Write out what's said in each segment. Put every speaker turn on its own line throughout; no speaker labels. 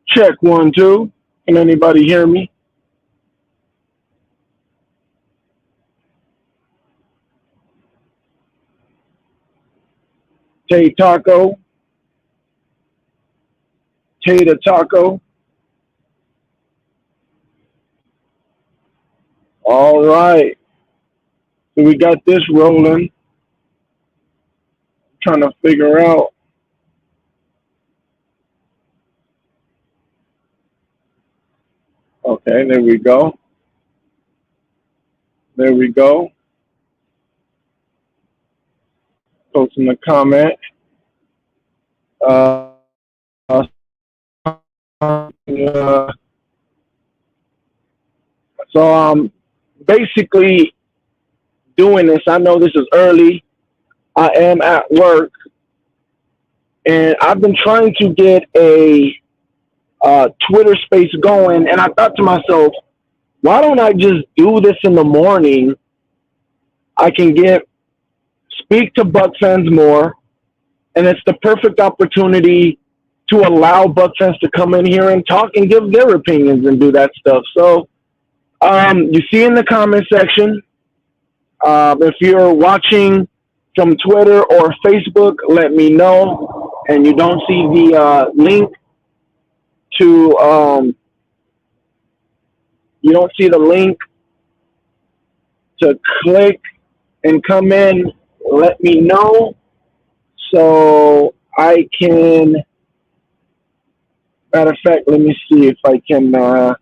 Check 1, 2. Can anybody hear me? Tay Taco, Tater Taco. All right. So we got this rolling. Trying to figure out. Okay, there we go. There we go. Posting a comment. Uh, uh, so basically doing this. I know this is early. I am at work, and I've been trying to get a Twitter space going. And I thought to myself, why don't I just do this in the morning? I can speak to Buck fans more, and it's the perfect opportunity to allow Buck fans to come in here and talk and give their opinions and do that stuff. So you see in the comment section, if you're watching from Twitter or Facebook, let me know. And you don't see the link to, you don't see the link to click and come in, let me know so I can. Matter of fact, let me see if I can. Let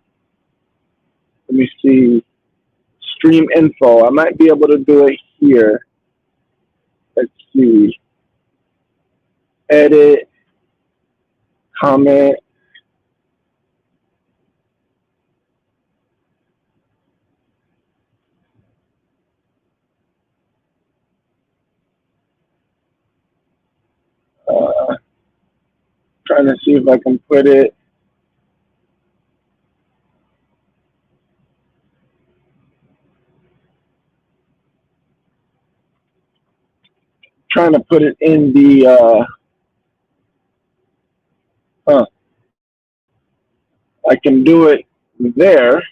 me see stream info. I might be able to do it here. Let's see. Edit, comment. Trying to see if I can put it. Trying to put it in the. I can do it there.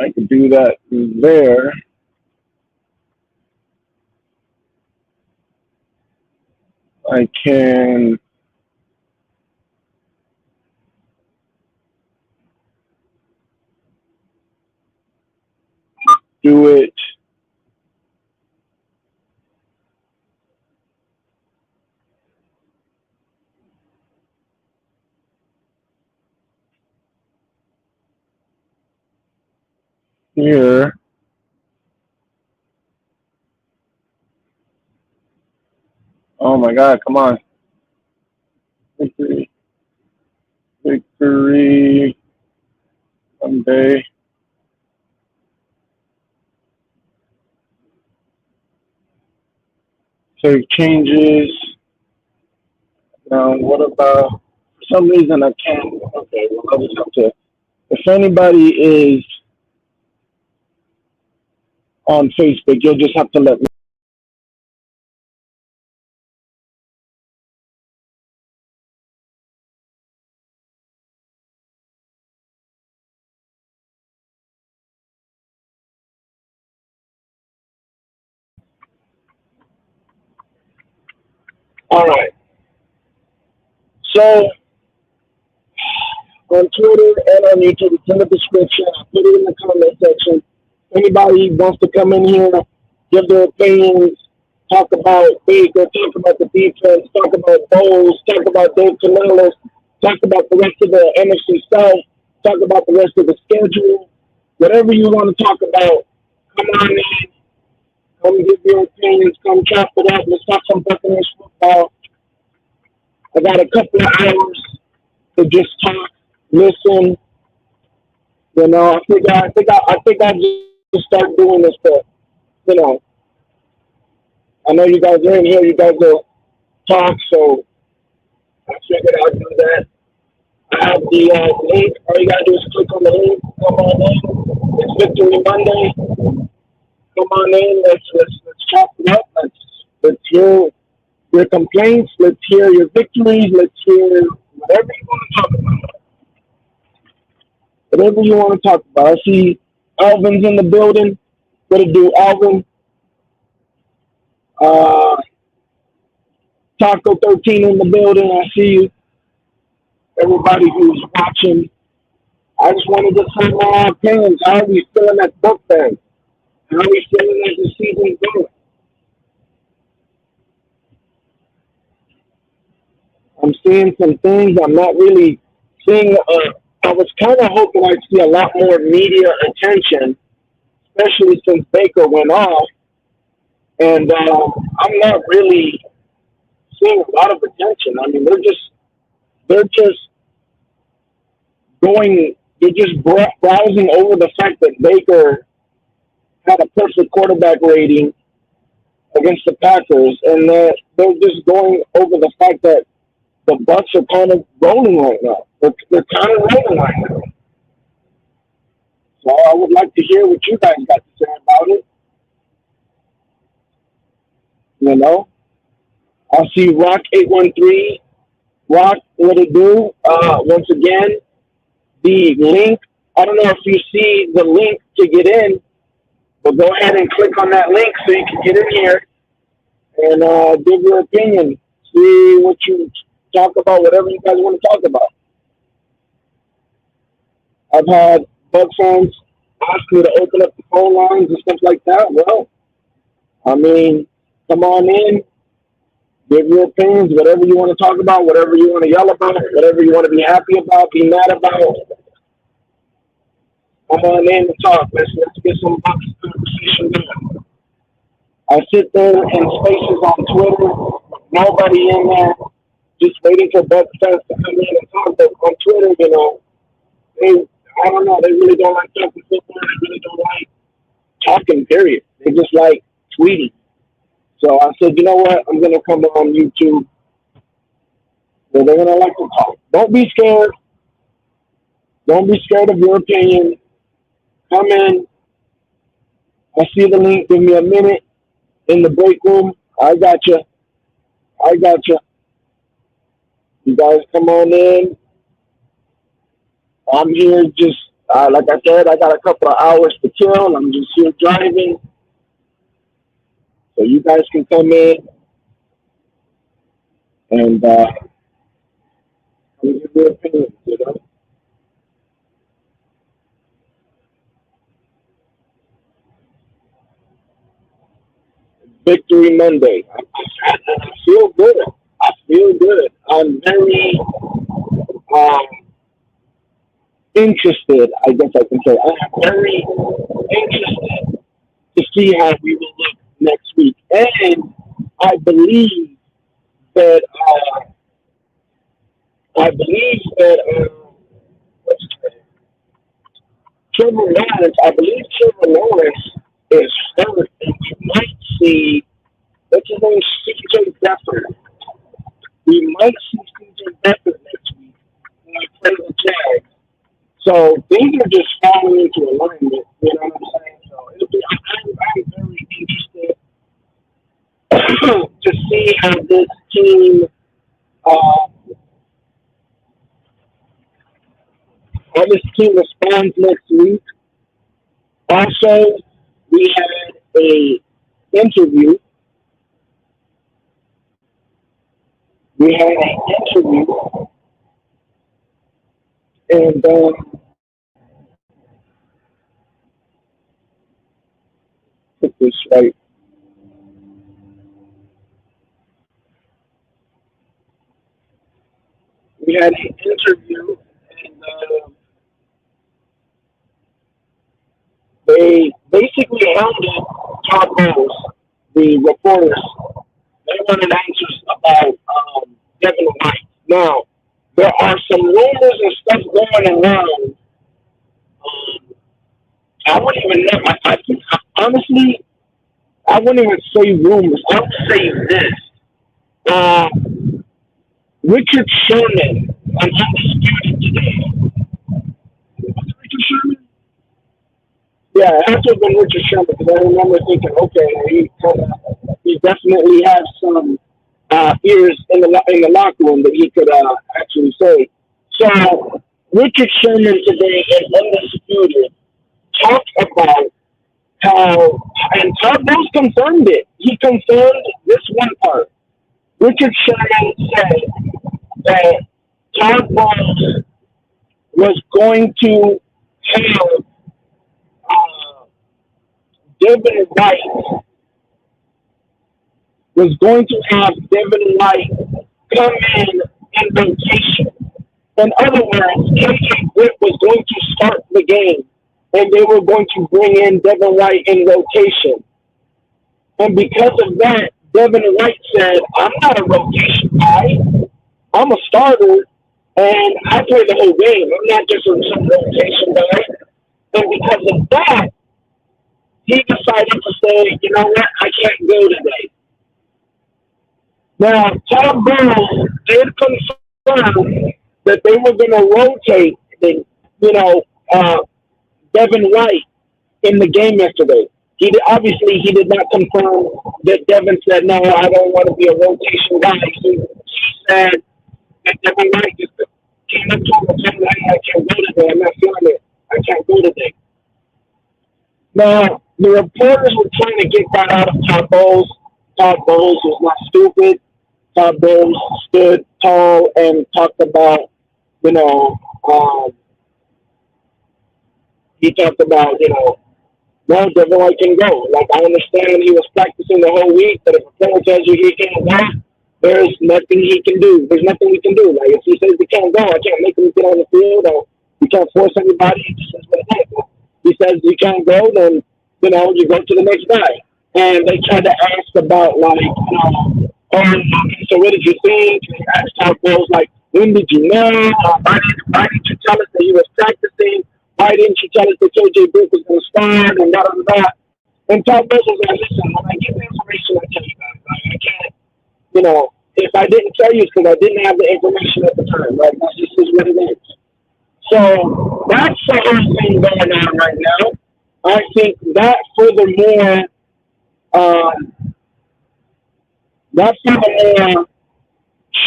I can do that there. I can do it here. Oh my God, come on. Victory, victory, Monday. Save changes. Now, what about, for some reason I can't. Okay, well, I'll just have to, if anybody is on Facebook, you'll just have to let me. All right. So, on Twitter and on YouTube, it's in the description. I put it in the comment section. Anybody wants to come in here, give their opinions, talk about Baker, talk about the defense, talk about Bowles, talk about Dave Canales, talk about the rest of the NFC South, talk about the rest of the schedule, whatever you want to talk about, come on in, come give your opinions, come chop it up, let's talk some Buccaneers football. I got a couple of hours to just talk, listen. You know, I think I just start doing this, but you know, I know you guys are in here. You guys will talk, so I figured I'd do that. I have the link. All you gotta do is click on the link. Come on in. It's Victory Monday. Come on in. Let's chop it up. Let's hear your complaints. Let's hear your victories. Let's hear whatever you want to talk about. Whatever you want to talk about. I see Alvin's in the building. What to do, Alvin? Uh, Taco 13 in the building. I see you. Everybody who's watching. I just want to get some opinions. How are we feeling that book thing? How are we feeling as the season goes? I'm seeing some things. I'm not really seeing. I was kind of hoping I'd see a lot more media attention, especially since Baker went off. And I'm not really seeing a lot of attention. I mean, they're just going, they're just browsing over the fact that Baker had a perfect quarterback rating against the Packers, and they're just going over the fact that the Bucs are kind of rolling right now. They're kind of rolling right now. So I would like to hear what you guys got to say about it. You know, I see Rock 813. Rock, what it do? Once again, the link. I don't know if you see the link to get in, but go ahead and click on that link so you can get in here and give your opinion. See what you talk about, whatever you guys want to talk about. I've had Bug fans ask me to open up the phone lines and stuff like that. Well, I mean, come on in, give your opinions, whatever you want to talk about, whatever you want to yell about, whatever you want to be happy about, be mad about. Come on in and talk. Let's get some Bucs conversation going. I sit there in spaces on Twitter, nobody in there, just waiting for Bucs fans to come in and talk. But on Twitter, they, I don't know, they really don't like talking football. They really don't like talking, period. They just like tweeting. So I said, you know what? I'm going to come on YouTube. So they're going to like to talk. Don't be scared. Don't be scared of your opinion. Come in. I see the link. Give me a minute in the break room. I got you. I got you. You guys come on in. I'm here just, like I said, I got a couple of hours to kill. I'm just here driving. So you guys can come in and give your opinions, you know. Victory Monday. I feel good. I feel good. I'm very um, interested, I guess I can say. I am very interested to see how we will look next week. And I believe that what's his name? Trevor Lawrence. I believe Trevor Lawrence is hurt, and we might see what's his name, CJ Beathard. We might see CJ Beathard next week when we play the Jags. So things are just falling into alignment. You know what I'm saying? So I'm very interested to see how this team responds next week. Also, we had a interview. We had an interview, and put this right. We had an interview, and they basically hounded Todd Bowles, the reporters. They wanted answers about Devin White. Now, there are some rumors and stuff going around. Um, I wouldn't even know. Honestly, I wouldn't even say rumors. I would say this. Uh, Richard Sherman on Undisputed today. Was it Richard Sherman? Yeah, that's to have been Richard Sherman because I remember thinking, okay, he definitely has some ears in the locker room that he could actually say. So Richard Sherman today in Undisputed talked about how, and Todd Bowles confirmed it. He confirmed this one part. Richard Sherman said that Todd Bowles was going to have Devin White was going to have Devin White come in rotation. In other words, KJ Britt was going to start the game, and they were going to bring in Devin White in rotation. And because of that, Devin White said, I'm not a rotation guy. I'm a starter, and I play the whole game. I'm not just some rotation guy. And because of that, he decided to say, you know what, I can't go today. Now, Todd Bowles did confirm that they were going to rotate, Devin White in the game yesterday. Obviously he did not confirm that Devin said, no, I don't want to be a rotation guy. He said that Devin White just came up to him and said, I can't go today. I'm not feeling it. I can't go today. Now, the reporters were trying to get that out of Todd Bowles. Todd Bowles was not stupid. Todd Bowles stood tall and talked about, he talked about, well, Devin White can go. Like, I understand he was practicing the whole week, but if a player tells you he can't go, there's nothing he can do. There's nothing we can do. Like, if he says he can't go, I can't make him get on the field, or we can't force anybody. He just says what it is. He says you can't go, then, you go to the next guy. And they tried to ask about, like, so what did you think? They asked Todd Bowles, like, when did you know? Why did you tell us that he was practicing? Why didn't you tell us that KJ Britt was going to start and that? And Todd Bowles was like, listen, when I get the information, I tell you guys. Like, I can't, if I didn't tell you, it's because I didn't have the information at the time. Right? That's just what it is. So that's the whole thing going on right now. I think that furthermore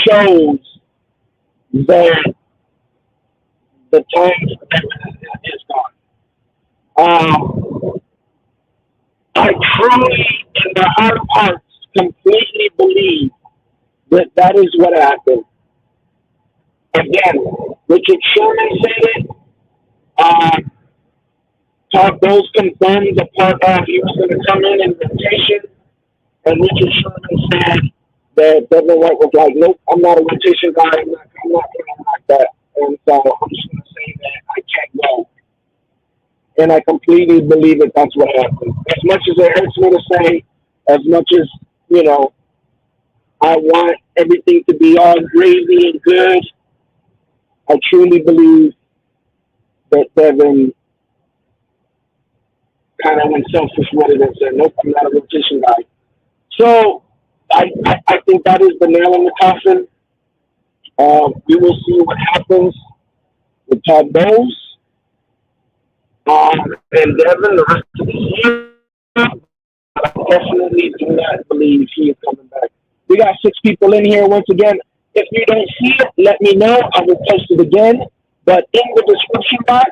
shows that the time is gone. I truly, in the heart of hearts, completely believe that is what happened. Again, Richard Sherman said it. Todd Bowles confirmed the part of he was going to come in rotation. And Richard Sherman said that Devin White was like, nope, I'm not a rotation guy. I'm not playing like that. And so I'm just going to say that I can't go. And I completely believe that that's what happened. As much as it hurts me to say, as much as, I want everything to be all gravy and good, I truly believe that Devin kind of went selfish with it and said, nope, I'm not a rotation guy. So I think that is the nail in the coffin. We will see what happens with Todd Bowles and Devin the rest of the year. I definitely do not believe he is coming back. We got 6 people in here once again. If you don't see it, let me know. I will post it again. But in the description box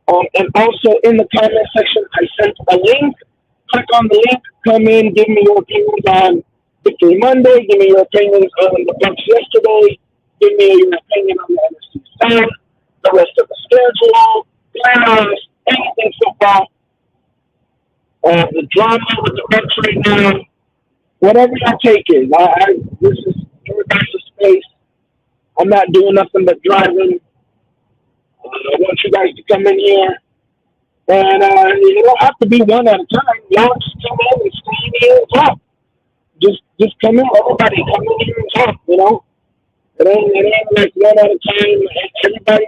and also in the comment section, I sent a link. Click on the link. Come in. Give me your opinions on Victory Monday. Give me your opinions on the Bucs yesterday. Give me your opinion on the NFC South, the rest of the schedule, playoffs, anything football. The drama with the Bucs right now. Whatever your take is. This is your guys' space. I'm not doing nothing but driving. I want you guys to come in here. And you don't have to be one at a time. Y'all just come in and stay in here and talk. Just come in. Everybody come in here and talk, It ain't like one at a time. Everybody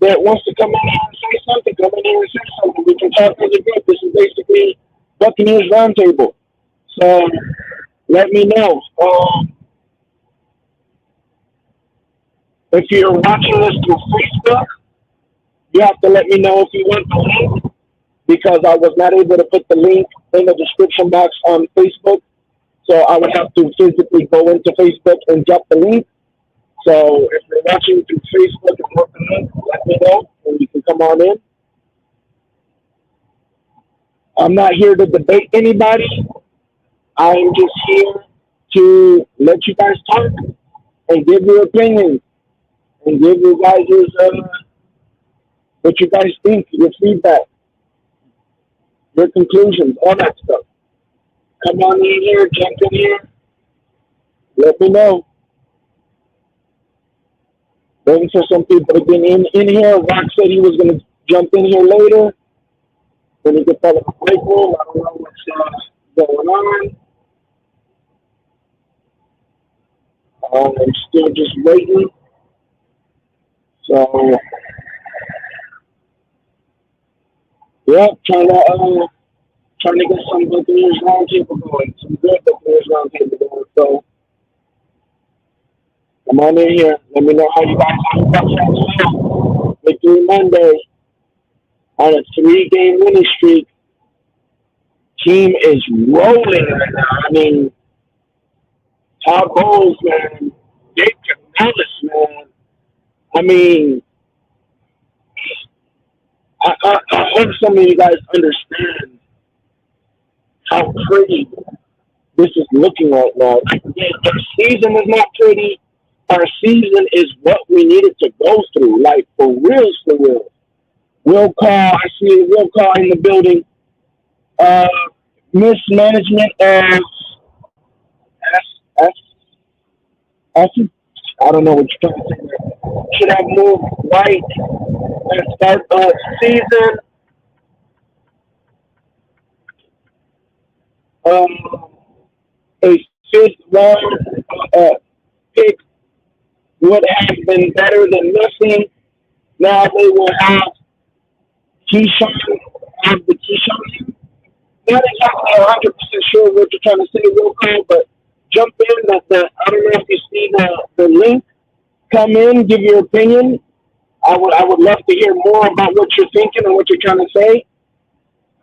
that wants to come in here and say something, come in here and say something. We can talk as a group. This is basically Buccaneers Roundtable. So let me know. If you're watching this through Facebook, you have to let me know if you want the link. because I was not able to put the link in the description box on Facebook. So I would have to physically go into Facebook and drop the link. So if you're watching through Facebook and want the link, let me know and you can come on in. I'm not here to debate anybody. I'm just here to let you guys talk and give your opinions and give you guys what you guys think, your feedback, your conclusions, all that stuff. Come on in here, jump in here, let me know. Waiting for some people to get in here. Rock said he was going to jump in here later. Then he gets out of the break room. I don't know what's going on. I'm still just waiting. So, yeah, trying to get some Buccaneers roundtable going, some good Buccaneers roundtable going. So, come on in here. Let me know how you guys are. Victory Monday on a 3-game winning streak. Team is rolling right now. I mean, Todd Bowles, man. Dave Canales, man. I mean, I hope some of you guys understand how pretty this is looking right now. Our season is not pretty. Our season is what we needed to go through. Like, for real, for real. Will Call, I see Will Call in the building. Mismanagement of S, I don't know what you're trying to say there. Should have moved right at start of season. A fifth round pick would have been better than nothing. Now they will have the Keyshawn. Not exactly 100% sure what you're trying to say, real quick, but jump in. I don't know if you see the link. Come in, give your opinion. I would love to hear more about what you're thinking and what you're trying to say.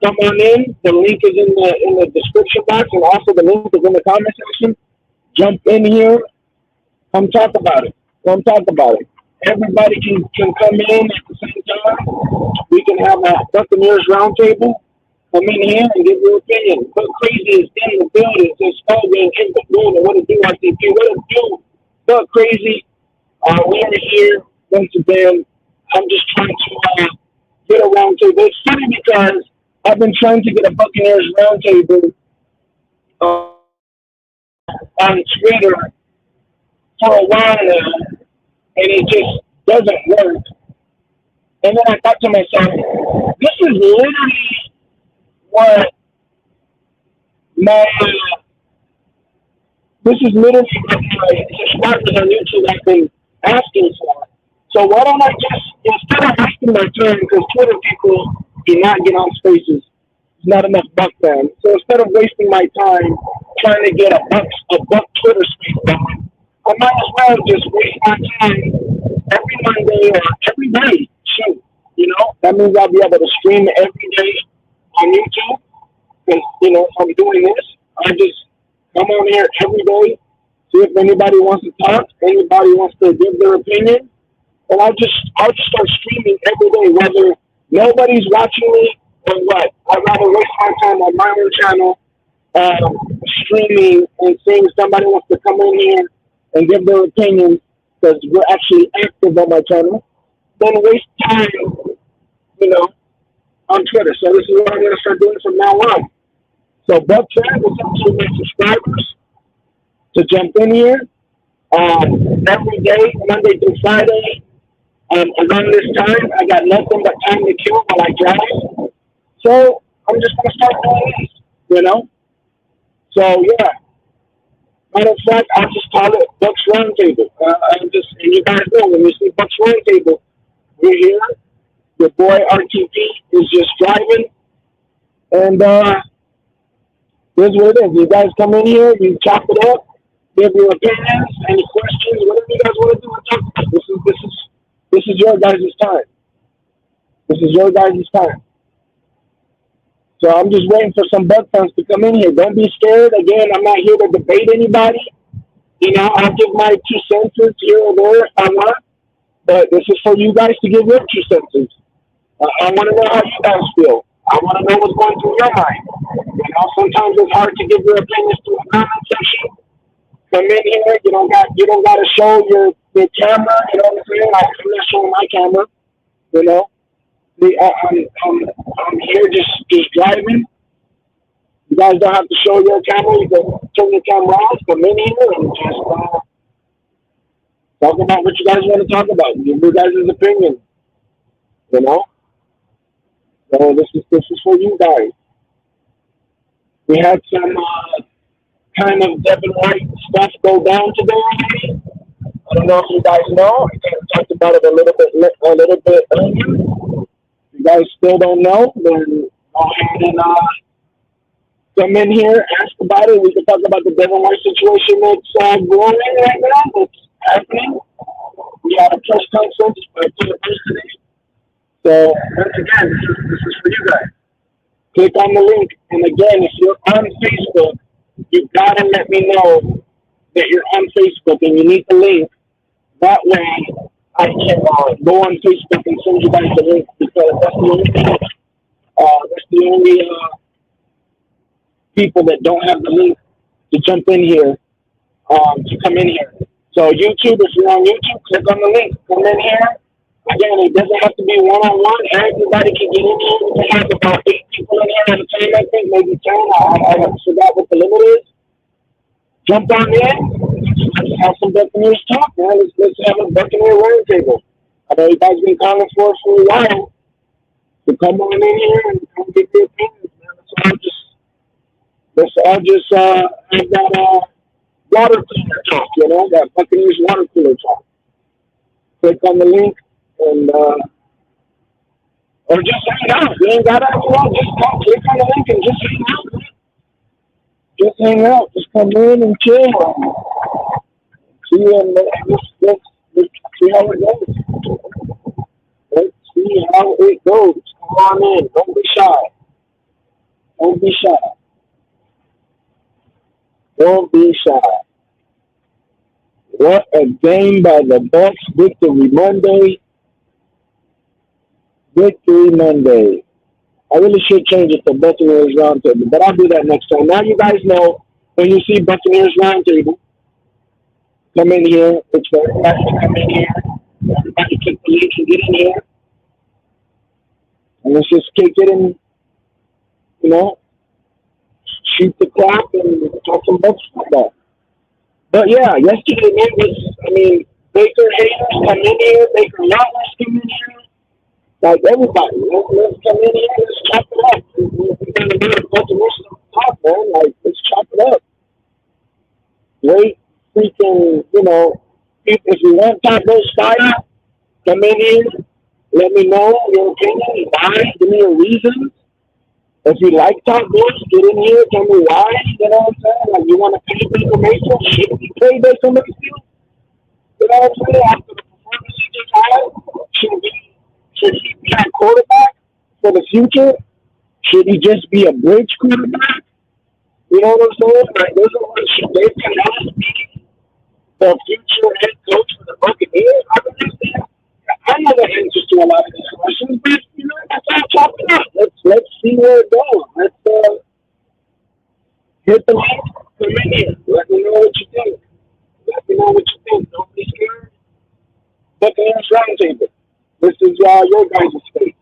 Come on in. The link is in the description box, and also the link is in the comment section. Jump in here. Come talk about it. Come talk about it. Everybody can come in at the same time. We can have a Buccaneers roundtable. Come in here and give your opinion. But Crazy is in the building. It's Spalding in the building. What it do, RTP? What it do? But Crazy, we are here once again. I'm just trying to get a roundtable. It's funny because I've been trying to get a Buccaneers roundtable on Twitter for a while now, and it just doesn't work. And then I thought to myself, this is literally what my subscribers on YouTube have been asking for. So why don't I just, instead of wasting my time, because Twitter people do not get on spaces, there's not enough Buck fans. So instead of wasting my time trying to get a Buck Twitter space going, I might as well just waste my time every Monday or every day. Shoot, that means I'll be able to stream every day on YouTube. And, if I'm doing this, I just come on here every day, see if anybody wants to talk, anybody wants to give their opinion. And I'll just start streaming every day, whether nobody's watching me or what. I'd rather waste my time on my own channel, streaming and seeing if somebody wants to come in here and give their opinion, because we're actually active on my channel, then waste time, on Twitter. So this is what I'm going to start doing from now on. So Buck Chat is up to my subscribers to jump in here every day, Monday through Friday. Around this time, I got nothing but time to kill while I drive. So I'm just going to start doing this, So, yeah. Matter of fact, I'll just call it Bucks Roundtable. And you guys know, when you see Bucks Roundtable, we're here. Your boy RTP is just driving. And here's what it is. You guys come in here, you chop it up, give your opinions, any questions, whatever you guys want to do and talk about. This is your guys' time. This is your guys' time. So I'm just waiting for some Buck fans to come in here. Don't be scared. Again, I'm not here to debate anybody. You know, I'll give my 2 cents here or there if I want. But this is for you guys to give your 2 cents. I want to know how you guys feel. I want to know what's going through your mind. You know, sometimes it's hard to give your opinions through a comment section. Come in here. You don't got to show your camera. You know what I'm saying? I'm not showing my camera. You know, I'm here just driving. You guys don't have to show your camera. You can turn your camera off. Come in here and just talk about what you guys want to talk about. Give your guys' opinion. You know. So this is for you guys. We had some kind of Devin White stuff go down today. I don't know if you guys know. I kind of talked about it a little bit earlier. If you guys still don't know, then go ahead and come in here, ask about it. We can talk about the Devin White situation that's going on right now. That's happening. We had a press conference today. So once again, this is for you guys. Click on the link, and again, if you're on Facebook, you gotta let me know that you're on Facebook and you need the link. That way, I can go on Facebook and send you guys the link because that's the only people that don't have the link to jump in here to come in here. So YouTube, if you're on YouTube, click on the link. Come in here. Again, it doesn't have to be one-on-one. Everybody can get in here. We can have about 8 people in here at a time, I think, maybe 10. I forgot what the limit is. Jump on in. Let's have some Buccaneers talk, man. Let's have a Buccaneer roundtable. I know you guys been calling for it for a while. So come on in here and come get your opinions, man. Let's all just have that water cooler talk, you know, that Buccaneers water cooler talk. Click on the link. And or just hang out. You ain't gotta just come click on the link and just hang out. Man. Just hang out. Just come in and chill. See and let's see how it goes. Let's see how it goes. Come on in. Don't be shy. Don't be shy. Don't be shy. What a game by the Bucs. Victory Monday. Victory Monday. I really should change it to Buccaneers Roundtable, but I'll do that next time. Now you guys know when you see Buccaneers Roundtable, come in here. It's for everybody to come in here. Everybody click the link and get in here. And let's just kick it and, you know, shoot the clock and talk some Bucs football. But yeah, yesterday, man, Baker haters come in here. Baker lovers come in here. Like everybody, let's come in here, let's chop it up. We're going to do a bunch of stuff talk, man. Like, let's chop it up. Great freaking, you know, if you want Top Boys fire, come in here, let me know your opinion, why, give me a reason. If you like Top Boys, get in here, tell me why, you know what I'm saying? Like, you want to pay Baker Mayfield? Should he pay Baker Mayfield? You know what I'm saying? After the performance he just had, should he be a quarterback for the future? Should he just be a bridge quarterback? You know what I'm saying? Like, those are what should Dave Canales be the future head coach for the Buccaneers? I know the answers to a lot of these questions, but you know, that's all chopped up. Let's see where it goes. Let's hit the link, come in here. Let me know what you think. Let me know what you think. Don't be scared. Buccaneers Roundtable. This is your guys' space.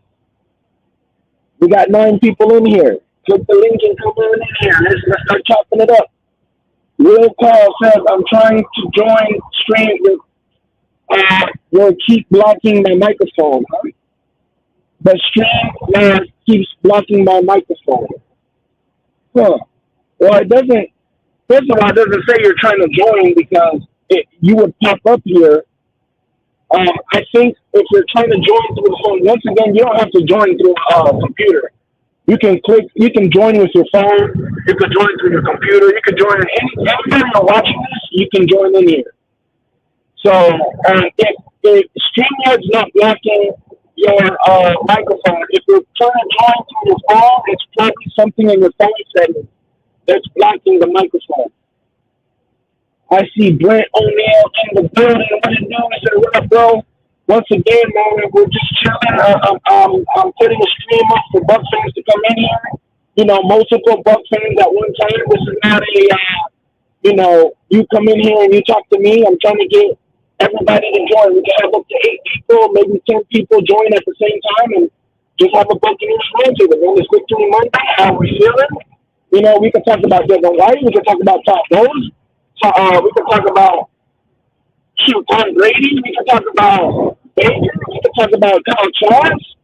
We got 9 people in here. Click the link and come on in here. Let's start chopping it up. Will Carl says, I'm trying to join stream with will keep blocking my microphone. Huh? The stream keeps blocking my microphone. Huh. Well, it doesn't. First of all, it doesn't say you're trying to join because you would pop up here. I think if you're trying to join through the phone, once again, you don't have to join through a computer. You can join with your phone. You can join through your computer. You can join anytime you're watching this, you can join in here. So if StreamYard's not blocking your microphone. If you're trying to join through your phone, it's probably something in your phone settings that's blocking the microphone. I see Brent O'Neill in the building. What it do? I said, what up, bro? Once again, man, we're just chilling. I'm putting a stream up for Bucs fans to come in here. You know, multiple Bucs fans at one time. This is not a, you come in here and you talk to me. I'm trying to get everybody to join. We can have up to 8 people, maybe 10 people join at the same time and just have a Buccaneers roundtable. Man, it's Victory Monday. How we feeling? You know, we can talk about Devin White. We can talk about Todd Bowles. We can talk about Tom Brady. We can talk about Baker. We can talk about Kyle Charles.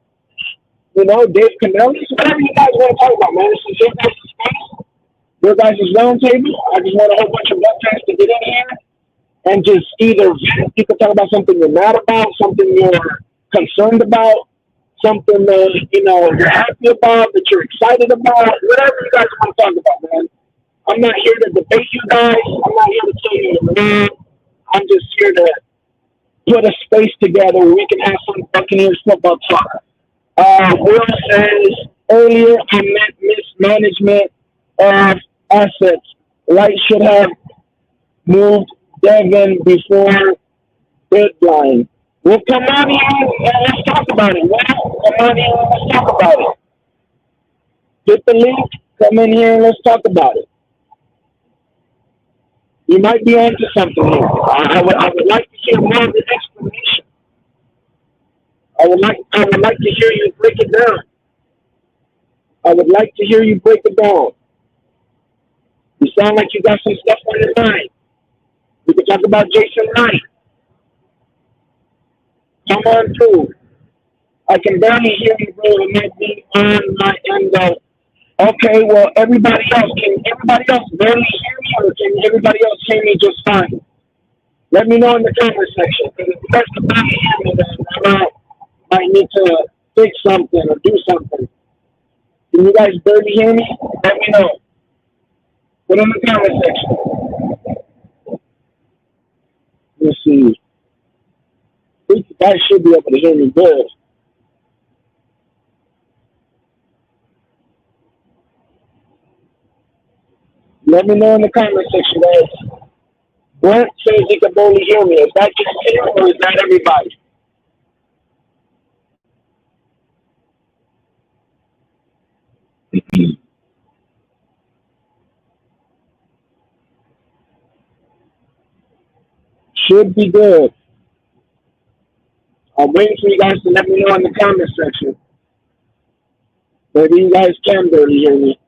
You know, Dave Canellis. Whatever you guys want to talk about, man. This is your guys' space, your guys' roundtable. I just want a whole bunch of Bucs fans to get in here and just either vent. You can talk about something you're mad about, something you're concerned about, something that you're happy about, that you're excited about. Whatever you guys want to talk about, man. I'm not here to debate you guys. I'm not here to tell you you're wrong. I'm just here to put a space together where we can have some Buccaneers football talk. Will says earlier I meant mismanagement of assets. Wright should have moved Devin before deadline. Well, come on in and let's talk about it. Well, come on in and let's talk about it. Hit the link. Come in here and let's talk about it. You might be onto something here. I would like to hear more of the explanation. I would like to hear you break it down. I would like to hear you break it down. You sound like you got some stuff on your mind. We can talk about Jason Knight. Come on through. I can barely hear you, bro. It might be on my end though. Okay, well, everybody else barely hear me, or can everybody else hear me just fine? Let me know in the comment section. Because if you guys can barely hear me, then I might need to fix something or do something. Can you guys barely hear me? Let me know. Put in the comment section. Let's see. You guys should be able to hear me good. Let me know in the comment section, guys. Brent says he can barely hear me. Is that just him or is that everybody? Should be good. I'm waiting for you guys to let me know in the comment section. Maybe you guys can barely hear me.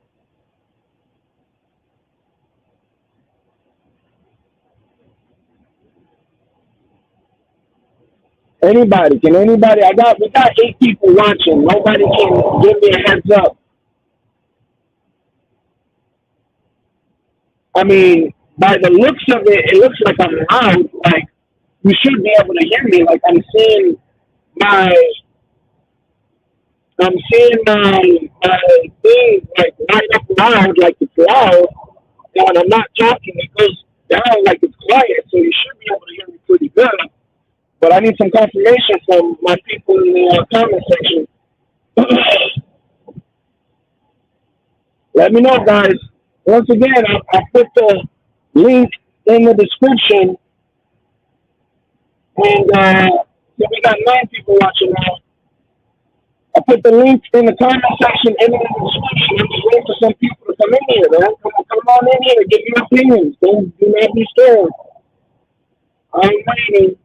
Anybody? Can anybody? We got 8 people watching. Nobody can give me a heads up. I mean, by the looks of it, it looks like I'm loud. Like, you should be able to hear me. Like, I'm seeing my thing like light up loud, like it's loud. And when I'm not talking, it goes down like it's quiet. So you should be able to hear me pretty good. But I need some confirmation from my people in the comment section. Let me know, guys. Once again, I put the link in the description. And so we got 9 people watching now. I put the link in the comment section and in the description. I'm just waiting for some people to come in here, man. Come on in here and give your opinions. Do not be scared. I'm waiting.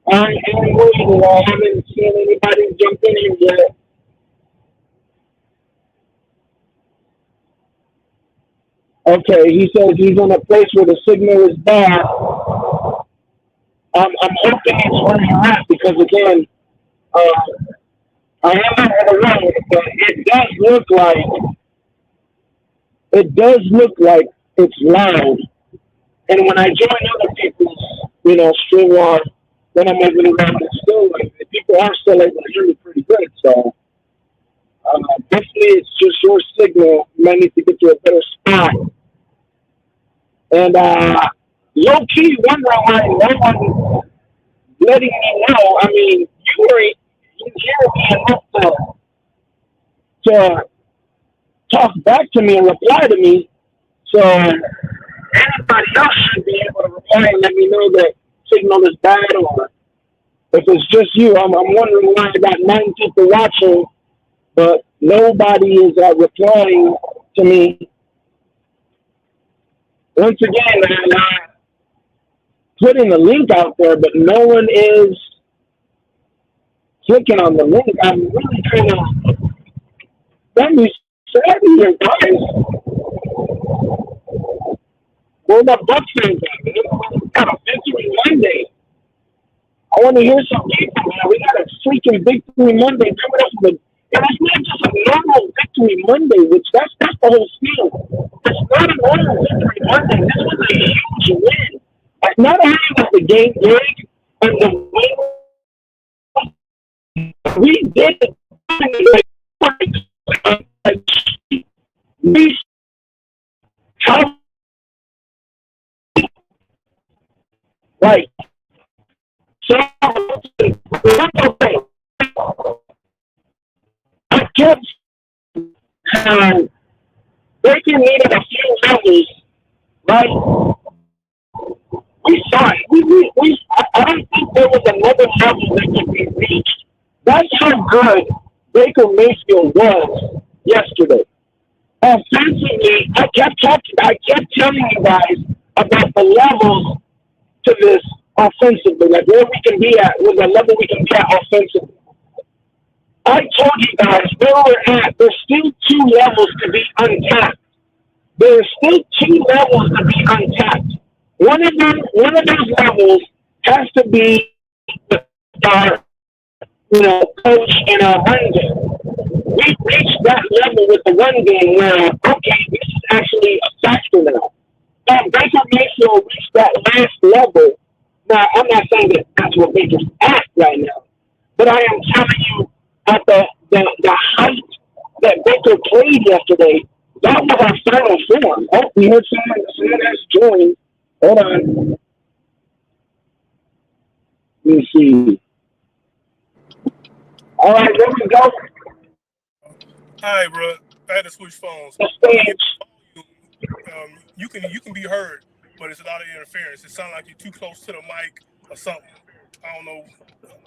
I am waiting. I haven't seen anybody jump in here yet. Okay, he says he's in a place where the signal is bad. I'm hoping it's where you're at because, again, I am on the road, but it does look like it's loud. And when I join other people's, stream on, then I'm able to run it still. Like, people are still able to hear me pretty good. So, definitely it's just your signal. You might need to get to a better spot. And, low key, wondering why no one letting me know. I mean, didn't hear me enough to talk back to me and reply to me. So anybody else should be able to reply and let me know that signal is bad, or if it's just you. I'm wondering why I got 9 people watching, but nobody is replying to me. Once again, I'm putting the link out there, but no one is clicking on the link. I'm really trying to send you savvy here, guys. Where the Bucs fans at? We got a victory Monday. I want to hear some people, man. We got a freaking victory Monday coming up with, and it's not just a normal victory Monday, which that's the whole spiel. It's not a normal victory Monday. This was a huge win. Like, not only was the game big and the win, we did it. Like, we how like so I kept Baker needed a few levels, right? We saw it. I don't think there was another level that could be reached. That's how good Baker Mayfield was yesterday. Offensively, I kept telling you guys about the levels to this offensively, like where we can be at, with the level we can be at offensively. I told you guys where we're at. There's still 2 levels to be untapped. There's still 2 levels to be untapped. One of those levels has to be our, coach in our run game. We've reached that level with the run game where, okay, this is actually a factor now. And Baker Mayfield reached that last level. Now, I'm not saying that that's what Baker's at right now, but I am telling you at the height that Baker played yesterday, that was our final form. Oh, we heard someone has joined. Hold on. Let me see. All right, there we go.
All right, bro. I had to switch phones. You can be heard, but it's a lot of interference. It sounds like you're too close to the mic or something. I don't know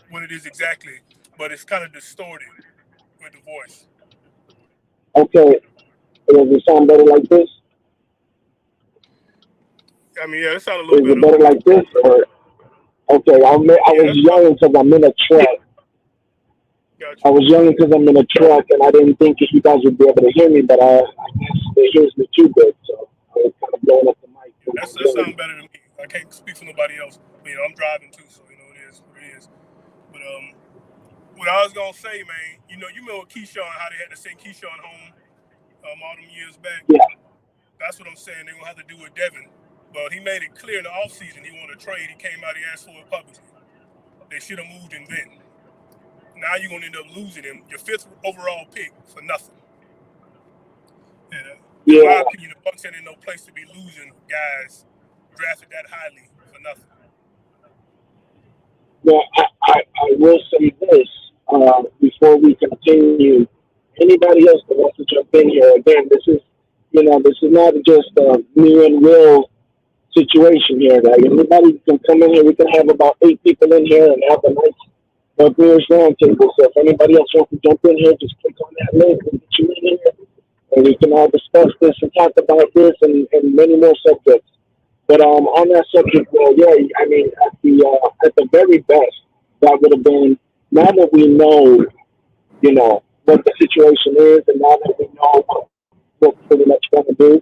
what it is exactly, but it's kind of distorted with the voice.
Okay. Does it sound better like this?
I mean, yeah, it sounds a little
better. Is it better like this? Or okay, I was yelling because I'm in a truck. Gotcha. I was yelling because I'm in a truck, and I didn't think you guys would be able to hear me, but I guess it hears me too good, so I was kind of blowing up the mic.
Yeah, that sounds better than me. I can't speak for nobody else, but I'm driving too, so it is what it is. But what I was gonna say, man, you remember Keyshawn, how they had to send Keyshawn home all them years back?
Yeah.
That's what I'm saying. They're gonna have to do with Devin. But he made it clear in the offseason he wanted a trade. He came out, he asked for it publicly. They should have moved him then. Now you're going to end up losing him, your 5th overall pick, for nothing. In my opinion, the Bucs ain't in no place to be losing guys drafted that highly for nothing.
Well, I will say this before we continue. Anybody else that wants to jump in here, again, this is not just me and Will situation here. Like, anybody can come in here. We can have about 8 people in here and have a nice Bears roundtable. So if anybody else wants to jump in here, just click on that link and get you in here, and we can all discuss this and talk about this and many more subjects. But on that subject, well, yeah, I mean, at the very best, that would have been, now that we know, what the situation is, and now that we know what we're pretty much going to do,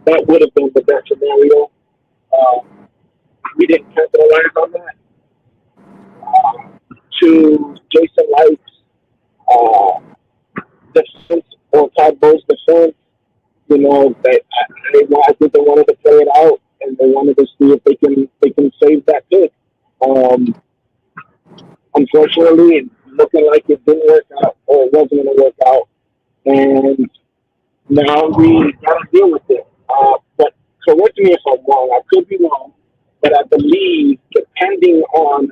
that would have been the best scenario. We didn't capitalize on that. To Jason Light's defense, or Todd Bowles' defense, I think they wanted to play it out, and they wanted to see if they can save that pick. Unfortunately, it's looking like it didn't work out, or it wasn't going to work out, and now we got to deal with it. But correct me if I'm wrong. I could be wrong, but I believe, depending on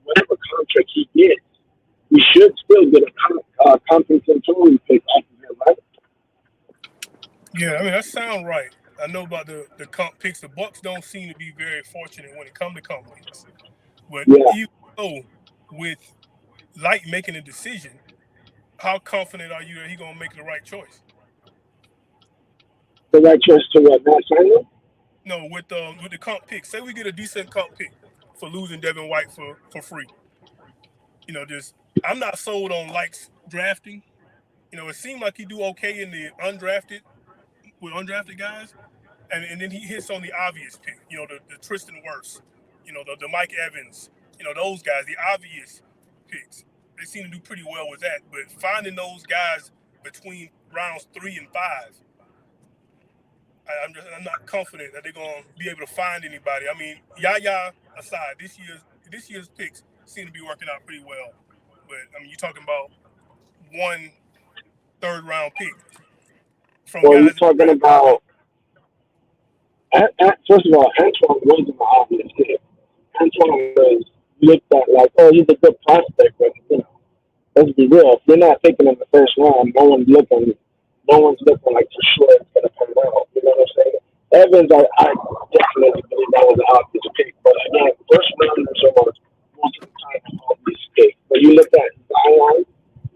whatever contract he gets, we mandatory pick after that, right?
Yeah, I mean that sounds right. I know about the comp picks. The Bucs don't seem to be very fortunate when it comes to comp picks. But
Yeah,
even though, with Light making a decision, how confident are you that he's gonna make the right choice?
the right choice to what? Not signing?
No, with the comp pick. Say we get a decent comp pick for losing Devin White for free. Just I'm not sold on Light's drafting. It seemed like he do okay in the undrafted with undrafted guys, and then he hits on the obvious pick. The Tristan Wirfs, the Mike Evans, those guys, the obvious picks. They seem to do pretty well with that. But finding those guys between rounds 3 and 5, I'm not confident that they're gonna be able to find anybody. I mean, Yaya aside, this year's picks seem to be working out pretty well. But I mean, you're talking about one third-round pick from
Or you're
guys that
talking
drafted.
about, first of all, Antoine wasn't the obvious pick. Antoine was looked at like, oh, he's a good prospect, but let's be real. If you're not taking in the first round, no one's looking like for sure it's gonna come out. You know what I'm saying? Evans, I definitely believe that was an obvious pick. But again, first rounders are most of the time an obvious pick. But you look at Zion,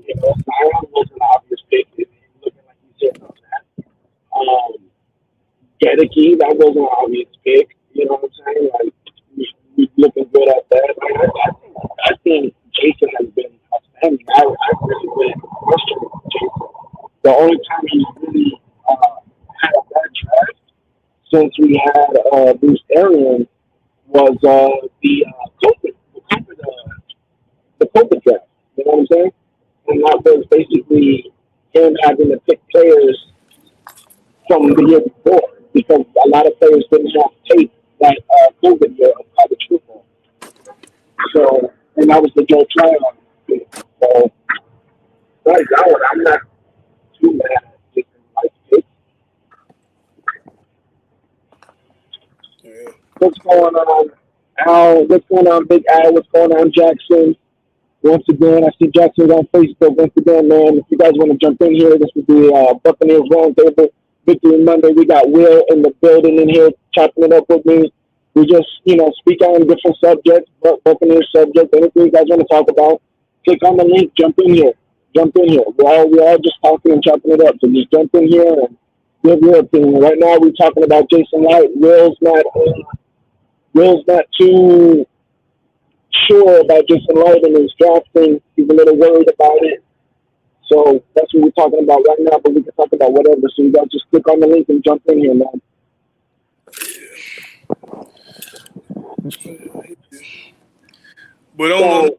Zion was an obvious pick. He's looking like he's hitting on that. Gedeke, that was an obvious pick. You know what I'm saying? Like we looking good at that. I think Jason has been outstanding. I really been questioning Jason. The only time he's really had a bad draft since we had Bruce Arians was the COVID draft. You know what I'm saying? And that was basically him having to pick players from the year before because a lot of players didn't have tape that COVID year of college football. So, and that was the Joe Tryon pick. So, right now, I'm not too mad at different like picks.
Yeah.
What's going on, Al? What's going on, Big Al? What's going on, Jackson? Once again, I see Jackson's on Facebook. Once again, man, if you guys want to jump in here, this would be Buccaneers Roundtable Victory Monday. We got Will in the building in here chopping it up with me. We just, speak on different subjects, Buccaneers subjects, anything you guys want to talk about. Click on the link, jump in here. Jump in here. We're all just talking and chopping it up. So just jump in here and give your opinion. Right now, we're talking about Jason Light. Will's not too sure about Jason Light and his drafting. He's a little worried about it. So that's what we're talking about right now, but we can talk about whatever. So you guys just click on the link and jump in here, man.
But on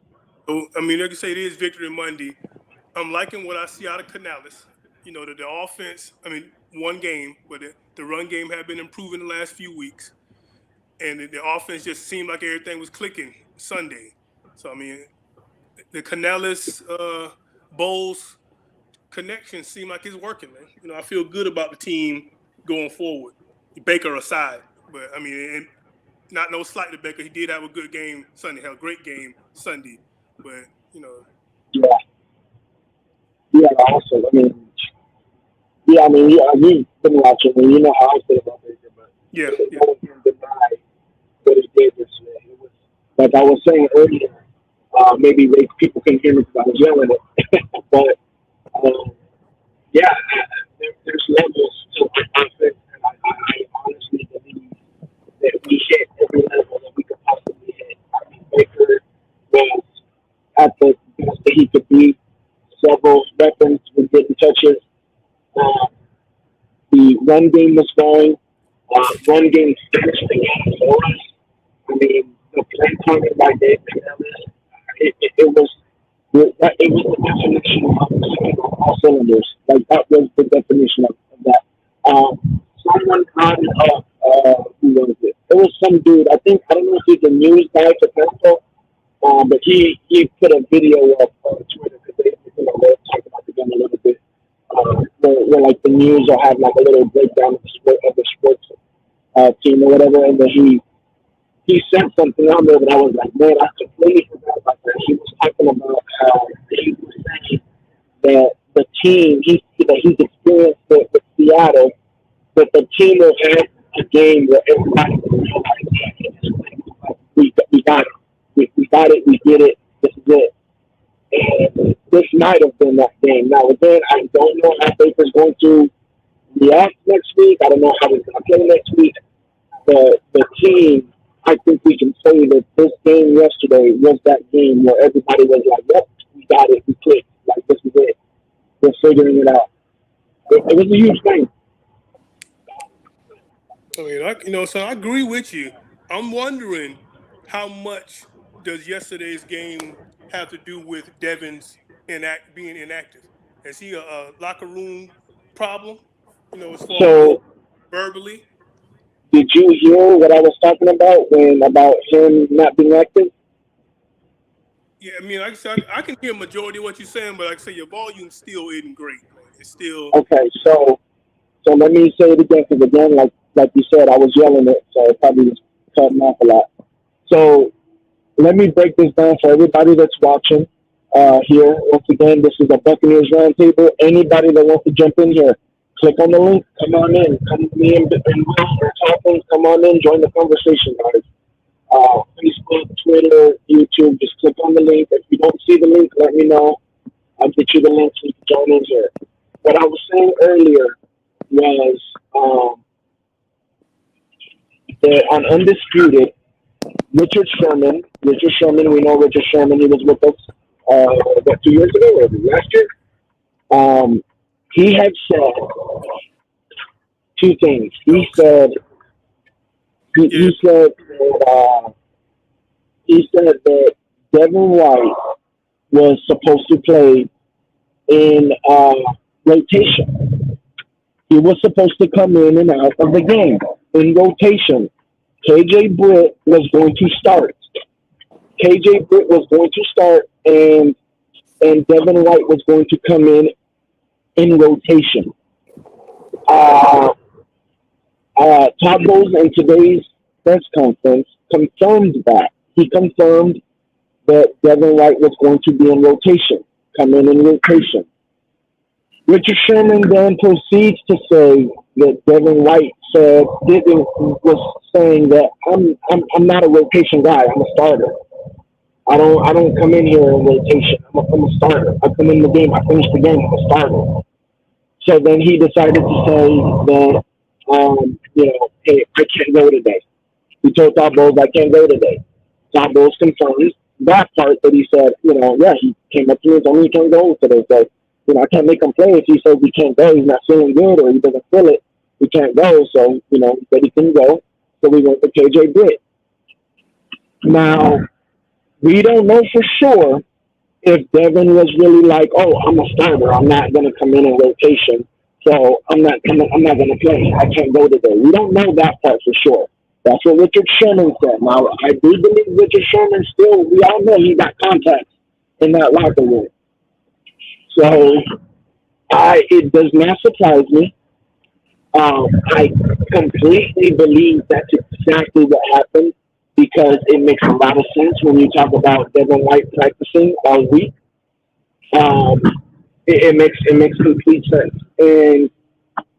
I mean, like I say, it is Victory Monday. I'm liking what I see out of Canales. The offense, I mean, one game, but the run game had been improving the last few weeks. And the offense just seemed like everything was clicking Sunday. So, I mean, the Canales Bowles connection seemed like it's working, man. I feel good about the team going forward, Baker aside. But, I mean, not no slight to Baker. He did have a good game Sunday, had a great game Sunday. But,
Yeah, awesome. We've been watching, and you know how I feel about Baker, but no one can deny what he did this year. It was, like I was saying earlier, maybe people can hear me because I was yelling it, but there's levels to the offense, and I honestly believe that we hit every level that we could possibly hit. I mean, Baker was at the best that he could be. Several weapons were getting touches. The run game was going. Run game finished the game for us. I mean, the play calling by Dave Canales, it was the definition of all cylinders. Like that was the definition of that. Someone brought it up. Who was it? It was some dude. I don't know if he's a news guy for Temple, but he put a video up on Twitter because they're talking about the game a little bit. Where like the news will have like a little breakdown of the sports team or whatever, and then he said something on there that I was like, man, I completely forgot about that. He was talking about how he was saying that the team that he's experienced with Seattle, that the team will have a game where everybody will realize we got it. We got it. We get it. This is it. And this might have been that game. Now, again, I don't know how Baker's going to react next week. I don't know how he's going to play next week. The team, I think we can say that this game yesterday was that game where everybody was like, yep, we got it. We clicked. Like, this is it. We're figuring it out. It was a huge thing.
I mean, so I agree with you. I'm wondering how much does yesterday's game have to do with Devin's being inactive? Is he a locker room problem? As far as
So,
verbally.
did you hear what I was talking about about him not being active?
Yeah, I mean, like I said, I can hear majority of what you're saying, but like I say, your volume still isn't great, man. It's still
Okay, so let me say it again, because again, like you said, I was yelling it, so it probably was cutting off a lot. So let me break this down for everybody that's watching here. Once again, this is a Buccaneers Roundtable. Anybody that wants to jump in here, click on the link. Come on in. Come to me and Will are talking. Come on in. Join the conversation, guys. Facebook, Twitter, YouTube. Just click on the link. If you don't see the link, let me know. I'll get you the link so you can join in here. What I was saying earlier was that on Undisputed, Richard Sherman, we know Richard Sherman, he was with us 2 years ago or last year. He had said two things. He said that Devin White was supposed to play in rotation. He was supposed to come in and out of the game in rotation. KJ Britt was going to start. KJ Britt was going to start, and Devin White was going to come in rotation. Todd Bowles in today's press conference confirmed that. He confirmed that Devin White was going to be in rotation, come in rotation. Richard Sherman then proceeds to say that Devin White was saying that I'm not a rotation guy. I'm a starter. I don't come in here in rotation. I'm a starter. I come in the game. I finish the game. I'm a starter. So then he decided to say that hey, I can't go today. He told Todd Bowles, I can't go today. Todd Bowles confirmed that part that he said, he came up to me and told me he can't go today. So, I can't make him play if he says he can't go. He's not feeling good or he doesn't feel it. He can't go. So, he said he can go. So we went with KJ Britt. Now, we don't know for sure if Devin was really like, oh, I'm a starter. I'm not going to come in rotation. So I'm not going to play. I can't go today. We don't know that part for sure. That's what Richard Sherman said. Now, I do believe Richard Sherman still, we all know he got contacts in that locker room. So it does not surprise me. I completely believe that's exactly what happened because it makes a lot of sense when you talk about Devin White practicing all week. It makes complete sense. And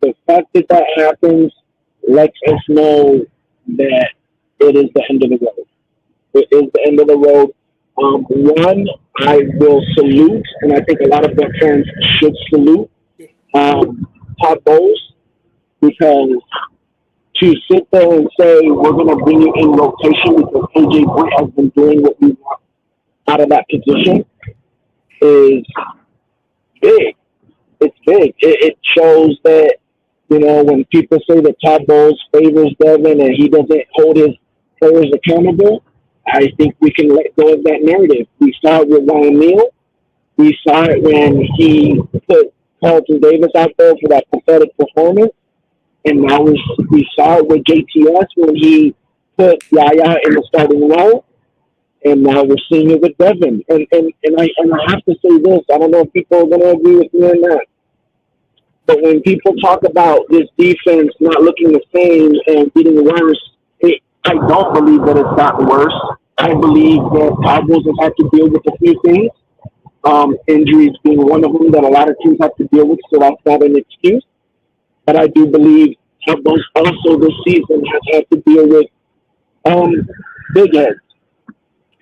the fact that happens lets us know that it is the end of the road. It is the end of the road. One, I will salute, and I think a lot of Bucs fans should salute Todd Bowles, because to sit there and say we're going to bring you in rotation because KJ Britt has been doing what we want out of that position is big. It's big. It shows that, when people say that Todd Bowles favors Devin and he doesn't hold his players accountable, I think we can let go of that narrative. We saw it with Ryan Neal. We saw it when he put Carlton Davis out there for that pathetic performance. And now we saw it with JTS when he put Yaya in the starting role. And now we're seeing it with Devin. And I have to say this. I don't know if people are going to agree with me on that. But when people talk about this defense not looking the same and getting worse, I don't believe that it's gotten worse. I believe that Cowboys have had to deal with a few things. Injuries being one of them that a lot of teams have to deal with, so that's not an excuse. But I do believe Bucs also this season have had to deal with um, big heads,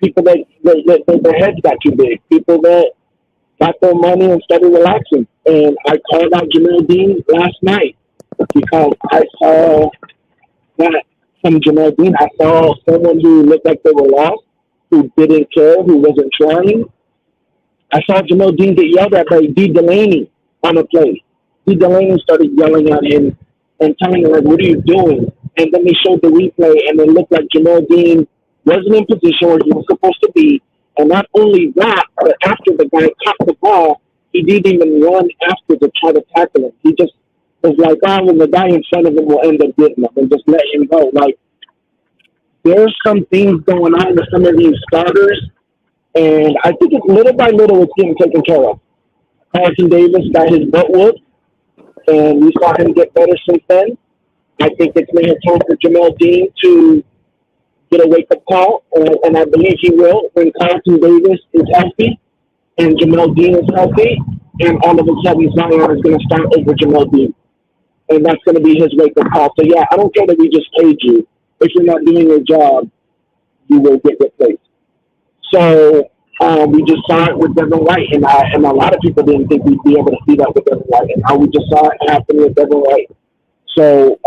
people that their heads got too big, people that got their money and started relaxing. And I called out Jamel Dean last night because I saw that from Jamel Dean. I saw someone who looked like they were lost, who didn't care, who wasn't trying. I saw Jamel Dean get yelled at by D. Delaney on a play. D. Delaney started yelling at him and telling him, like, what are you doing? And then they showed the replay, and it looked like Jamel Dean wasn't in position where he was supposed to be. And not only that, but after the guy caught the ball, he didn't even run after to try to tackle him. He just was like, oh, well, the guy in front of him will end up getting him and just let him go. Like, there's some things going on with some of these starters, and I think it's little by little it's getting taken care of. Carlton Davis got his butt whooped, and we saw him get better since then. I think it's now time for Jamel Dean to get a wake-up call, and I believe he will when Carlton Davis is healthy and Jamel Dean is healthy, and all of a sudden Zion is going to start over Jamel Dean, and that's going to be his wake-up call. So, yeah, I don't care that we just paid you. If you're not doing your job, you will get replaced. So we just saw it with Devin White, and a lot of people didn't think we'd be able to see that with Devin White, and now we just saw it happen with Devin White. So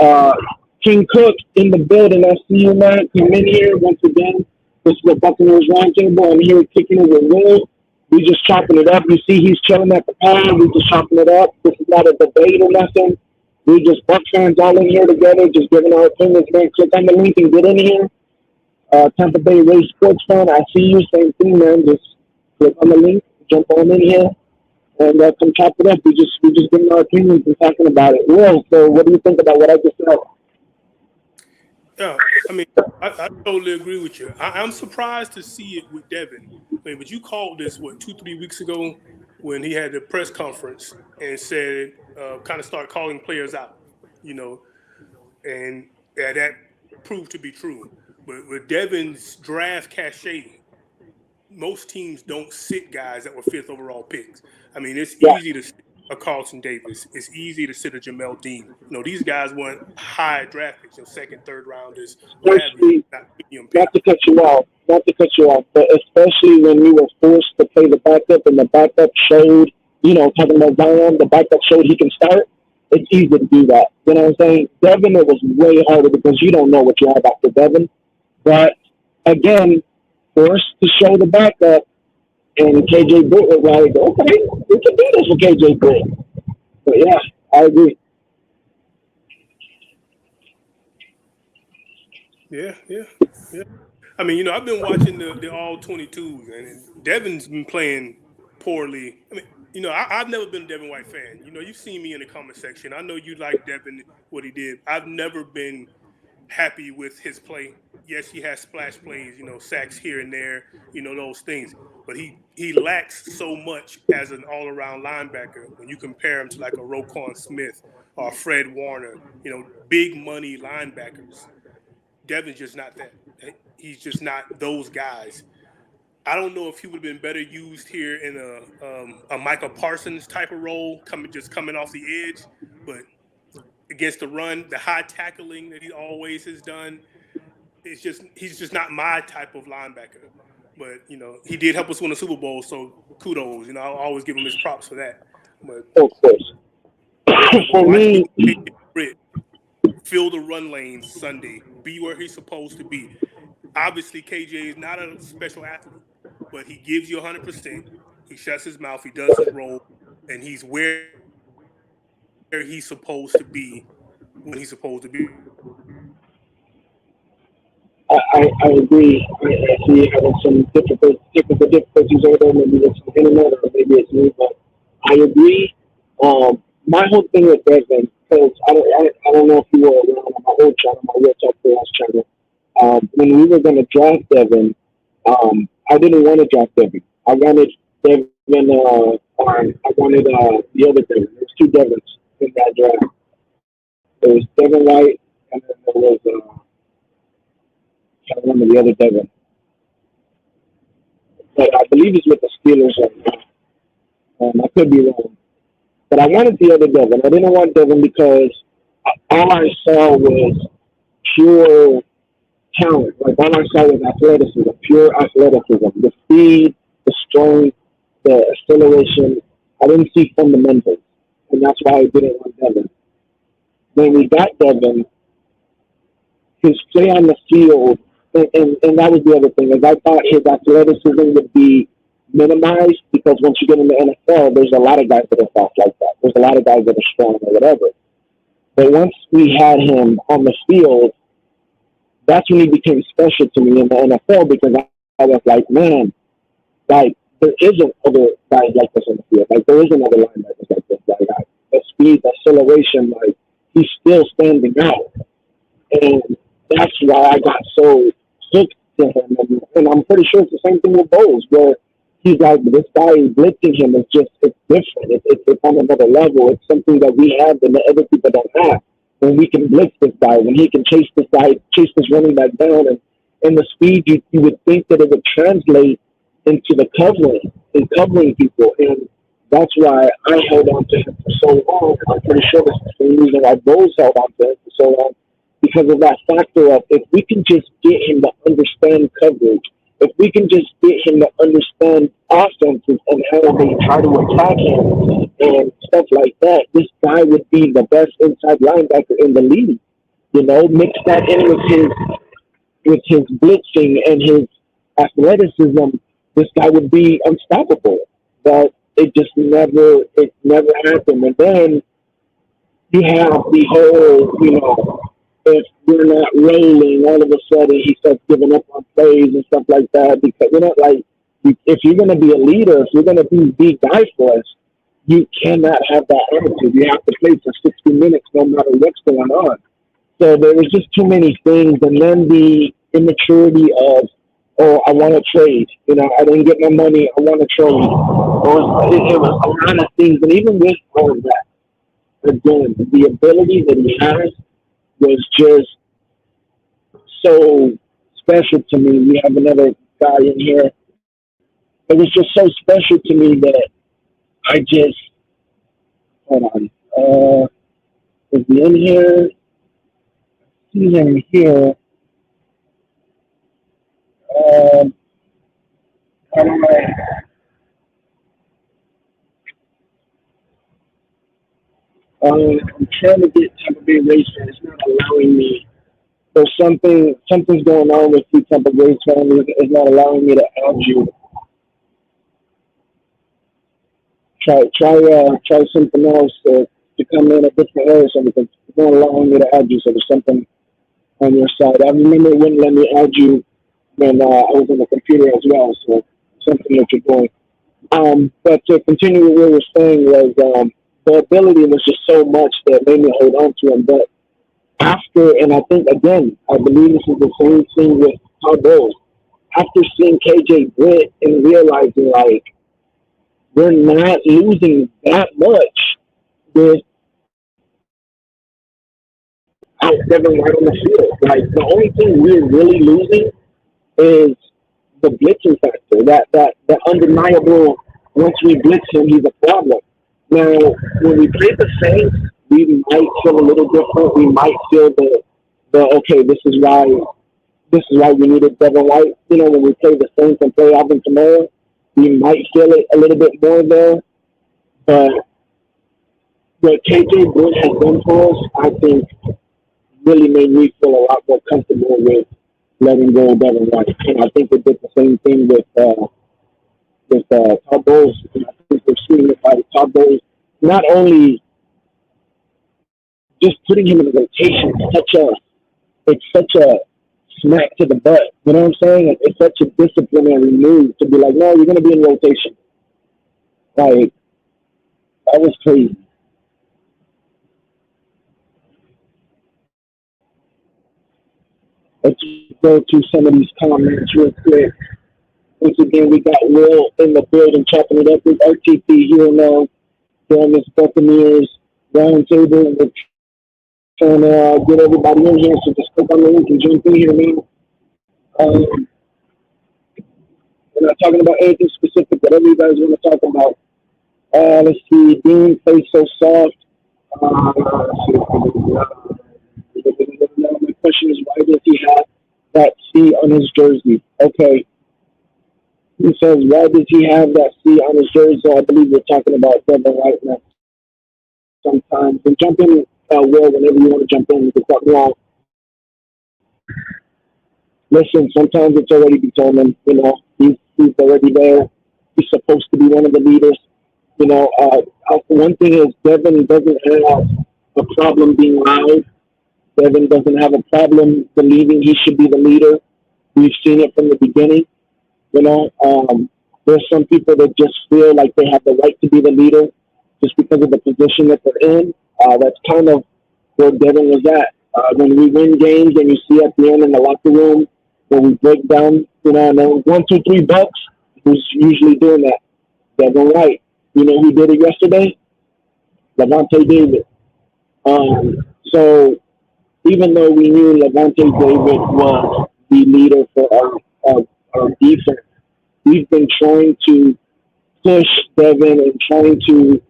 King Cook in the building, I see you, man. Come in here once again. This is the Buccaneers Roundtable. I'm here kicking it with Will. We just chopping it up. You see he's chilling at the pad. We just chopping it up. This is not a debate or nothing. We just Bucs fans all in here together, just giving our opinions. Man, click on the link and get in here. Tampa Bay Rays sports fan, I see you. Same thing, man. Just click on the link, jump on in here, and come chop it up. We just giving our opinions and talking about it. Well, so what do you think about what I just said?
Yeah, I mean, I totally agree with you. I'm surprised to see it with Devin. I mean, but you called this, 2-3 weeks ago when he had the press conference and said, kind of started calling players out, and that proved to be true. But with Devin's draft cachet, most teams don't sit guys that were 5th overall picks. I mean, it's easy to sit a Carlton Davis. It's easy to sit a Jamel Dean. These guys weren't high draft picks, 2nd, 3rd rounders, what have you,
not to cut you off, but especially when we were forced to play the backup and the backup showed, talking about Zion, the backup showed he can start. It's easy to do that. You know what I'm saying? Devin, it was way harder because you don't know what you have after Devin. But again, forced to show the backup, and KJ Britt was like, okay, we can do this with KJ Britt. But yeah, I agree.
Yeah. I mean, I've been watching the all 22s, and Devin's been playing poorly. I mean, I've never been a Devin White fan. You've seen me in the comment section. I know you like Devin, what he did. I've never been happy with his play. Yes, he has splash plays, sacks here and there, those things. But he lacks so much as an all-around linebacker when you compare him to like a Roquan Smith or Fred Warner, big money linebackers. Devin's just not that. He's just not those guys. I don't know if he would have been better used here in a Michael Parsons type of role, coming off the edge, but against the run, the high tackling that he always has done, he's just not my type of linebacker. But he did help us win a Super Bowl, so kudos. I'll always give him his props for that. But
of course, for me,
fill the run lanes Sunday, be where he's supposed to be. Obviously, KJ is not a special athlete, but he gives you 100%. He shuts his mouth, he does his role, and he's where he's supposed to be when he's supposed to be.
I agree. I see having some technical difficulties over there. Maybe it's the internet or maybe it's me, but I agree. My whole thing with Devin, because I don't know if you were around on my old channel, my Real Talk Chaos channel. When we were going to draft Devin, I didn't want to draft Devin. I wanted Devin, I wanted the other Devin. There's 2 Devins in that draft. There was Devin White, and then there was, I remember the other Devin. But I believe he's with the Steelers right now. I could be wrong, but I wanted the other Devin. I didn't want Devin because all I saw was pure talent. Like all I saw was athleticism, pure athleticism, the speed, the strength, the acceleration. I didn't see fundamentals, and that's why I didn't want Devin. When we got Devin, his play on the field, and that was the other thing, is I thought his athleticism would be minimized because once you get in the NFL, there's a lot of guys that are fast like that. There's a lot of guys that are strong or whatever. But once we had him on the field, that's when he became special to me in the NFL because I was like, man, like there isn't other guys like this in the field. Like there isn't other linebackers like this guy. Like, the speed, the acceleration, like he's still standing out. And that's why I got so hooked to him. And I'm pretty sure it's the same thing with Bowles, where he's like, this guy blitzing him is just, it's different. It's on another level. It's something that we have that the other people don't have. When we can blitz this guy, when he can chase this guy, chase this running back down, and the speed, you would think that it would translate into the covering and covering people. And that's why I held on to him for so long. I'm pretty sure that's the same reason why Bowles held on to him for so long, because of that factor of if we can just get him to understand coverage, if we can just get him to understand offenses and how they try to attack him and stuff like that, this guy would be the best inside linebacker in the league. You know, mix that in with his blitzing and his athleticism, this guy would be unstoppable. But it never happened. And then you have the whole, if we're not rolling, all of a sudden he starts giving up on plays and stuff like that. Because we're not like, if you're going to be a leader, if you're going to be the guy for us, you cannot have that attitude. You have to play for 60 minutes no matter what's going on. So there was just too many things. And then the immaturity of, oh, I want to trade. I didn't get my money. I want to trade. It was a lot of things. And even with all of that, again, the ability that he has was just so special to me. We have another guy in here. It was just so special to me that I just, hold on. Is he in here? See him here. I don't know. I'm trying to get Tampa Bay Rays fans. It's not allowing me. There's something's going on with the Tampa Bay fans. It's not allowing me to add you. Try something else to come in a different area or something. It's not allowing me to add you. So there's something on your side. I remember it wouldn't let me add you when I was on the computer as well. So something that you're doing. But to continue what we were saying was the ability was just so much that made me hold on to him. But after, and I think again, I believe this is the same thing with Todd Bowles. After seeing KJ Britt and realizing like we're not losing that much with out Devin White on the field. Like the only thing we're really losing is the blitzing factor. That undeniable. Once we blitz him, he's a problem. Now, when we play the Saints, we might feel a little different. We might feel the okay. This is why we needed Devin White. When we play the Saints and play Alvin Kamara, we might feel it a little bit more there. But what KJ Britt has done for us, I think, really made me feel a lot more comfortable with letting go of Devin White. And I think they did the same thing with Todd Bowles. And I think they're seeing it by the Todd Bowles. Not only just putting him in a rotation, it's such a smack to the butt. You know what I'm saying? It's such a disciplinary move to be like, no, you're going to be in rotation. Like, that was crazy. Let's go to some of these comments real quick. Once again, we got Will in the building chopping it up with RTP here now during this Buccaneers roundtable. We're trying to get everybody in here, so just click on the link and jump in here, man. We're not talking about anything specific, whatever you guys want to talk about. Let's see. Dean plays so soft. My question is, why does he have that C on his jersey? Okay. He says, why does he have that C on his jersey? I believe we're talking about Devin White now. Sometimes. And jump in, Will, whenever you want to jump in. You can cut me off. Listen, sometimes it's already determined. He's already there. He's supposed to be one of the leaders. One thing is Devin doesn't have a problem being loud. Devin doesn't have a problem believing he should be the leader. We've seen it from the beginning. You know, there's some people that just feel like they have the right to be the leader just because of the position that they're in. That's kind of where Devin was at. When we win games and you see at the end in the locker room when we break down, and then 1, 2, 3 Bucs, who's usually doing that? Devin White. You know who did it yesterday? Levante David. So even though we knew Levante David was the leader for our defense, we've been trying to push Devin and trying to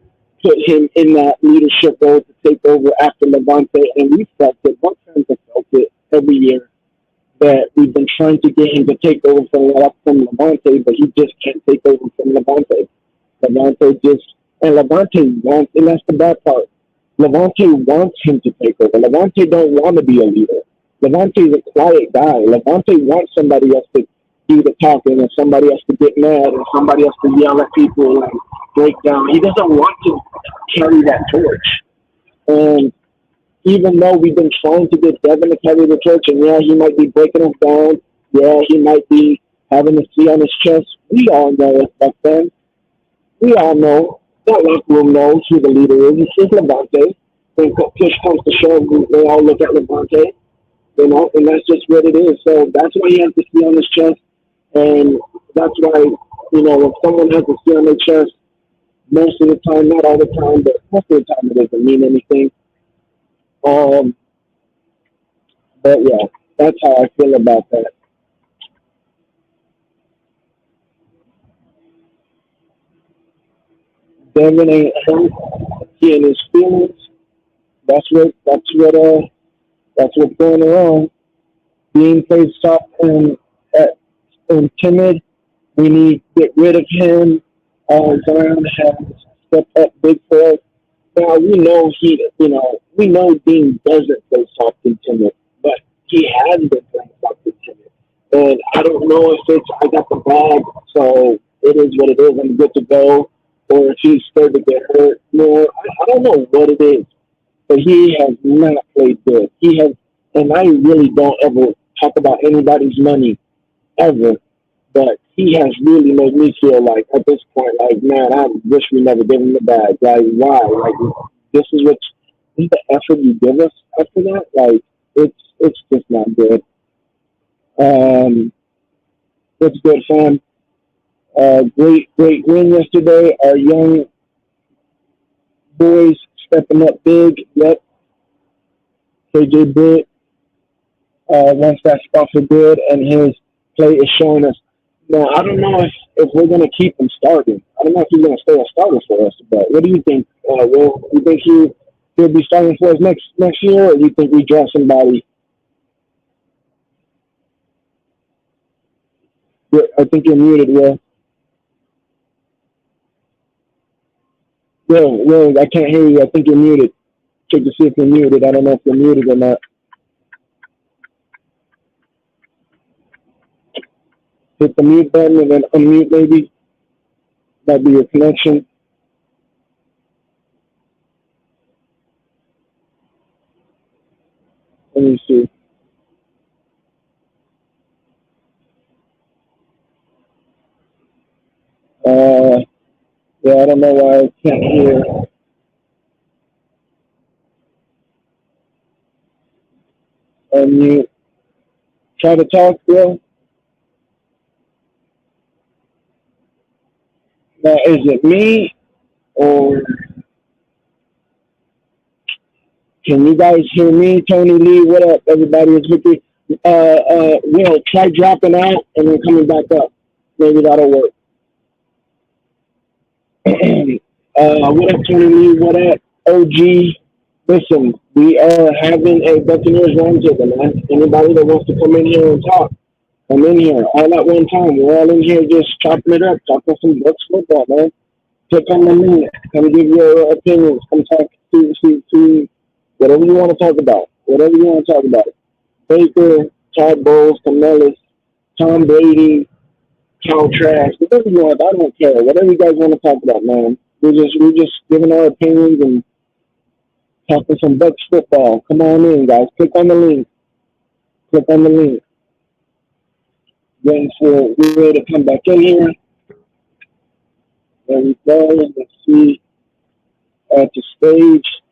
put him in that leadership role to take over after Levante, and we felt it. Bucs fans have felt it every year that we've been trying to get him to take over from Levante, but he just can't take over from Levante. Levante wants, and that's the bad part. Levante wants him to take over. Levante don't want to be a leader. Levante's a quiet guy. Levante wants somebody else to do the talking and somebody else to get mad and somebody else to yell at people and break down. He doesn't want to carry that torch. And even though we've been trying to get Devin to carry the torch, and yeah, he might be breaking us down. Yeah, he might be having a C on his chest. We all know it back then. We all know. That locker room knows who the leader is. It's Levante. When push comes to shove, they all look at Levante. And that's just what it is. So that's why he has the C on his chest. And that's why, when someone has a C on their chest, most of the time, not all the time, but most of the time it doesn't mean anything. But yeah, that's how I feel about that. Devin ain't hurt. He in his feelings. That's what's going on. Being plays soft uh, and timid. We need to get rid of him. Zion has stepped up big for us. Now we know Dean doesn't play soft and timid, but he has been playing soft and timid. And I don't know if it's I got the bag, so it is what it is. I'm good to go, or if he's scared to get hurt. No, I don't know what it is, but he has not played good. He has, and I really don't ever talk about anybody's money ever, but he has really made me feel like at this point, like man, I wish we never gave him the bag. Like why? Like this is the effort you give us after that. Like it's just not good. Um, it's good, fam. Great win yesterday. Our young boys stepping up big. Yep, KJ Britt wants that spot for good, and his play is showing us. Now, I don't know if we're going to keep him starting. I don't know if he's going to stay a starter for us. But what do you think, Will? You think he'll be starting for us next year, or do you think we draft somebody? I think you're muted, Will. Will, I can't hear you. I think you're muted. Check to see if you're muted. I don't know if you're muted or not. Hit the mute button and then unmute maybe. Might be your connection. Let me see. Yeah, I don't know why I can't hear. Unmute. Try to talk, Will. Now, is it me or can you guys hear me? Tony Lee, what up? Everybody is with you. Will, try dropping out and then coming back up. Maybe that'll work. What up, Tony Lee? What up, OG? Listen, we are having a Buccaneers roundtable, man. Anybody that wants to come in here and talk, come in here all at one time. We're all in here just chopping it up, talking some Bucs football, man. Click on the link. Come give your opinions. Come talk to whatever you want to talk about. Whatever you want to talk about. Baker, Todd Bowles, Camillus, Tom Brady, Cal Trash, whatever you want. I don't care. Whatever you guys want to talk about, man. We're just giving our opinions and talking some Bucs football. Come on in, guys. Click on the link. Click on the link. Waiting for Will to come back in here. There we go. Let's see at the stage.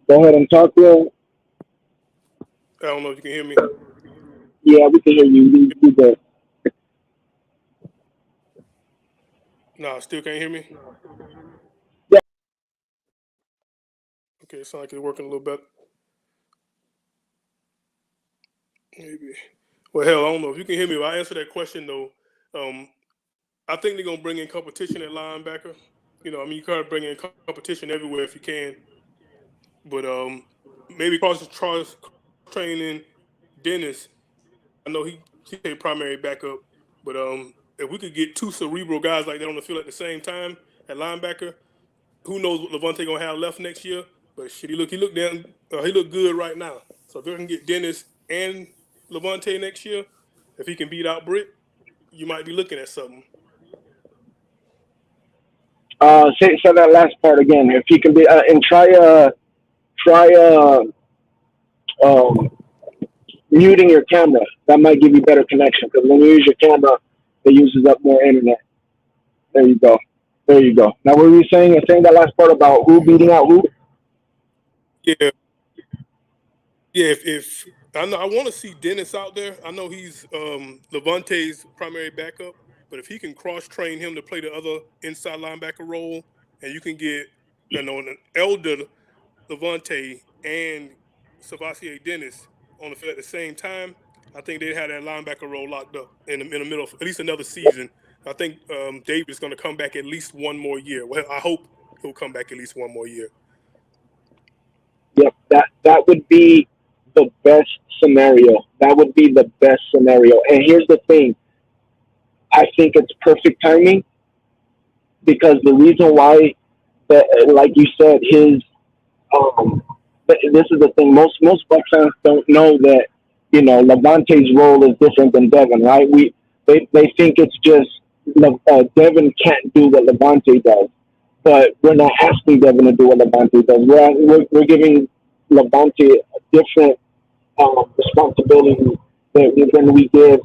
Go ahead and talk, Will.
I don't know if you can hear me.
Yeah, we can hear you. You good.
No, still can't hear me?
Yeah.
Okay, it sounds like it's working a little better. Maybe. Well, hell, I don't know if you can hear me. If I answer that question, though, I think they're going to bring in competition at linebacker. You know, I mean, you got to bring in competition everywhere if you can. But maybe cross training Dennis. I know he's a primary backup. But if we could get two cerebral guys like that on the field at the same time at linebacker, who knows what Levante going to have left next year. But shit, he look good right now. So if they can get Dennis and Levante next year, if he can beat out Britt, you might be looking at something.
Say that last part again. If you can be and try muting your camera. That might give you better connection because when you use your camera, it uses up more internet. There you go. There you go. Now, what were you saying? You're saying that last part about who beating out who?
Yeah. If I know, I want to see Dennis out there. I know he's Levante's primary backup, but if he can cross train him to play the other inside linebacker role, and you can get an elder Levante and Savasier Dennis on the field at the same time, I think they'd have that linebacker role locked up in the middle of at least another season. I think David's going to come back at least one more year. Well, I hope he'll come back at least one more year.
Yep, that would be the best scenario. That would be the best scenario. And here's the thing. I think it's perfect timing because the reason why, like you said, this is the thing. Most Bucs fans don't know that Levante's role is different than Devin, right? They think it's just Devin can't do what Levante does, but we're not asking Devin to do what Levante does. We're giving Levante a different responsibility than we give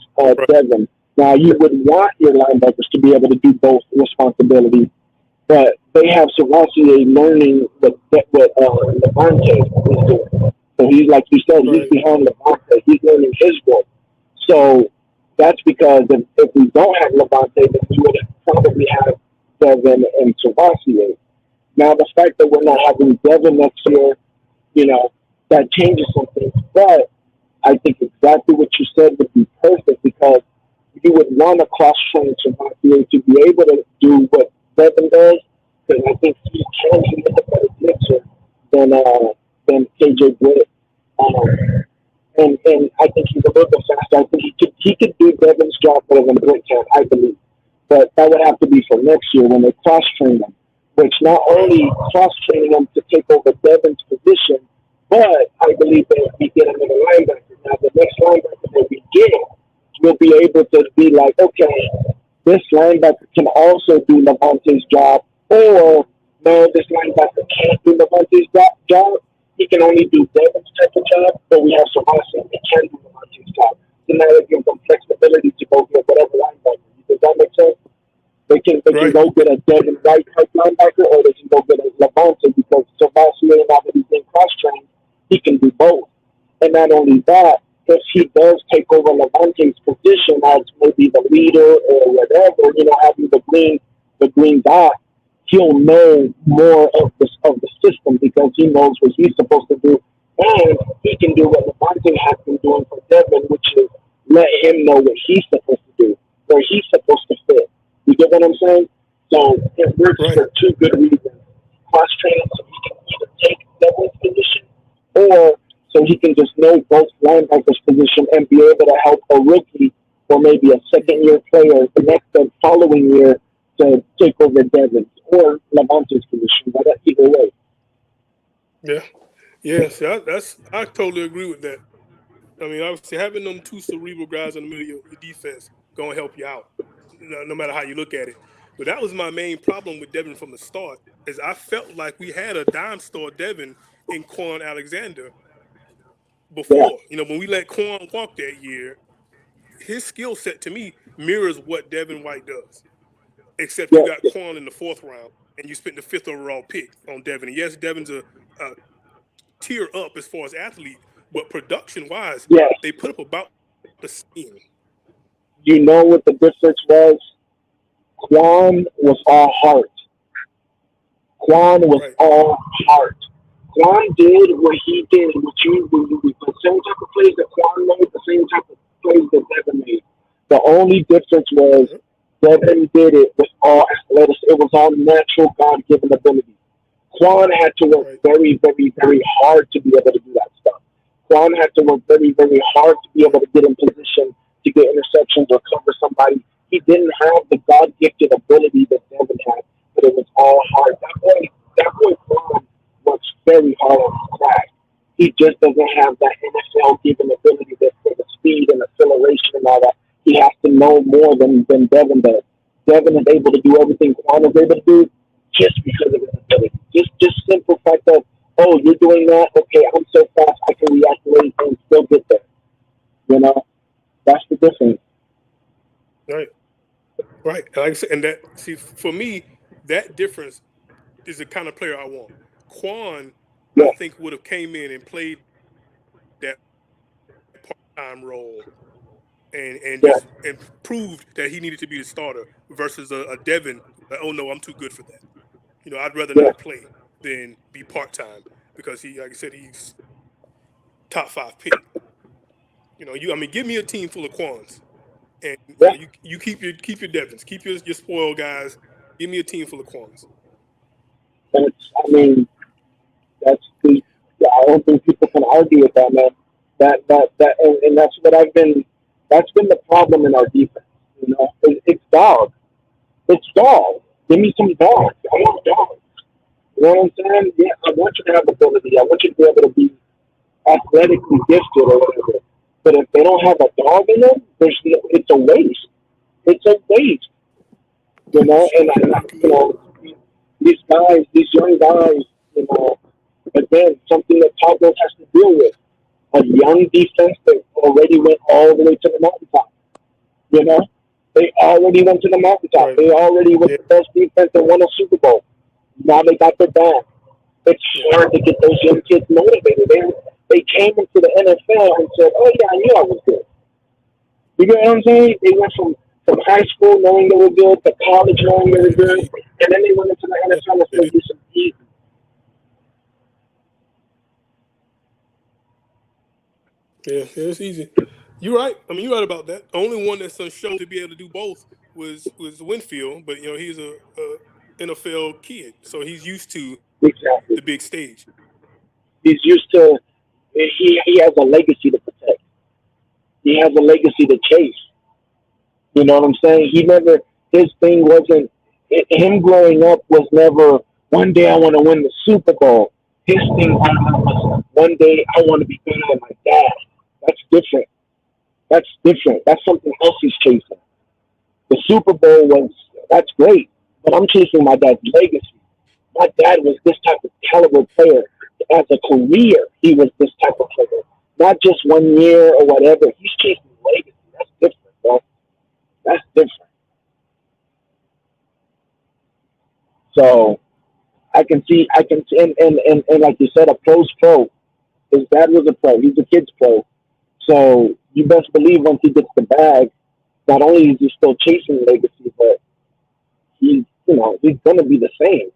Devin. Now, you would want your linebackers to be able to do both responsibilities, but they have Savasier learning what Levante is doing. So he's, like you said, he's behind Levante. He's learning his role. So that's because if we don't have Levante, then we would probably have Devin and Savasier. Now, the fact that we're not having Devin next year, that changes something. But I think exactly what you said would be perfect because you would want to cross-train Savasier to be able to do what Devin does, because I think he is a better mixer than KJ Britt. And I think he's a little bit faster. I think he could do Devin's job better than Britt can, I believe. But that would have to be for next year when they cross-train him, which not only cross-training him to take over Devin's position, but I believe that if we get another linebacker, now the next linebacker that we get will be able to be like, okay, this linebacker can also do Levante's job, or no, this linebacker can't do Levante's job. He can only do Devin's type of job, but we have Savasier that can do Levante's job. So now they give them flexibility to go get whatever linebacker. Does that make sense? They can go get a Devin White type linebacker, or they can go get a Levante because Savasier, now that he's been cross-trained, he can do both. And not only that, if he does take over Levante's position as maybe the leader or whatever, having the green dot, he'll know more of the system because he knows what he's supposed to do, and he can do what Levante has been doing for Devin, which is let him know what he's supposed to do, where he's supposed to fit. You get what I'm saying? So it works
Right.
for two good reasons. Cross training so he can either take Devin's position or so he can just know both linebackers position and be able to help a rookie or maybe a second year player the next the following year to take over Devin's or Lavante's position, but either way.
Yeah. Yeah. See, I totally agree with that. I mean, obviously, having them two cerebral guys in the middle of your defense gonna help you out, no matter how you look at it. But that was my main problem with Devin from the start, is I felt like we had a dime store Devin in Quan Alexander
Yeah,
before. When we let Quan walk that year, his skill set to me mirrors what Devin White does. Except you
yeah,
got Quan in the 4th round and you spent the 5th overall pick on Devin. And yes, Devin's a tier up as far as athlete, but production wise,
yes.
they put up about the same.
You know what the difference was? Quan was all heart. Quan was
Right.
all heart. Quan did what he did, the same type of plays that Quan made, the same type of plays that Devin made. The only difference was
Yep.
Devin did it with all athletics. It was all natural, God given ability. Quan had to work
Right.
very, very, very hard to be able to do that stuff. Quan had to work very, very hard to be able
Right.
to get in position to get interceptions or cover somebody. He didn't have the God gifted ability that Devin had, but it was all hard. That boy Quan works very hard on his craft. He just doesn't have that NFL given ability that for the speed and acceleration and all that. He has to know more than Devin does. Devin is able to do everything Quan is able to do just because of his ability. Just simple fact of, oh, you're doing that, okay, I'm so fast I can react to anything and still get there. You know? That's the difference.
Right. Right. Like I said, and that, see, for me, that difference is the kind of player I want. Quan, I
Yeah,
think, would have came in and played that part-time role and
yeah,
just and proved that he needed to be the starter versus a Devin. Like, oh no, I'm too good for that. I'd rather
yeah.
not play than be part-time because he, like I said, he's top 5 pick. I mean, give me a team full of Quans, and
Yeah.
you keep your Devins, keep your spoiled guys. Give me a team full of Quans.
I mean, that's the, yeah, I don't think people can argue with that, man. And that's what that's been the problem in our defense. It's dog. It's dog. Give me some dogs. I want dogs. You know what I'm saying? Yeah, I want you to have ability. I want you to be able to be athletically gifted or whatever. But if they don't have a dog in them, it's a waste. It's a waste. And these guys, these young guys, again, something that Pablo has to deal with. A young defense that already went all the way to the mountaintop. You know, they already went to the mountaintop.
Right.
They already were
Yeah.
the best defense and won a Super Bowl. Now they got their back. It's
Yeah.
hard to get those young kids motivated. They came into the NFL and said, "Oh yeah, I knew I was good." You get what I'm saying? They went from high school knowing they were good to college knowing they were good, and then they went into the NFL and said, "This is easy."
Yeah, it's easy. You're right. I mean, you're right about that. The only one that's shown to be able to do both was Winfield, but he's a NFL kid, so he's used to
Exactly.
the big stage.
He's used to. He has a legacy to protect. He has a legacy to chase. You know what I'm saying? He never. His thing wasn't. Him growing up was never. One day I want to win the Super Bowl. His thing was one day I want to be better than my dad. That's different. That's different. That's something else he's chasing. The Super Bowl was that's great, but I'm chasing my dad's legacy. My dad was this type of caliber player. As a career, he was this type of player. Not just 1 year or whatever. He's chasing legacy. That's different, bro. That's different. So I can see, and like you said, a pro's pro. His dad was a pro. He's a kid's pro. So you best believe once he gets the bag, not only is he still chasing legacy, but he's gonna be the same.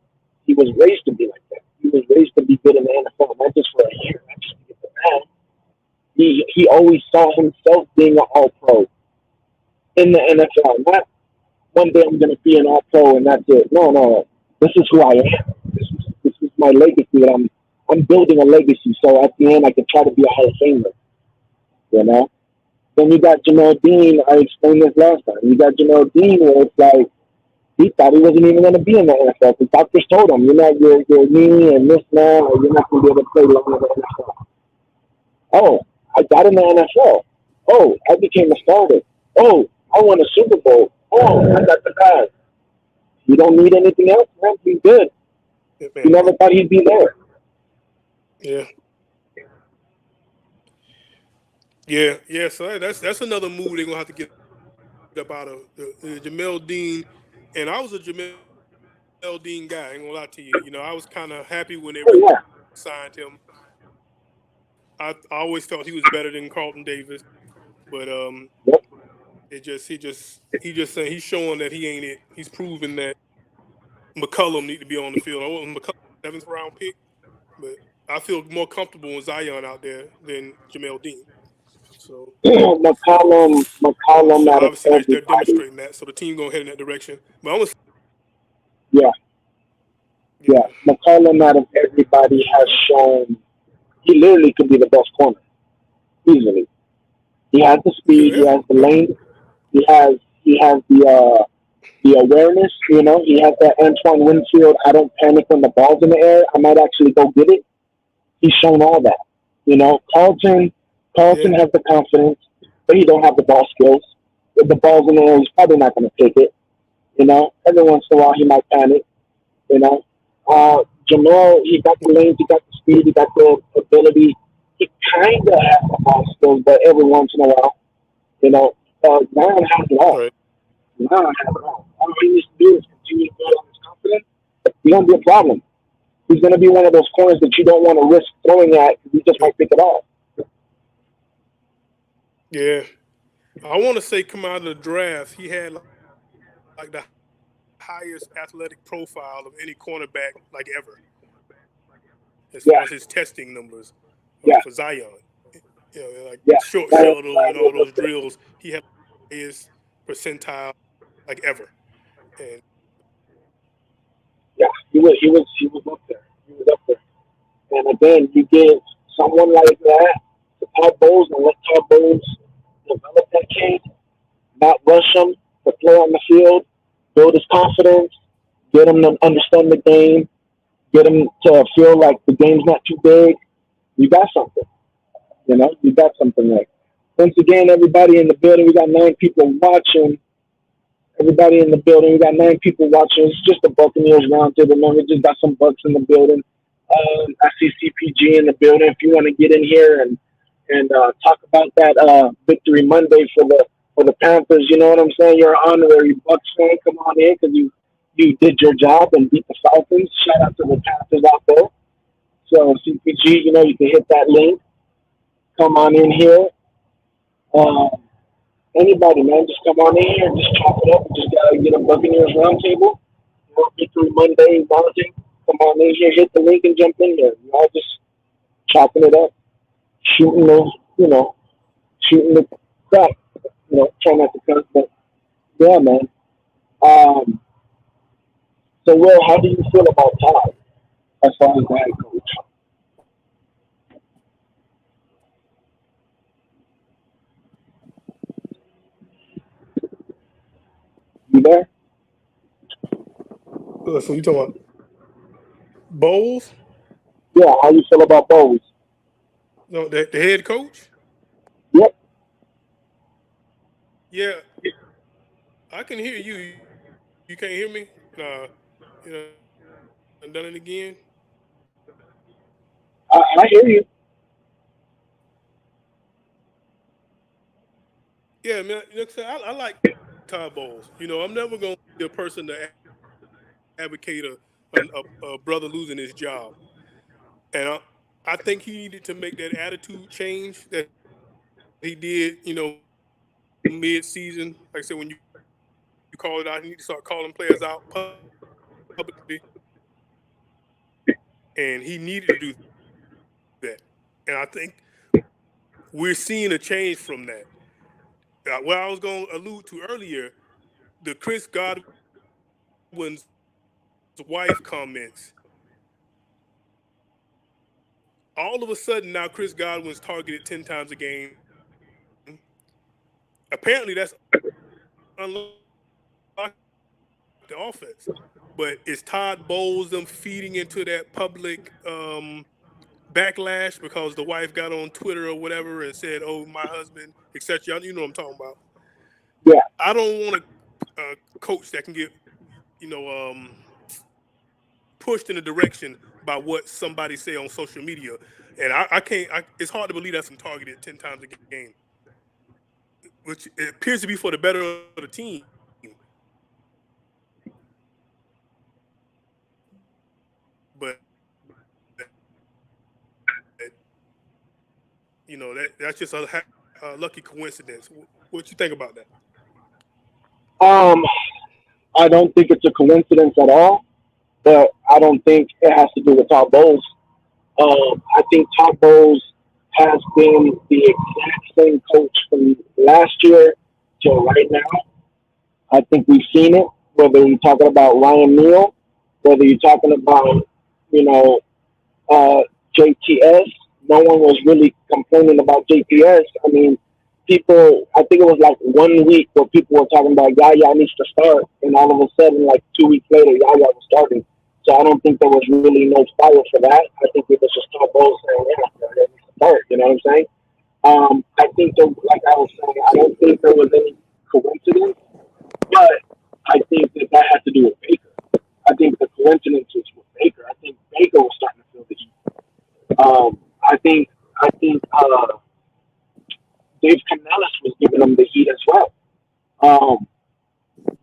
He was raised to be like that. He was raised to be good in the NFL, not just for a year, not just to get the bag. He always saw himself being an all pro in the NFL. one day I'm gonna be an all pro and that's it. No, no. This is who I am. This is my legacy. And I'm building a legacy. So at the end, I can try to be a Hall of Famer. You know. Then you got Jamel Dean. I explained this last time. You got Jamel Dean, where it's like he thought he wasn't even going to be in the NFL. The doctors told him, "You're not your knee and this now, or you're not going to be able to play long in the NFL." Oh, I got in the NFL. Oh, I became a starter. Oh, I won a Super Bowl. Oh, I got the bag. You don't need anything else, man. He's good.
Yeah,
He
man.
never thought he'd be there.
Yeah. Yeah, yeah. So that's another move they're gonna have to get up out of the Jamel Dean. And I was a Jamel Dean guy. I ain't gonna lie to you. I was kind of happy when they signed him.
Oh yeah,
I always felt he was better than Carlton Davis, but
yep.
he just saying he's showing that he ain't it. He's proving that McCullum need to be on the field. I want McCullum 7th round pick, but I feel more comfortable with Zion out there than Jamel Dean. So
McCollum
so
out of
obviously they're
everybody.
demonstrating that. So the team gonna head in that direction. But I'm gonna
Yeah, yeah.
yeah.
McCollum out of everybody has shown he literally could be the best corner easily. He has the speed. He
Yeah,
has the length. He has the awareness. You know, he has that Antoine Winfield. I don't panic when the ball's in the air. I might actually go get it. He's shown all that. You know, Carlton
yeah,
has the confidence, but he don't have the ball skills. If the ball's in the air, he's probably not going to pick it. You know, every once in a while he might panic. You know, Jamal, he got the length, he got the speed, he got the ability. He kind of has the ball skills, but every once in a while, you know, Zion has it all.
right.
Zion has it all he needs to do is continue to build on his confidence. He's going to be a problem. He's going to be one of those corners that you don't want to risk throwing at because he just
Yeah,
might pick it off.
yeah. I want to say come out of the draft, he had like the highest athletic profile of any cornerback like ever, as far as his testing
Yeah,
numbers for Zion.
yeah,
Like short
yeah.
shuttle and all those
Zion was
drills,
up there.
he had the highest percentile like ever. And
Yeah, he was up there. He was up there. And again, you get someone like that to Todd Bowles and let Todd Bowles develop that kid, not rush him, but play on the field, build his confidence, get him to understand the game, get him to feel like the game's not too big. You got something. You know, you got something there. Once again, everybody in the building, we got 9 people watching. Everybody in the building, we got 9 people watching. It's just a Buccaneers roundtable, man. We just got some Bucks in the building. I see CPG in the building. If you want to get in here and talk about that victory Monday for the Panthers, you know what I'm saying? You're an honorary Bucks fan. Come on in because you did your job and beat the Falcons. Shout out to the Panthers out there. So CPG, you know, you can hit that link. Come on in here. Uh, Anybody, man, just come on in here and just chop it up. Just gotta get a Buccaneers roundtable. Victory Monday morning. Come on in here, hit the link and jump in there. You know, just chopping it up, shooting the, you know, shooting the crap. You know, try not to cuss, but yeah, man. Um, so, Will, how do you feel about Todd as far as the head coach? You there?
so you talking about Bowles?
Yeah, how you feel about Bowles?
No, the head coach?
Yep.
Yeah, I can hear you. You can't hear me? You know, done it again.
I hear you.
Yeah, man. I like Todd Bowles. You know, I'm never going to be a person to advocate a brother losing his job. And I think he needed to make that attitude change that he did, mid season. Like I said, when you call it out, he need to start calling players out publicly. And he needed to do that. And I think we're seeing a change from that. What I was going to allude to earlier, the Chris Godwin's wife comments. All of a sudden now Chris Godwin's targeted 10 times a game. Apparently that's unlocking the offense. But is Todd Bowles them feeding into that public backlash because the wife got on Twitter or whatever and said, "Oh, my husband," etc. You know what I'm talking about.
Yeah.
I don't want a coach that can get, pushed in a direction by what somebody say on social media, and I can't. It's hard to believe that's been targeted 10 times a game, which it appears to be for the better of the team. But that's just a lucky coincidence. What you think about that?
I don't think it's a coincidence at all, but I don't think it has to do with Todd Bowles. I think Todd Bowles has been the exact same coach from last year till right now. I think we've seen it, whether you're talking about Ryan Neal, whether you're talking about, JTS. No one was really complaining about JTS. I mean, I think it was like 1 week where people were talking about Yaya needs to start, and all of a sudden, like 2 weeks later, Yaya was starting. So I don't think there was really no fire for that. I think it was just Todd Bowles saying, yeah, they need to start. You know what I'm saying? I think, like I was saying, I don't think there was any coincidence, but I think that had to do with Baker. I think the coincidence was with Baker. I think Baker was starting to feel the heat. I think Dave Canellis was giving them the heat as well.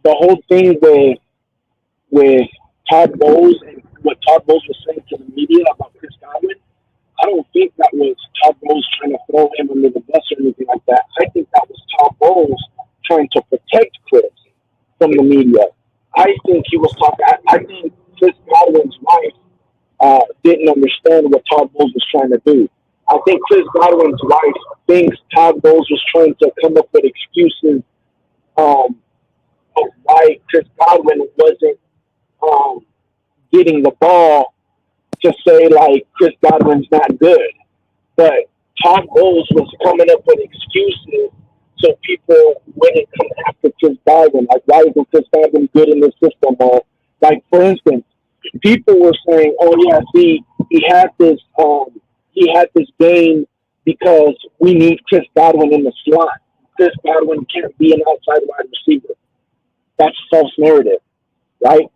The whole thing with Todd Bowles and what Todd Bowles was saying to the media about Chris Godwin, I don't think that was Todd Bowles trying to throw him under the bus or anything like that. I think that was Todd Bowles trying to protect Chris from the media. I think he was talking. I think Chris Godwin's wife didn't understand what Todd Bowles was trying to do. I think Chris Godwin's wife thinks Todd Bowles was trying to come up with excuses of why Chris Godwin wasn't getting the ball to say, like, Chris Godwin's not good. But Todd Bowles was coming up with excuses so people wouldn't come after Chris Godwin. Like, why isn't Chris Godwin good in the system? Or, like, for instance, people were saying, oh, yeah, see, he had this game because we need Chris Godwin in the slot. Chris Godwin can't be an outside wide receiver. That's false narrative, right?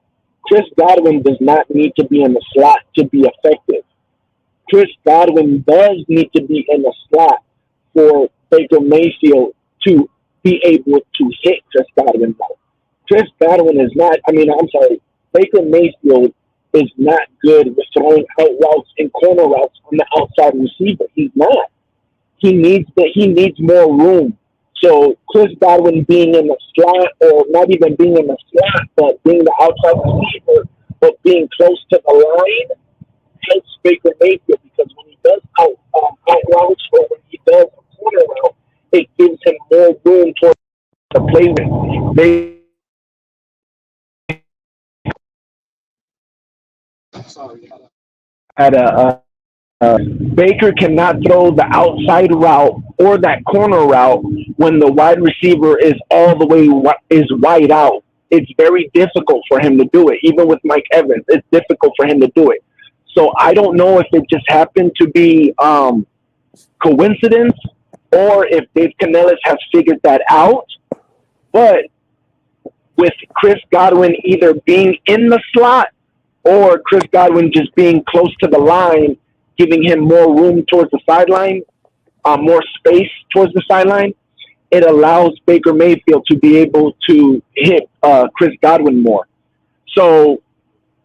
Chris Godwin does not need to be in the slot to be effective. Chris Godwin does need to be in the slot for Baker Mayfield to be able to hit Chris Godwin. Chris Godwin is not, Baker Mayfield is not good with throwing out routes and corner routes on the outside receiver. He's not. He needs more room. So Chris Godwin being in the slot, or not even being in the slot, but being the outside receiver, but being close to the line, helps Baker Mayfield, because when he does out routes, or when he does a corner route, it gives him more room to play with. Baker cannot throw the outside route or that corner route when the wide receiver is all the way wide out. It's very difficult for him to do it. Even with Mike Evans, it's difficult for him to do it. So I don't know if it just happened to be coincidence or if Dave Canellis has figured that out. But with Chris Godwin either being in the slot or Chris Godwin just being close to the line, giving him more room towards the sideline, more space towards the sideline, it allows Baker Mayfield to be able to hit Chris Godwin more. So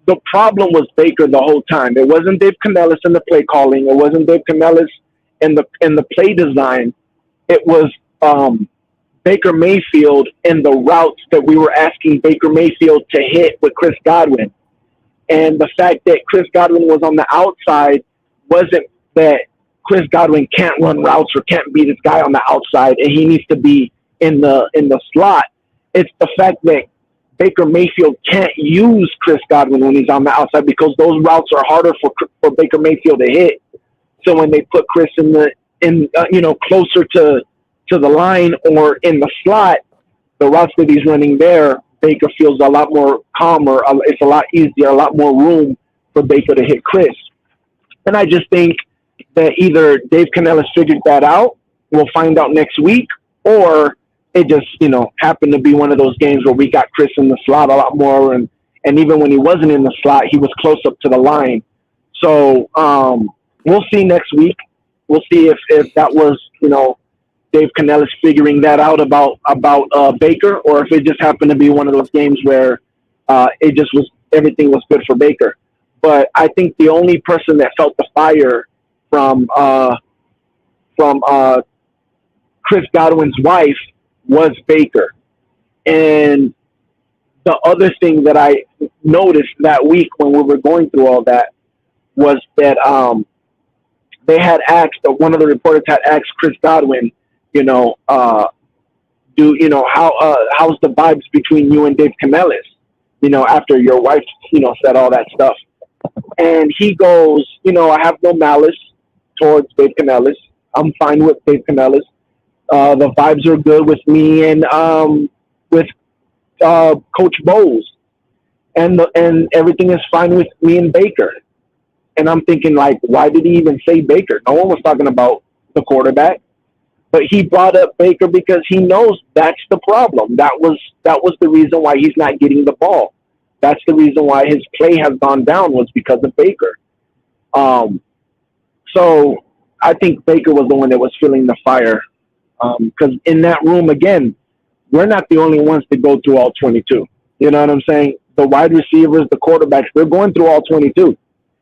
the problem was Baker the whole time. It wasn't Dave Canellis in the play calling. It wasn't Dave Canellis in the play design. It was Baker Mayfield in the routes that we were asking Baker Mayfield to hit with Chris Godwin. And the fact that Chris Godwin was on the outside wasn't that Chris Godwin can't run routes or can't be this guy on the outside and he needs to be in the slot. It's the fact that Baker Mayfield can't use Chris Godwin when he's on the outside because those routes are harder for Baker Mayfield to hit. So when they put Chris in closer to the line or in the slot, the routes that he's running there, Baker feels a lot more calmer. It's a lot easier, a lot more room for Baker to hit Chris. And I just think that either Dave Canellis figured that out, we'll find out next week, or it just, happened to be one of those games where we got Chris in the slot a lot more. And even when he wasn't in the slot, he was close up to the line. So we'll see next week. We'll see if that was, Dave Canellis figuring that out about Baker, or if it just happened to be one of those games where it just was everything was good for Baker. But I think the only person that felt the fire from Chris Godwin's wife was Baker. And the other thing that I noticed that week when we were going through all that was that they had asked, one of the reporters had asked Chris Godwin, how's the vibes between you and Dave Canellis, after your wife, said all that stuff. And he goes, I have no malice towards Dave Canellis. I'm fine with Dave Canellis. The vibes are good with me and with Coach Bowles, and everything is fine with me and Baker. And I'm thinking, like, why did he even say Baker? No one was talking about the quarterback, but he brought up Baker because he knows that's the problem. That was the reason why he's not getting the ball. That's the reason why his play has gone down was because of Baker. So I think Baker was the one that was feeling the fire. Because in that room, again, we're not the only ones to go through all 22. You know what I'm saying? The wide receivers, the quarterbacks, they're going through all 22.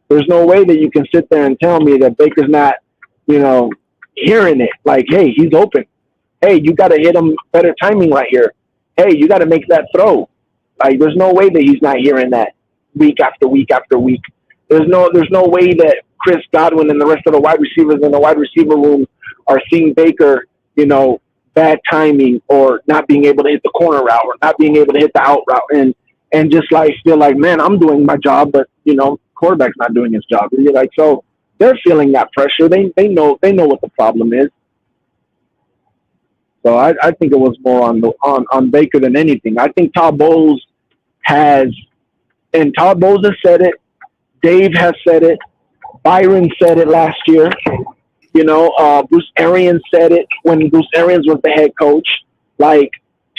There's no way that you can sit there and tell me that Baker's not, hearing it. Like, hey, he's open. Hey, you got to hit him better timing right here. Hey, you got to make that throw. Like, there's no way that he's not hearing that week after week after week. There's no way that Chris Godwin and the rest of the wide receivers in the wide receiver room are seeing Baker, bad timing or not being able to hit the corner route or not being able to hit the out route and just like feel like, man, I'm doing my job, but quarterback's not doing his job. And you're like, so they're feeling that pressure. They know what the problem is. So I think it was more on Baker than anything. I think Todd Bowles has said it. Dave has said it. Byron said it last year. Bruce Arians said it when Bruce Arians was the head coach. Like,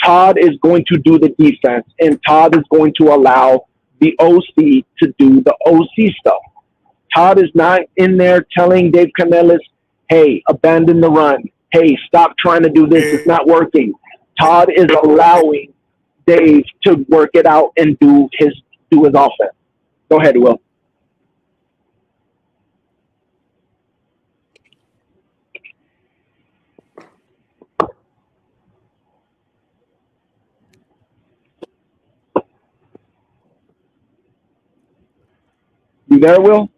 Todd is going to do the defense, and Todd is going to allow the OC to do the OC stuff. Todd is not in there telling Dave Canellis, hey, abandon the run. Hey, stop trying to do this. It's not working. Todd is allowing Dave to work it out and do his offense. Go ahead, Will. You there, Will?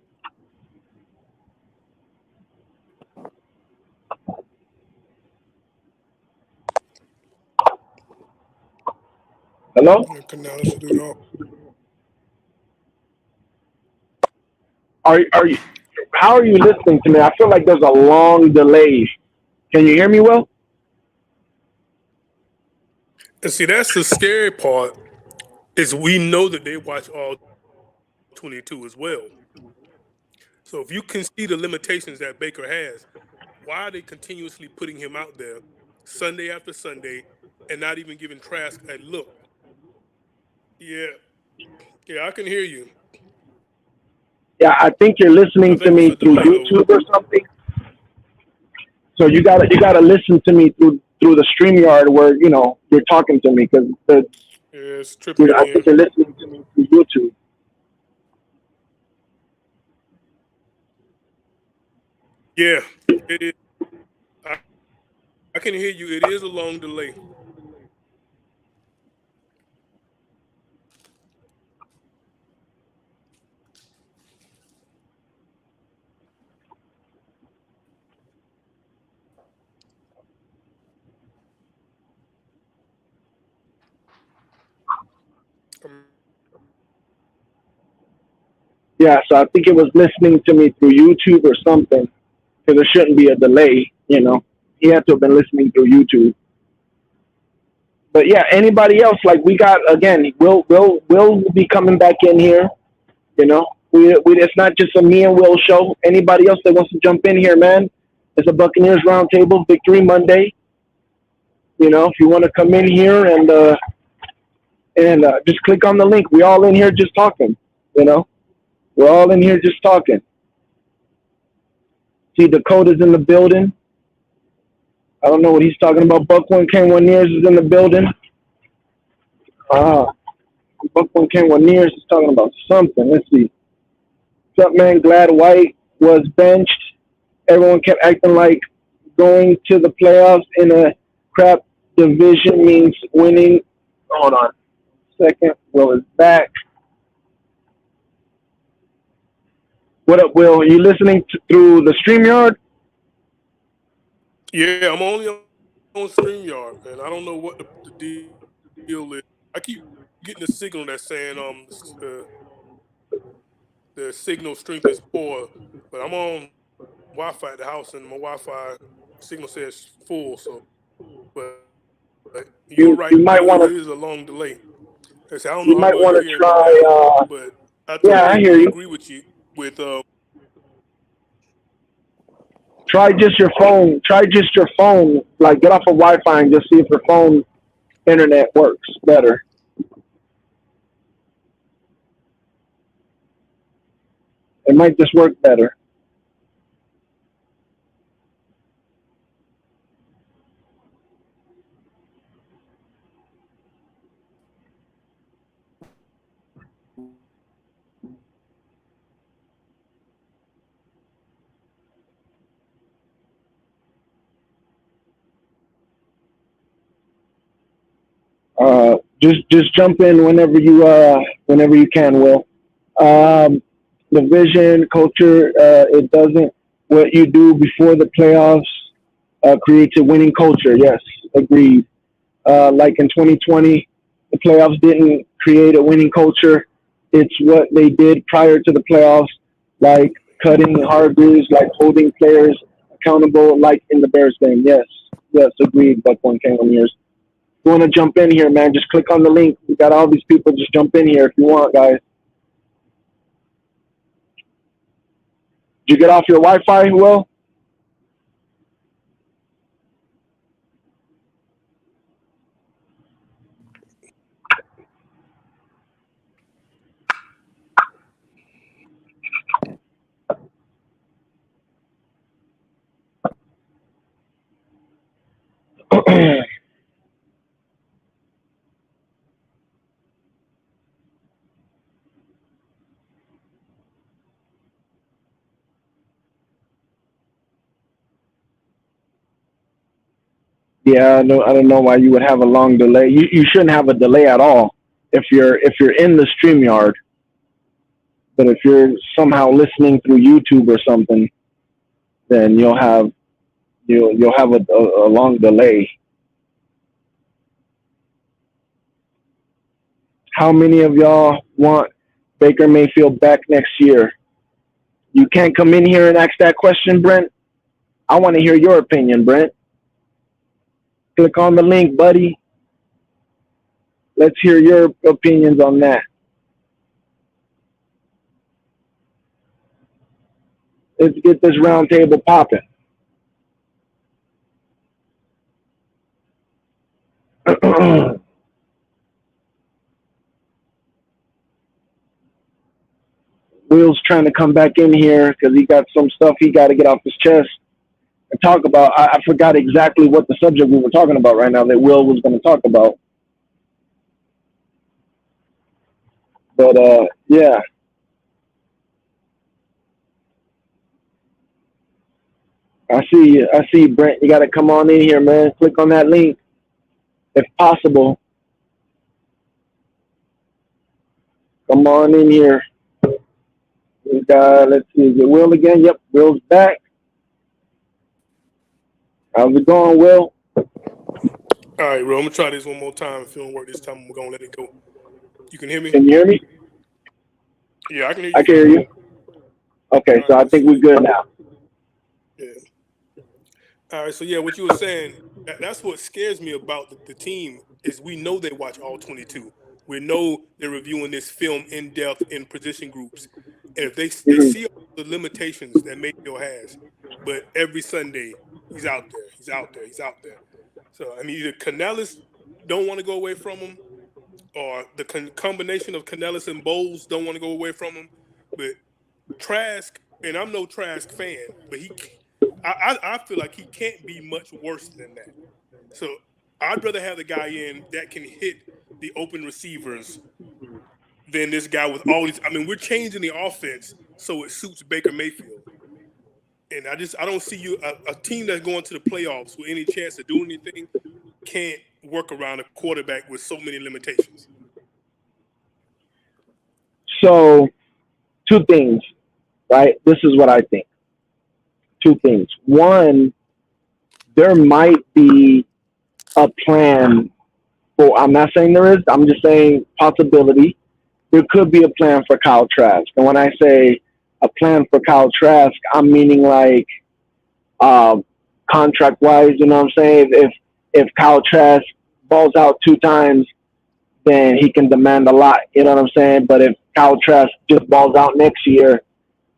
Hello?
Canales do it all.
Are you? How are you listening to me? I feel like there's a long delay. Can you hear me, Will?
And see, that's the scary part. Is we know that they watch all 22 as well. So if you can see the limitations that Baker has, why are they continuously putting him out there Sunday after Sunday and not even giving Trask a look? Yeah, yeah, I can hear you.
Yeah, I think you're
I
listening to
think it's
me
a
through
delay though.
YouTube or something. So you gotta listen to me through the StreamYard where you're talking to me because
Yeah, it's tripping
I think
again.
you're listening to me through YouTube.
Yeah, it is. I, I can hear you. It is a long delay.
Yeah, so I think it was listening to me through YouTube or something, because there shouldn't be a delay. He had to have been listening through YouTube. But yeah, anybody else? Like we got again, Will be coming back in here. It's not just a me and Will show. Anybody else that wants to jump in here, man? It's a Buccaneers Roundtable Victory Monday. If you want to come in here and just click on the link. We all in here just talking. You know, we're all in here just talking. See, Dakota's in the building. I don't know what he's talking about. Buckwin K1 is in the building. Buckwin K1 is talking about something. Let's see. What's up, man? Glad White was benched. Everyone kept acting like going to the playoffs in a crap division means winning. Hold on a second. Will is back. What up, Will? Are you listening through the StreamYard?
Yeah, I'm only on StreamYard, man. I don't know what the deal is. I keep getting a signal that's saying the signal strength is poor, but I'm on Wi-Fi at the house, and my Wi-Fi signal says full. So, but you're right,
You might
Will.
want
It
to.
is a long delay. I say I don't
You
know how
might
well
want
you're
to
hearing me now,
try.
but I
Yeah, I
totally
hear you.
agree with you with
Try just your phone. Try just your phone. Like get off of Wi-Fi and just see if your phone internet works better. It might just work better. Just jump in whenever you can, Will. The vision, culture, it doesn't what you do before the playoffs creates a winning culture. Yes, agreed. Like in 2020, the playoffs didn't create a winning culture. It's what they did prior to the playoffs, like cutting Hargreaves, like holding players accountable, like in the Bears game. Yes, agreed. Buck one came on yours. You want to jump in here, man? Just click on the link. We got all these people. Just jump in here if you want, guys. Did you get off your Wi-Fi, Will? Yeah, I don't know why you would have a long delay. You shouldn't have a delay at all if you're in the StreamYard. But if you're somehow listening through YouTube or something, then you'll have a long delay. How many of y'all want Baker Mayfield back next year? You can't come in here and ask that question, Brent. I want to hear your opinion, Brent. Click on the link, buddy. Let's hear your opinions on that. Let's get this roundtable popping. Will's trying to come back in here because he got some stuff he got to get off his chest and talk about. I forgot exactly what the subject we were talking about right now that Will was going to talk about. But yeah, I see you. I see you, Brent. You got to come on in here, man. Click on that link if possible. Come on in here. Let's see. Is it Will again? Yep, Will's back. How's it going, Will?
all right, bro. I'm gonna try this one more time. If it don't work this time, we're gonna let it go. You can hear me?
Can you hear me?
Yeah, I can hear
I
you
can hear
fine.
you. Okay,
All
so
right,
I
let's
think
see.
we're good now.
Yeah. All right, so yeah, what you were saying, that's what scares me about the team is we know they watch all 22. We know they're reviewing this film in depth in position groups, and if they
Hmm.
see all the limitations that Mayfield has, but every Sunday he's out there, he's out there, he's out there. So I mean, either Canellis don't want to go away from him, or the combination of Canellis and Bowles don't want to go away from him. But Trask, and I'm no Trask fan, but I feel like he can't be much worse than that. So I'd rather have the guy in that can hit the open receivers than this guy with all these. I mean, we're changing the offense so it suits Baker Mayfield, and I don't see you a team that's going to the playoffs with any chance of doing anything can't work around a quarterback with so many limitations.
So, two things, right? This is what I think. Two things. One, there might be a plan for, I'm not saying there is, I'm just saying possibility. There could be a plan for Kyle Trask. And when I say a plan for Kyle Trask, I'm meaning like um, contract wise, you know what I'm saying? If Kyle Trask balls out 2 times, then he can demand a lot, you know what I'm saying? But if Kyle Trask just balls out next year,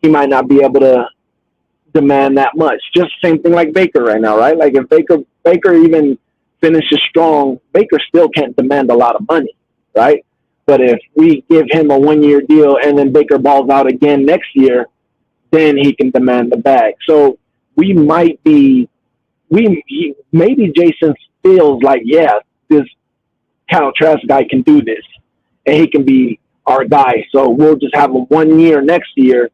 he might not be able to demand that much. Just same thing like Baker right now, right? Like if Baker even finishes strong, Baker still can't demand a lot of money, right? But if we give him a 1 year deal and then Baker balls out again next year, then he can demand the bag. So we might be maybe Jason feels like, yeah, this Kyle Trask guy can do this and he can be our guy. So we'll just have him 1 year next year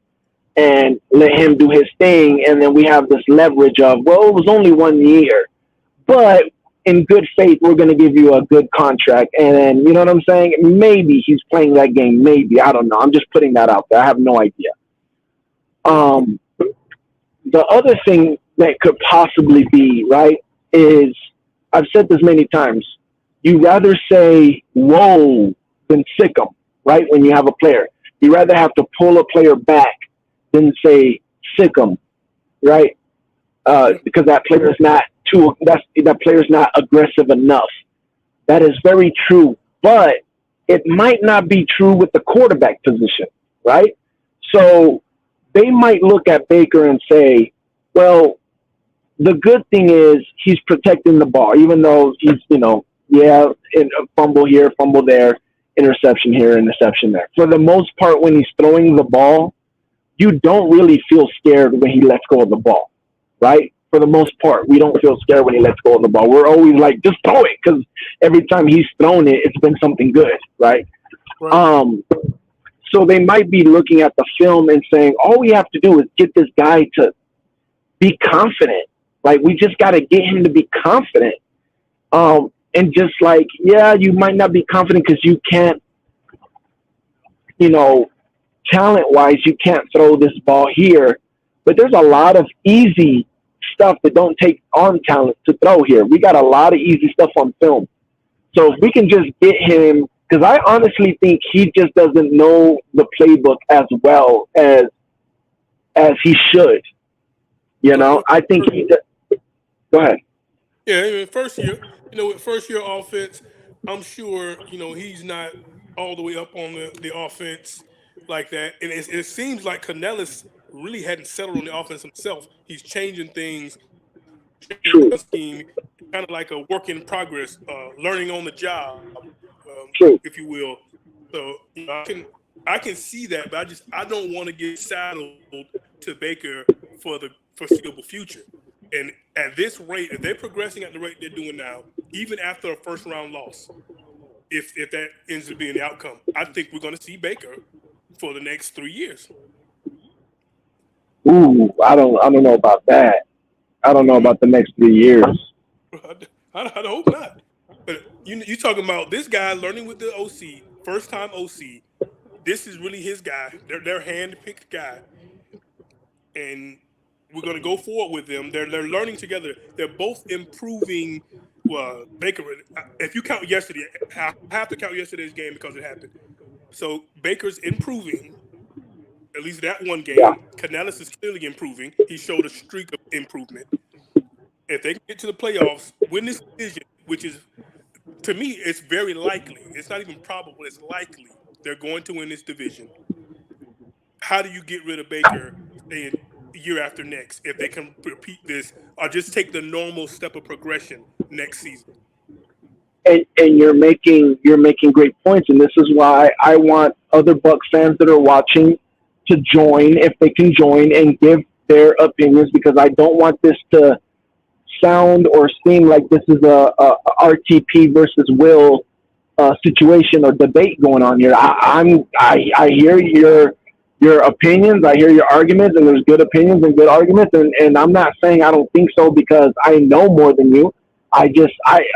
and let him do his thing. And then we have this leverage of, well, it was only 1 year, but in good faith, we're going to give you a good contract. And then, you know what I'm saying? Maybe he's playing that game. Maybe. I don't know. I'm just putting that out there. I have no idea. Um, the other thing that could possibly be, right, is I've said this many times. You rather say, whoa, than sick 'em, right? When you have a player, you rather have to pull a player back than say sick 'em, right?
Yeah.
Because that player is not that player is not aggressive enough. That is very true, but it might not be true with the quarterback position, right? So they might look at Baker and say, well, the good thing is he's protecting the ball, even though he's, yeah, in a fumble here, fumble there, interception here, interception there. For the most part, when he's throwing the ball, you don't really feel scared when he lets go of the ball, right? For the most part, we don't feel scared when he lets go of the ball. We're always like, just throw it, because every time he's thrown it, it's been something good, right?
Right.
Um, so they might be looking at the film and saying, all we have to do is get this guy to be confident. Like, we just got to get him to be confident. And just like, yeah, you might not be confident because you can't, you know, talent wise, you can't throw this ball here. But there's a lot of easy stuff that don't take arm talent to throw here. We got a lot of easy stuff on film. So if we can just get him, because I honestly think he just doesn't know the playbook as well as he should. You know,
Well,
I think he. Go ahead.
yeah, I mean, first year, with first year offense, I'm sure, he's not all the way up on the offense like that. And it seems like Canellis really hadn't settled on the offense himself. He's changing things, changing
True.
the scheme, kind of like a work in progress, learning on the job,
True.
if you will. So, I can see that, but I don't want to get saddled to Baker for the foreseeable future. And at this rate, if they're progressing at the rate they're doing now, even after a first round loss, if that ends up being the outcome, I think we're going to see Baker for the next 3 years.
Ooh, I don't know about that. I don't know
Mm,
about the next 3 years.
I hope not. But you talking about this guy learning with the OC, first time OC. This is really his guy. Their hand picked guy, and we're going to go forward with them. They're learning together. They're both improving. Well, Baker, if you count yesterday, I have to count yesterday's game because it happened. So Baker's improving, at least that one game,
Yeah.
Canellis is clearly improving. He showed a streak of improvement. If they can get to the playoffs, win this division, which is, to me, it's very likely. It's not even probable. It's likely they're going to win this division. How do you get rid of Baker say, year after next if they can repeat this or just take the normal step of progression next season?
And you're making great points, and this is why I want other Bucks fans that are watching to join if they can join and give their opinions, because I don't want this to sound or seem like this is a RTP versus Will situation or debate going on here. I hear your opinions, I hear your arguments, and there's good opinions and good arguments, and I'm not saying I don't think so because I know more than you. I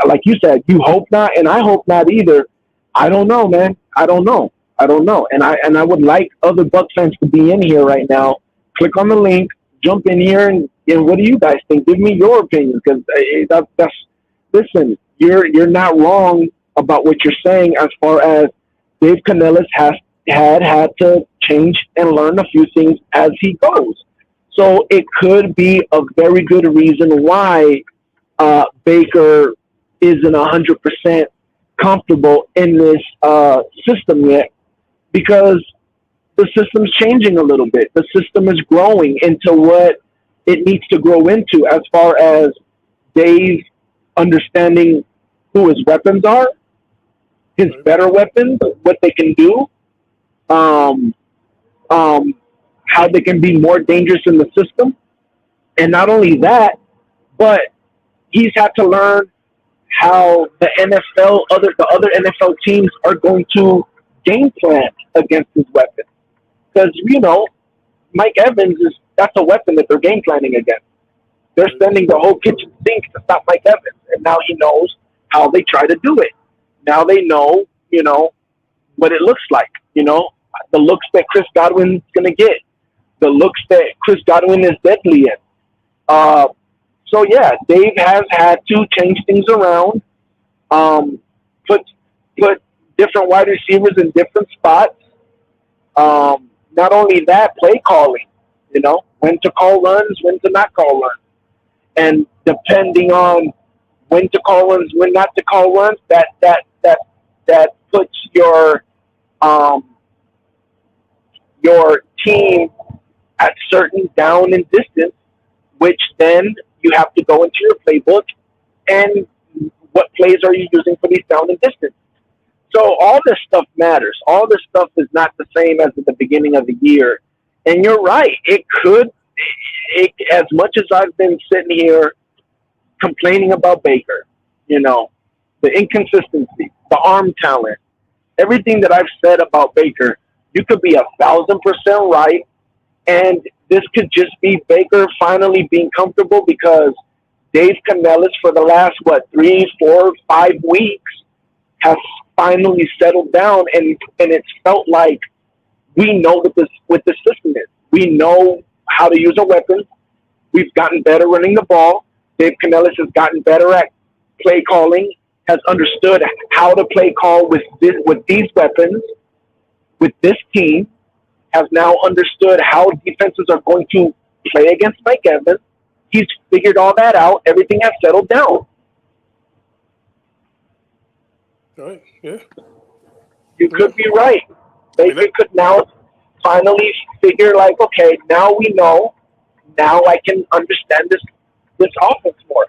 like you said, you hope not, and I hope not either. I don't know, man. I don't know. And I would like other Bucks fans to be in here right now. Click on the link, jump in here, and what do you guys think? Give me your opinion, because that's listen. You're not wrong about what you're saying as far as Dave Canellis had to change and learn a few things as he goes. So it could be a very good reason why Baker isn't 100% comfortable in this system yet, because the system's changing a little bit. The system is growing into what it needs to grow into as far as Dave understanding who his weapons are, his better weapons, what they can do, um, how they can be more dangerous in the system. And not only that, but he's had to learn how the the other NFL teams are going to game plan against his weapon. Because, Mike Evans that's a weapon that they're game planning against. They're sending the whole kitchen sink to stop Mike Evans. And now he knows how they try to do it. Now they know, what it looks like, the looks that Chris Godwin's going to get, the looks that Chris Godwin is deadly in. So, yeah, Dave has had to change things around, put different wide receivers in different spots. Not only that, play calling, when to call runs, when to not call runs. And depending on when to call runs, when not to call runs, that puts your team at certain down and distance, which then you have to go into your playbook and what plays are you using for these down and distance. So all this stuff matters. All this stuff is not the same as at the beginning of the year. And you're right. As much as I've been sitting here complaining about Baker, the inconsistency, the arm talent, everything that I've said about Baker, you could be 1,000% right. And this could just be Baker finally being comfortable because Dave Canellis for the last, 3, 4, 5 weeks has finally settled down, and it's felt like we know what the system is. We know how to use a weapon. We've gotten better running the ball. Dave Canellis has gotten better at play calling, has understood how to play call with these weapons, with this team, has now understood how defenses are going to play against Mike Evans. He's figured all that out. Everything has settled down.
All right. Yeah.
You could be right. Baker could now finally figure, okay, now we know. Now I can understand this offense more.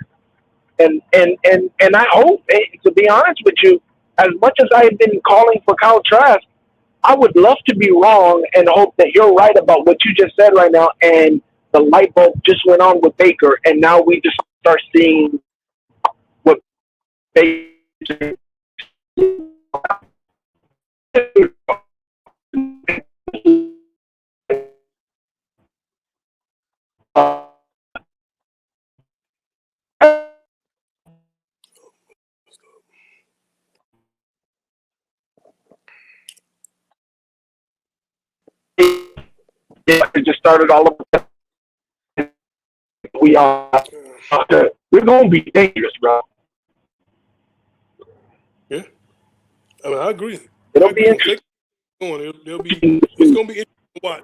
And I hope, to be honest with you, as much as I've been calling for Kyle Trask, I would love to be wrong and hope that you're right about what you just said right now, and the light bulb just went on with Baker, and now we just start seeing what Baker. It just started all over. We're going to be dangerous, bro.
Yeah, I agree.
It'll be interesting.
It's going to be interesting to watch.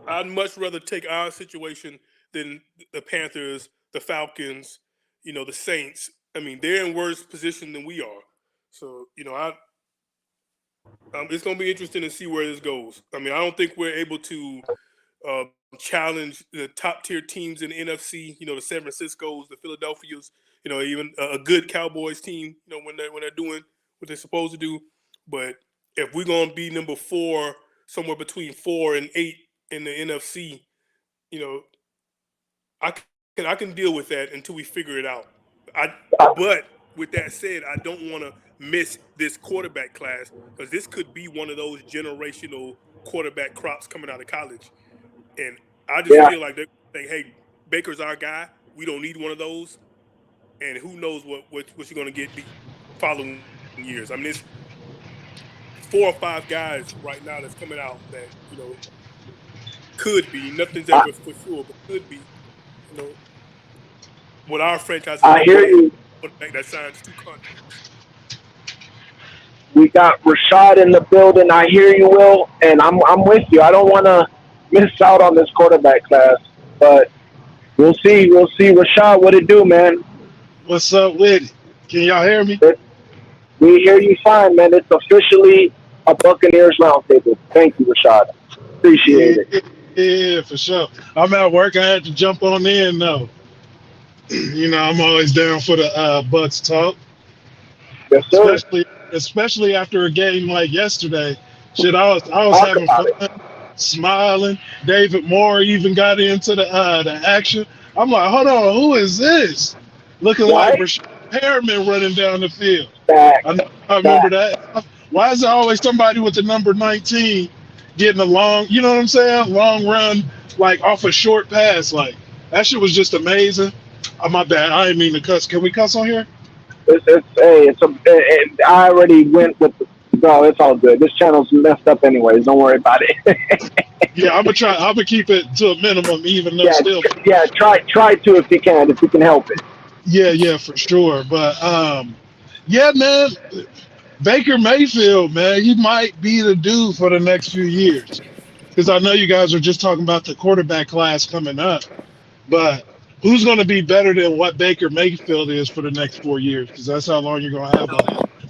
I'd much rather take our situation than the Panthers, the Falcons, the Saints. I mean, they're in worse position than we are. So, it's going to be interesting to see where this goes. I mean, I don't think we're able to challenge the top tier teams in the NFC. The San Francisco's, the Philadelphia's. Even a good Cowboys team. When they're doing what they're supposed to do. But if we're going to be number 4, somewhere between 4 and 8 in the NFC, I can deal with that until we figure it out. But with that said, I don't want to miss this quarterback class because this could be one of those generational quarterback crops coming out of college. And I just feel like they think, hey, Baker's our guy. We don't need one of those. And who knows what you're going to get the following years. I mean, it's 4 or 5 guys right now that's coming out that, could be. Nothing's ever for sure, but could be. What our franchise is
I hear you.
That signs 2 contracts.
We got Rashad in the building. I hear you, Will, and I'm with you. I don't want to miss out on this quarterback class, but we'll see. We'll see. Rashad, what it do, man?
What's up with it? Can y'all hear me?
We hear you fine, man. It's officially a Buccaneers roundtable. Thank you, Rashad. Appreciate it.
Yeah, for sure. I'm at work. I had to jump on in, though. I'm always down for the Bucs talk.
Yes, sir.
Especially after a game like yesterday. Shit, I was having fun, smiling. David Moore even got into the action. I'm like, hold on, who is this? Looking like Rashad Perriman running down the field. I remember that. Why is there always somebody with the number 19 getting a long, you know what I'm saying? Long run, like off a short pass. Like, that shit was just amazing. Oh, my bad. I didn't mean to cuss. Can we cuss on here?
I already went with bro. It's all good. This channel's messed up anyways. Don't worry about it.
Yeah, I'm gonna keep it to a minimum, even though still.
Yeah, try to if you can help it.
Yeah, for sure. But yeah, man, Baker Mayfield, man, he might be the dude for the next few years. Because I know you guys are just talking about the quarterback class coming up, but who's going to be better than what Baker Mayfield is for the next 4 years? Because that's how long you're going to have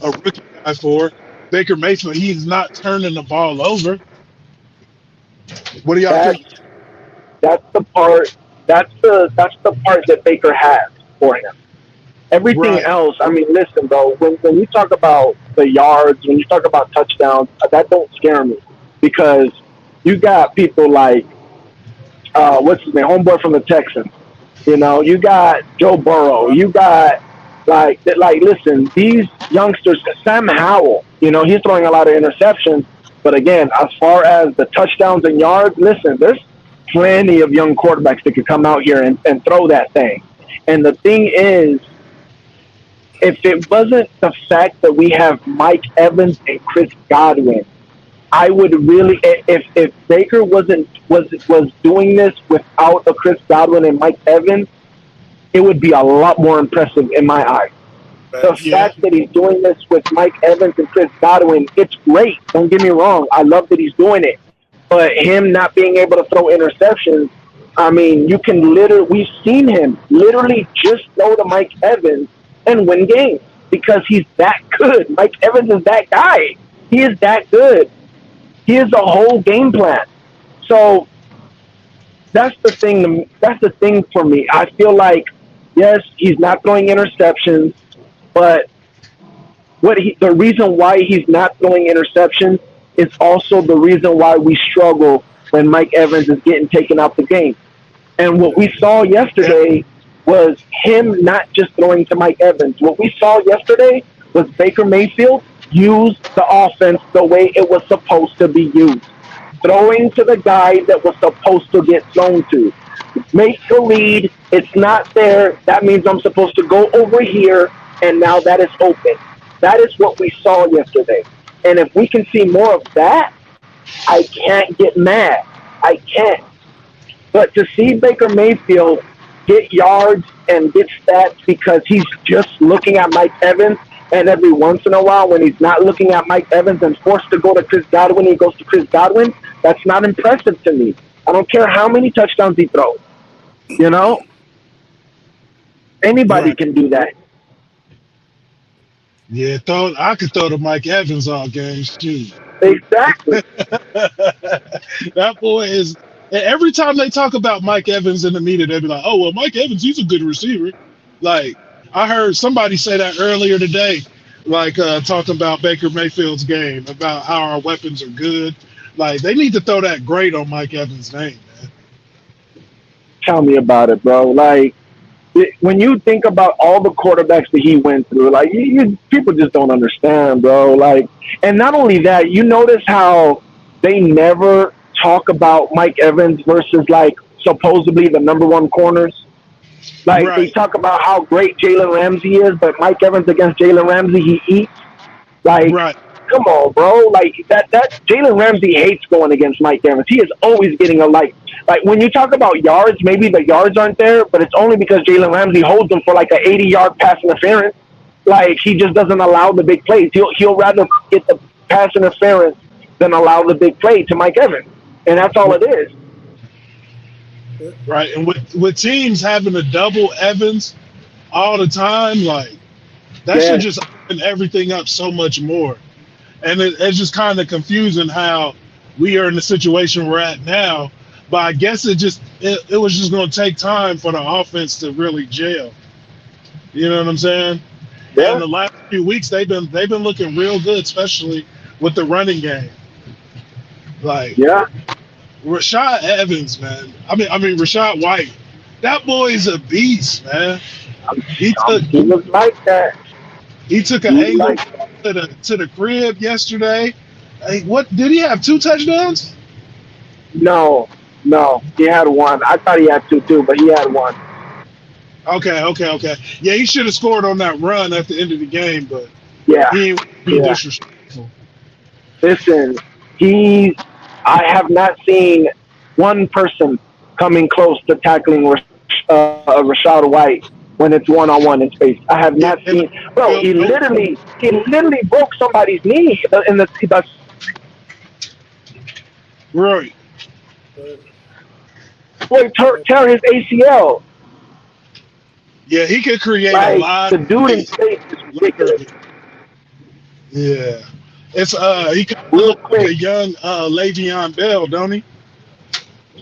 a rookie guy for. Baker Mayfield, he's not turning the ball over. What do y'all think?
That's the part. That's the part that Baker has for him. Everything else, I mean, listen, bro. When you talk about the yards, when you talk about touchdowns, that don't scare me because you got people like what's his name, homeboy from the Texans. You got Joe Burrow. You got like listen, these youngsters. Sam Howell. He's throwing a lot of interceptions. But again, as far as the touchdowns and yards, listen, there's plenty of young quarterbacks that could come out here and throw that thing. And the thing is, if it wasn't the fact that we have Mike Evans and Chris Godwin, I would really, if Baker was doing this without a Chris Godwin and Mike Evans, it would be a lot more impressive in my eyes. The fact that he's doing this with Mike Evans and Chris Godwin, it's great. Don't get me wrong. I love that he's doing it. But him not being able to throw interceptions, I mean, we've seen him literally just throw to Mike Evans and win games because he's that good. Mike Evans is that guy. He is that good. He has a whole game plan. So that's the thing. That's the thing for me. I feel like, yes, he's not throwing interceptions, but the reason why he's not throwing interceptions is also the reason why we struggle when Mike Evans is getting taken out the game. And what we saw yesterday was him not just throwing to Mike Evans. What we saw yesterday was Baker Mayfield use the offense the way it was supposed to be used. Throwing to the guy that was supposed to get thrown to. Make the lead. It's not there. That means I'm supposed to go over here, and now that is open. That is what we saw yesterday. And if we can see more of that, I can't get mad. I can't. But to see Baker Mayfield get yards and get stats because he's just looking at Mike Evans, and every once in a while when he's not looking at Mike Evans and forced to go to Chris Godwin, he goes to Chris Godwin, That's not impressive to me. I don't care how many touchdowns he throws. You know, anybody
Right.
can do that.
Yeah, I could throw to Mike Evans all game. Shoot.
Exactly.
That boy is. Every time they talk about Mike Evans in the media, they be like, "Oh well, Mike Evans, he's a good receiver." Like I heard somebody say that earlier today, like talking about Baker Mayfield's game, about how our weapons are good. Like they need to throw that grade on Mike Evans' name, man.
Tell me about it, bro. Like when you think about all the quarterbacks that he went through, like people just don't understand, bro. Like, and not only that, you notice how they never talk about Mike Evans versus like supposedly the number one corners. Like they
Right,
talk about how great Jalen Ramsey is, but Mike Evans against Jalen Ramsey, he eats. Like,
right.
come on, bro. Like that Jalen Ramsey hates going against Mike Evans. He is always getting a like when you talk about yards, maybe the yards aren't there, but it's only because Jalen Ramsey holds them for like an 80-yard pass interference. Like he just doesn't allow the big plays. He'll rather get the pass interference than allow the big play to Mike Evans, and that's all it is.
Right, and with teams having to double Evans all the time, like that should
Yeah,
just open everything up so much more. And it's just kind of confusing how we are in the situation we're at now. But I guess it was just going to take time for the offense to really gel. You know what I'm saying? And
yeah,
the last few weeks they've been looking real good, especially with the running game. Like
yeah.
Rashad Evans, man. I mean Rashad White. That boy is a beast, man. He took
He was like that.
he took an
He
angle
like
to the crib yesterday. Hey, what did he have 2 touchdowns?
no, no. He had one. I thought he had two too, but he had one.
Okay. Yeah, he should have scored on that run at the end of the game, but
Yeah,
he ain't be
yeah.
disrespectful.
Listen, he's. I have not seen one person coming close to tackling Rashad White when it's one-on-one in space. I have not
Yeah,
seen.
in the
Bro,
field goal.
he literally broke somebody's knee in the
Right.
boy tear his ACL.
Yeah, he could create a
Like
lot
the
of
dude in
space.
space is ridiculous.
Yeah. It's he kind of
Real
looks like
quick.
a young Le'Veon Bell, don't he?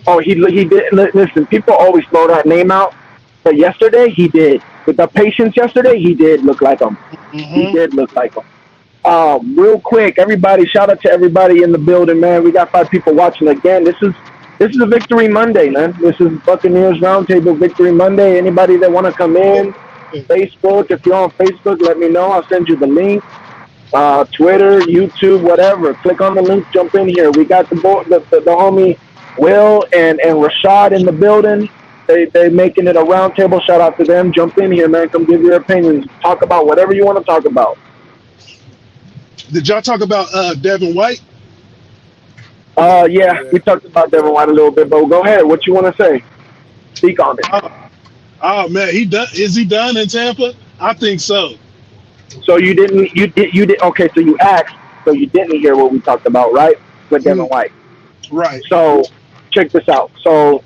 Oh, he did. Listen, people always throw that name out, but yesterday he did. With the patience yesterday, he did look like him. He
Mm-hmm.
did look like him. Real quick, everybody, shout out to everybody in the building, man. We got 5 people watching again. This is a Victory Monday, man. This is Buccaneers Roundtable Victory Monday. Anybody that want to come in, Facebook, if you're on Facebook, let me know. I'll send you the link. Twitter, YouTube, whatever. Click on the link, jump in here. We got the homie Will and Rashad in the building. They making it a roundtable. Shout out to them. Jump in here, man. Come give your opinions. Talk about whatever you want to talk about.
Did y'all talk about Devin White?
Yeah, we
Yeah.
talked about Devin White a little bit, but go ahead. What you want to say? Speak on it.
Oh, oh man, he done. Is he done in Tampa? I think so.
So you did. Okay, so you asked, so you didn't hear what we talked about, right? With Devin
Mm,
White.
right.
So check this out. So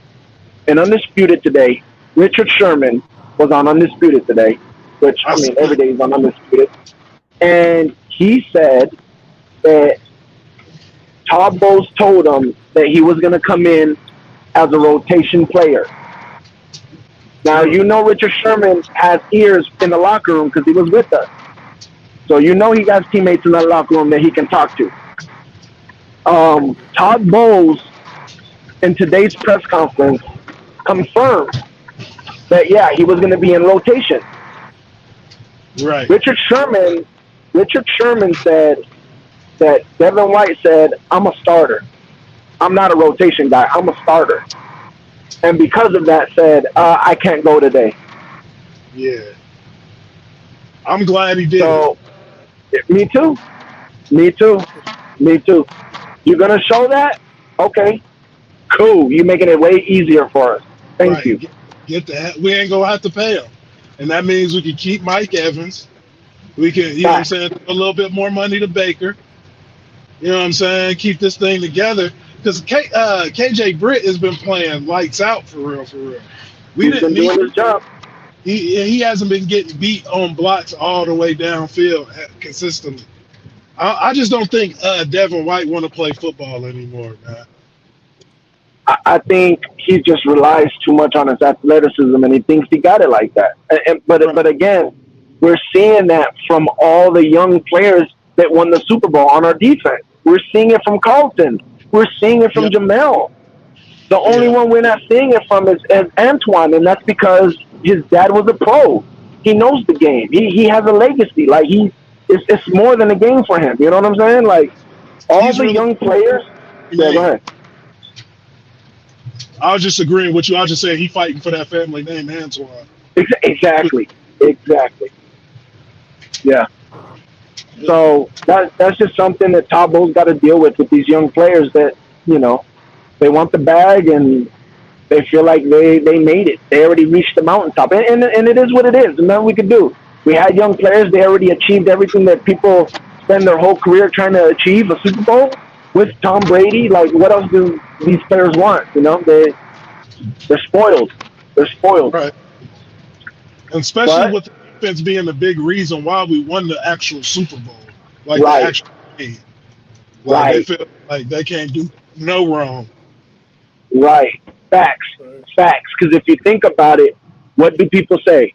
in Undisputed today, Richard Sherman was on Undisputed today, which
I
I
see
mean every
it.
day he's on Undisputed, and he said that Todd Bowles told him that he was going to come in as a rotation player. Now
True.
you know Richard Sherman has ears in the locker room because he was with us, so you know he got teammates in the locker room that he can talk to. Todd Bowles in today's press conference confirmed that yeah he was going to be in rotation.
Right.
Richard Sherman Richard Sherman said that Devin White said, I'm a starter. I'm not a rotation guy. I'm a starter. And because of that said, I can't go today.
Yeah. I'm glad he did it.
So me too. Me too. Me too. You're gonna show that? Okay. Cool. You're making it way easier for us. Thank
Right.
you.
Get that. We ain't gonna have to pay him, and that means we can keep Mike Evans. We can, you know what I'm
Back.
saying, a little bit more money to Baker. You know what I'm saying? Keep this thing together. because KJ Britt has been playing lights out for real, for real. We
He's
didn't
been
need
doing his job.
he hasn't been getting beat on blocks all the way downfield consistently. I just don't think Devin White want to play football anymore, man.
I think he just relies too much on his athleticism, and he thinks he got it like that.
Right.
But again, we're seeing that from all the young players that won the Super Bowl on our defense. We're seeing it from Carlton. We're seeing it from
Yep.
Jamel. The only
Yeah.
one we're not seeing it from is Antoine, and that's because his dad was a pro. He knows the game. He has a legacy. Like it's more than a game for him. You know what I'm saying? Like all
He's
the
really
young players. Yeah, go
name.
ahead.
I was just agreeing with you. I was just saying he fighting for that family name, Antoine.
Exactly. Exactly. Yeah.
Yeah.
So that's just something that Tabo's got to deal with these young players that they want the bag and they feel like they made it. They already reached the mountaintop, and it is what it is. And nothing we could do. We had young players. They already achieved everything that people spend their whole career trying to achieve, a Super Bowl with Tom Brady. Like, what else do these players want? They're spoiled. They're spoiled.
Right. And especially
But
with the defense being the big reason why we won the actual Super Bowl, like the
right,
actual game. Like they
right,
feel like they can't do no wrong.
right. Facts,
Right.
facts. Because if you think about it, what do people say?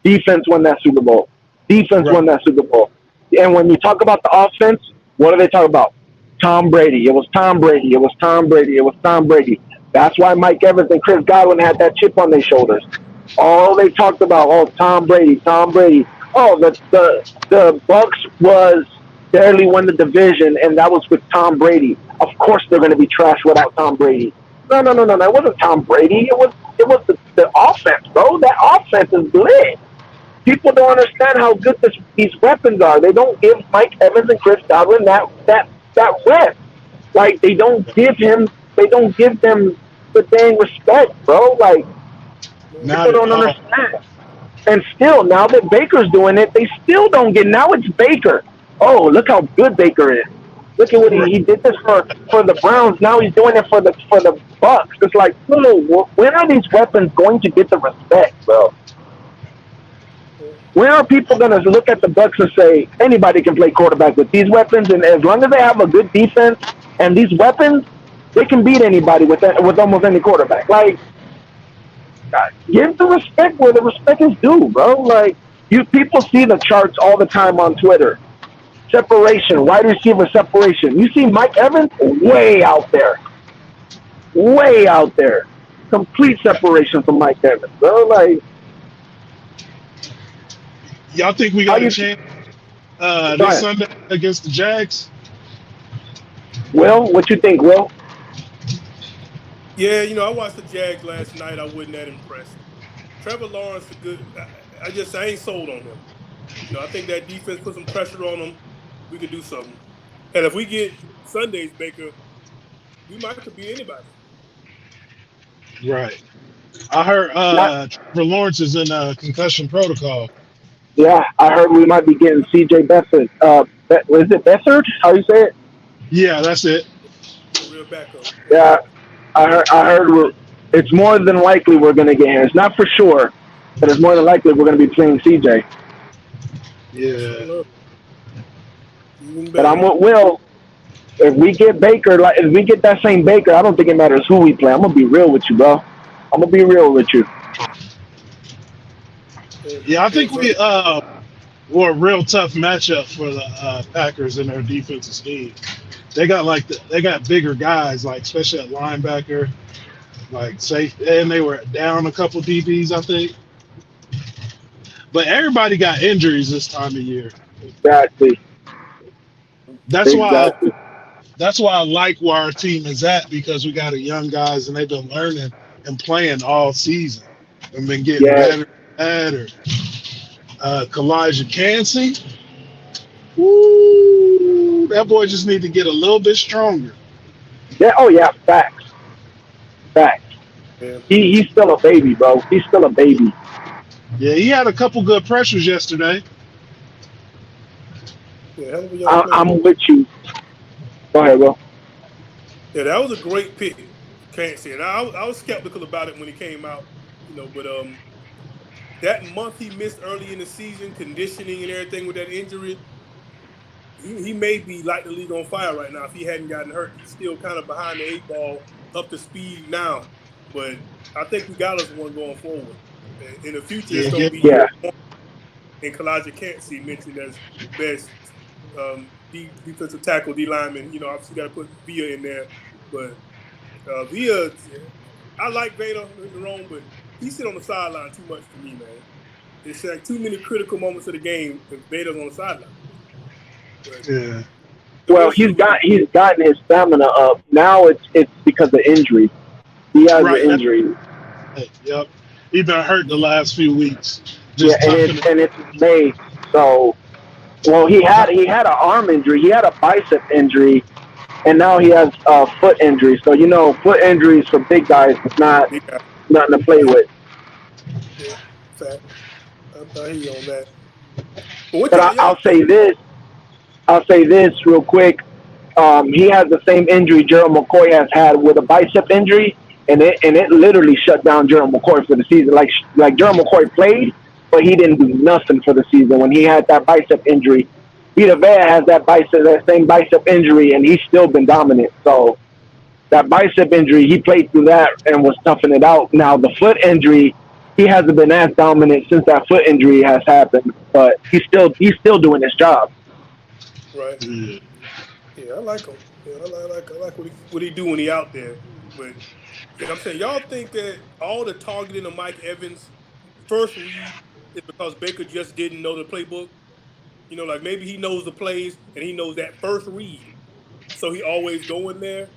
Defense won that Super Bowl. Defense
Right.
won that Super Bowl. And when you talk about the offense, what do they talk about? Tom Brady. It was Tom Brady. It was Tom Brady. It was Tom Brady. That's why Mike Evans and Chris Godwin had that chip on their shoulders. All they talked about, oh, Tom Brady, Tom Brady. Oh, the Bucs was barely won the division, and that was with Tom Brady. Of course, they're going to be trash without Tom Brady. No, no, no, no, no. It wasn't Tom Brady. It was the offense, bro. That offense is lit. People don't understand how good these weapons are. They don't give Mike Evans and Chris Godwin that rep. Like they don't give them the dang respect, bro. Like
Not
people
at
don't
all.
understand. And still, now that Baker's doing it, they still don't get. Now it's Baker. Oh, look how good Baker is. Look at what
Right.
he did this for the Browns. Now he's doing it for the Bucs. It's like, when are these weapons going to get the respect, bro? When are people going to look at the Bucs and say anybody can play quarterback with these weapons, and as long as they have a good defense and these weapons, they can beat anybody with almost any quarterback. Like, give the respect where the respect is due, bro. Like, people see the charts all the time on Twitter. Separation, wide receiver separation. You see Mike Evans way out there, way out there. Complete separation from Mike Evans, bro. Like,
Y'all think we
how
got a
you?
chance
Go
this
ahead.
Sunday against the Jags?
Will, what you think, Will?
Yeah, I watched the Jags last night. I wasn't that impressed. Trevor Lawrence is good. I ain't sold on him. I think that defense put some pressure on him. We could do something. And if we get Sunday's Baker, we might could beat anybody.
Right. I heard
Not,
Trevor Lawrence is in concussion protocol.
yeah, I heard we might be getting C.J. Beathard. Is it Beathard? How you say it?
Yeah, that's it.
A real backup.
Yeah, I heard it's more than likely we're going to get him. It's not for sure, but it's more than likely we're going to be playing C.J.
Yeah.
Even
But I'm
better.
with Will. If we get Baker, like if we get that same Baker, I don't think it matters who we play. I'm gonna be real with you, bro. I'm gonna be real with you.
Yeah, I think we're a real tough matchup for the Packers and their defensive scheme. They got bigger guys, like especially at linebacker, like safe, and they were down a couple DBs, I think. But everybody got injuries this time of year.
Exactly.
That's why
Exactly.
that's why I like where our team is at, because we got a young guys and they've been learning and playing all season and been getting
Yeah.
better and better. Kalijah Cansey, woo, that boy just need to get a little bit stronger.
Yeah. Oh yeah. Facts. Facts.
Yeah.
He's still a baby, bro. He's still a baby.
Yeah, he had a couple good pressures yesterday.
Yeah, hell of a young player.
I'm with you. Go ahead, Will.
Yeah, that was a great pick. Can't say it. I was skeptical about it when it came out, but that month he missed early in the season, conditioning and everything with that injury, he may be like the league on fire right now if he hadn't gotten hurt. He's still kind of behind the eight ball, up to speed now, but I think we got us one going forward. In the future, it's
Yeah,
going
yeah,
to be
Yeah.
and Kalijah Cansey mentioned as best defensive tackle, D lineman. Obviously got to put Villa in there, but Villa, I like Vader in the wrong, but he sit on the sideline too much for me, man. It's like too many critical moments of the game if Vader's on the sideline. But
yeah,
we'll
Well,
see what he.
he's gotten his stamina up. Now it's because of injury. He has an
right. That's
injury.
right. Yep. He been hurt the last few weeks.
Yeah,
Just toughing it.
and it's his leg. So, well, he had an arm injury. He had a bicep injury, and now he has a foot injury. So foot injuries for big guys is not
Big guy.
nothing to play with.
Yeah, fact. I hear you on that. But what
But
y'all think?
I'll say this real quick. He has the same injury Gerald McCoy has had with a bicep injury, and it literally shut down Gerald McCoy for the season. Like Gerald McCoy played, but he didn't do nothing for the season when he had that bicep injury. Vita Vea has that same bicep injury, and he's still been dominant. So that bicep injury, he played through that and was toughing it out. Now the foot injury, he hasn't been as dominant since that foot injury has happened, but he's still doing his job.
Right.
Yeah.
Yeah, I like him. Yeah, I like what he do when he out there. But yeah, I'm saying y'all think that all the targeting of Mike Evans first read is because Baker just didn't know the playbook. Like maybe he knows the plays and he knows that first read, so he always going there.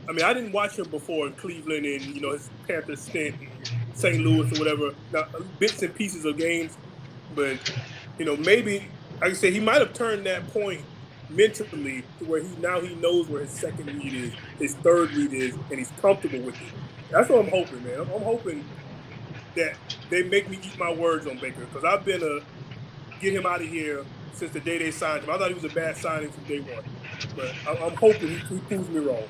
I mean, I didn't watch him before in Cleveland and his Panthers stint in St. Louis or whatever. Now bits and pieces of games, but maybe like I said, he might have turned that point mentally to where he knows where his second read is, his third read is, and he's comfortable with it. That's what I'm hoping, man. I'm hoping that they make me eat my words on Baker because I've been a get him out of here since the day they signed him. I thought he was a bad signing from day one, but I'm hoping he proves me wrong.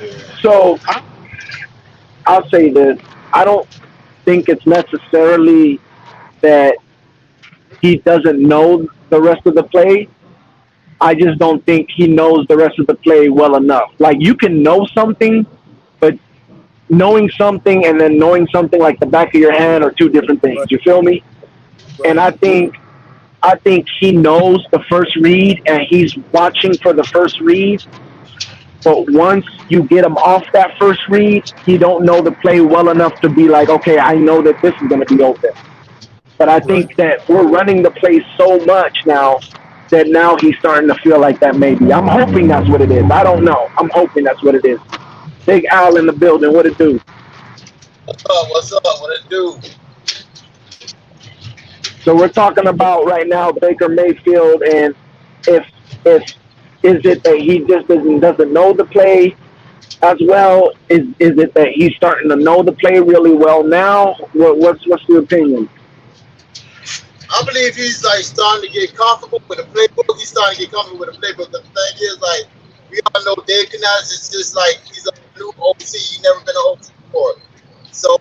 Yeah.
So I'll say this: I don't think it's necessarily that he doesn't know the rest of the play. I just don't think he knows the rest of the play well enough. Like you can know something, but knowing something and then knowing something like the back of your hand are two different things.
Right,
You feel me? And
right,
I think he knows the first read and he's watching for the first read. But once you get him off that first read, he don't know the play well enough to be like, okay, I know that this is going to be open. But I
right.
think that we're running the play so much now that now he's starting to feel like that maybe. I'm hoping that's what it is. I don't know. I'm hoping that's what it is. Big Al in the building. What it do?
What's up? What's up? What it do?
So we're talking about right now Baker Mayfield and if if is it that he just doesn't know the play as well? Is it that he's starting to know the play really well now? What's your opinion?
I believe he's like starting to get comfortable with the playbook. He's starting to get comfortable with the playbook. The thing is, like, we all know Dave Canales is just like he's a new OC. He's never been an OC before. So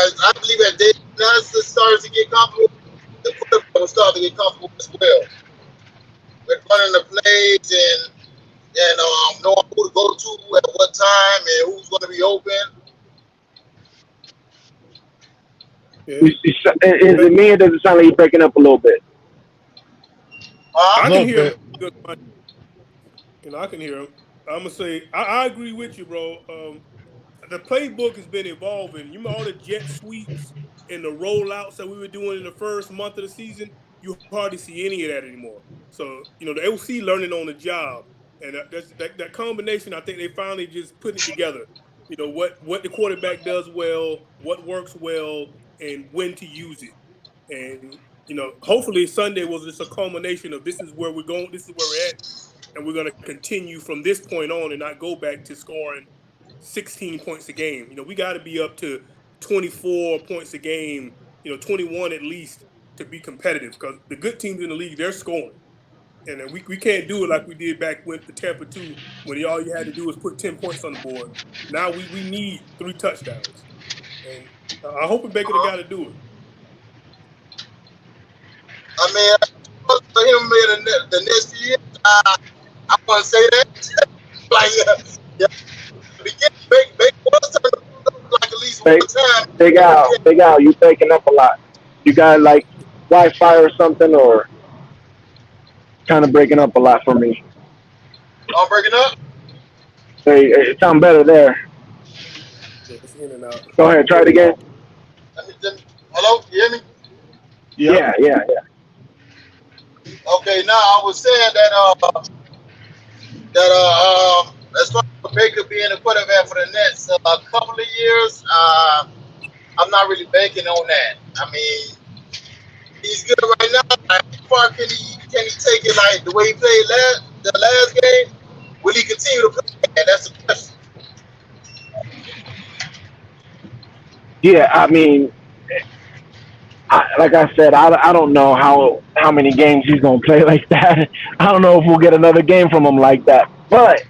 as I believe as Dave Canales starts to get comfortable, the quarterback will start to get comfortable as well with running the plays and knowing who to go to at what time and who's going to be open.
Yeah,
Is it me or does it sound like you're breaking up a little bit?
A
I
Huh?
can
little
hear him
bit.
good. I can hear him. I'm gonna say I agree with you, bro. The playbook has been evolving. You remember all the jet sweeps and the rollouts that we were doing in the first month of the season? You hardly see any of that anymore. So the OC learning on the job, and that combination. I think they finally just put it together. What the quarterback does well, what works well, and when to use it. And hopefully Sunday was just a culmination of this is where we're going, this is where we're at, and we're going to continue from this point on and not go back to scoring 16 points a game. We got to be up to 24 points a game, 21 at least to be competitive because the good teams in the league, they're scoring. And then we can't do it like we did back when the Tampa 2, when all you had to do was put 10 points on the board. Now we need 3 touchdowns. And I hope Baker the guy to do it.
I mean, for him in the next few years, I want to say that. Like, yeah. Baker was turning like at least one time.
Big Al, you breaking up a lot. You got like Wi-Fi or something, or kind of breaking up a lot for me.
I'm breaking up.
Hey, it sound better there.
Yeah, it's in and out.
Go ahead, try it again.
Hello, you hear me?
Yep.
Yeah.
Okay, now I was saying that as far as Baker being a quarterback for the next couple of years, I'm not really banking on that. I mean, he's good right now. How far can he take it? Like the way he played the last game, will he continue to play? That's the question.
Yeah, I mean, like I said, I don't know how many games he's gonna play like that. I don't know if we'll get another game from him like that. But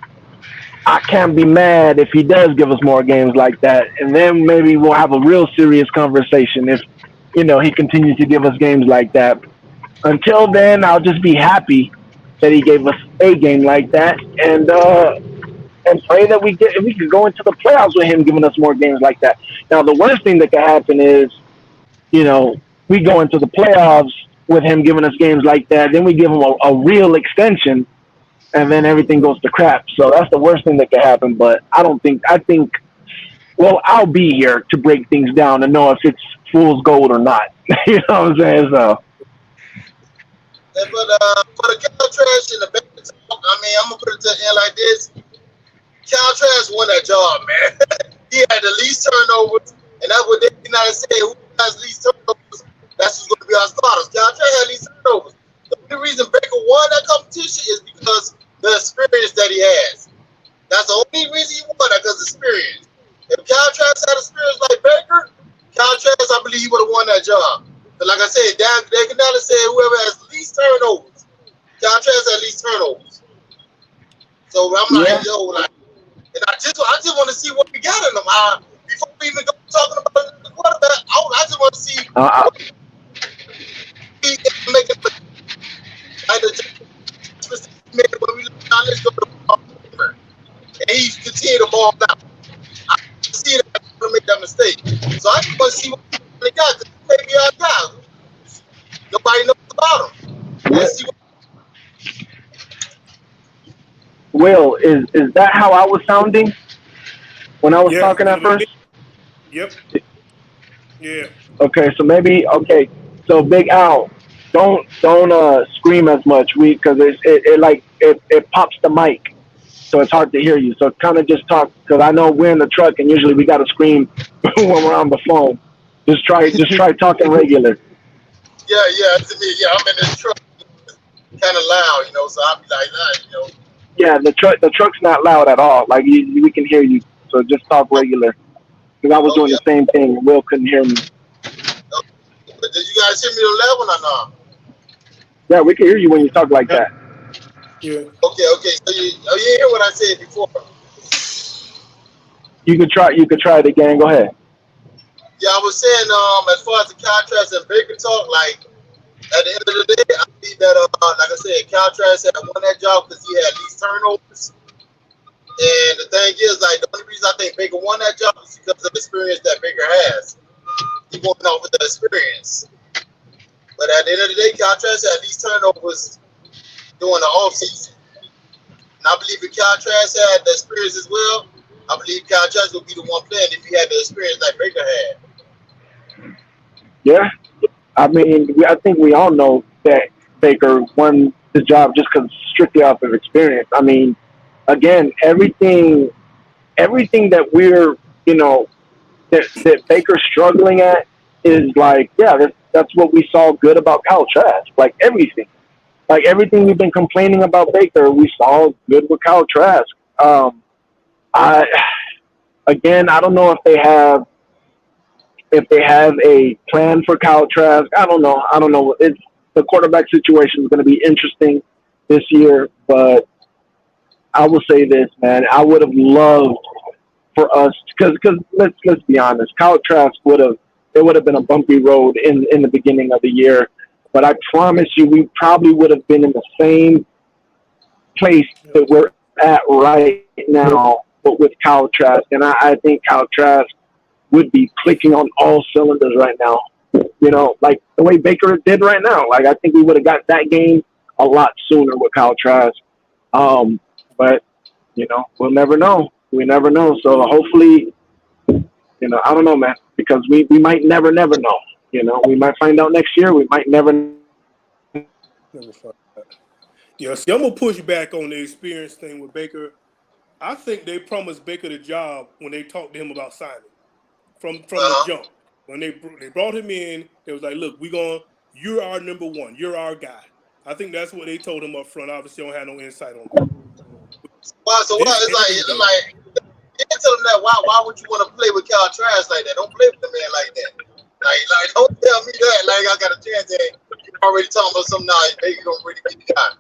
I can't be mad if he does give us more games like that, and then maybe we'll have a real serious conversation if he continues to give us games like that. Until then, I'll just be happy that he gave us a game like that, and pray that we could go into the playoffs with him giving us more games like that. Now, the worst thing that could happen is you know, we go into the playoffs with him giving us games like that. Then we give him a real extension, and then everything goes to crap. So that's the worst thing that could happen. But I think, well, I'll be here to break things down and know if it's fool's gold or not. You know what I'm saying? So.
But for the Cal Trash and the Baker talk, I mean, I'm gonna put it to the end like this. Cal Trash won that job, man. He had the least turnovers, and that's what they not say. Who has least turnovers? That's who's gonna be our starters. Cal Trash had least turnovers. The only reason Baker won that competition is because the experience that he has. That's the only reason he won that, because of experience. If Cal Trash had experience like Baker, Cal Trash, I believe he would have won that job. But like I said, they can now say whoever has least turnovers. Cal Trash had least turnovers. So I'm like, yo, like, and I just want to see what we got in them. Before we even go talking about the quarterback, I just want to see what he make it like the made when we look down. Let's go to the and he continued to ball out. I see that to make that mistake. So I just want to see what they got. Because maybe our guy. Nobody knows about him. Let's see what.
Will, is that how I was sounding when I was talking at first?
Yep. Yeah.
Okay, so Big Al, don't scream as much, because it pops the mic, so it's hard to hear you. So kind of just talk, because I know we're in the truck and usually we got to scream when we're on the phone. Just try talking regular.
Yeah, I'm in this truck, kind of loud, so I'll be like that,
Yeah, the truck's not loud at all. Like we can hear you, so just talk regular. Because I was doing the same thing, and Will couldn't hear me.
But did you guys hear me on 11 or not?
Yeah, we can hear you when you talk like that.
Yeah.
Okay. So you hear what I said before?
You could try it again. Go ahead.
Yeah, I was saying, as far as the contrast and Baker talk, like at the end of the day, I believe that, like I said, Caltrash had won that job because he had least turnovers. And the thing is, like, the only reason I think Baker won that job is because of the experience that Baker has. He won off with the experience. But at the end of the day, Caltrash had least turnovers during the offseason. And I believe if Caltrash had the experience as well, I believe Caltrash would be the one playing if he had the experience that Baker had.
Yeah, I mean, I think we all know that Baker won the job just because strictly off of experience. I mean, again, everything that we're, that Baker's struggling at is like, yeah, that's what we saw good about Kyle Trask. Like everything we've been complaining about Baker, we saw good with Kyle Trask. I don't know if they have a plan for Kyle Trask. I don't know. The quarterback situation is going to be interesting. this year, but I will say this, man. I would have loved for us because let's be honest, Kyle Trask would have it would have been a bumpy road in the beginning of the year, but I promise you, we probably would have been in the same place
Yeah.
that we're at right now, but with Kyle Trask, and I think Kyle Trask would be clicking on all cylinders right now. You know, like the way Baker did right now. Like I think we would have got that game a lot sooner with Kyle Trask. Um, but you know, we'll never know. We never know. So hopefully, you know, I don't know, man, because we might never know. You know, we might find out next year. We might never.
Never find out. Yeah, see, I'm gonna push back on the experience thing with Baker. I think they promised Baker the job when they talked to him about signing from the
Uh-huh.
jump. When they brought him in, they was like, "Look, you're our number one. You're our guy." I think that's what they told him up front. Obviously, don't have no insight on that.
Why? So why?
This
It's
area,
like you can tell them that. Why would you want to play with Kyle Trask like that? Don't play with the man like that. Like don't tell me that. Like I got a chance. And you already talking about something now. Maybe you don't really get the guy.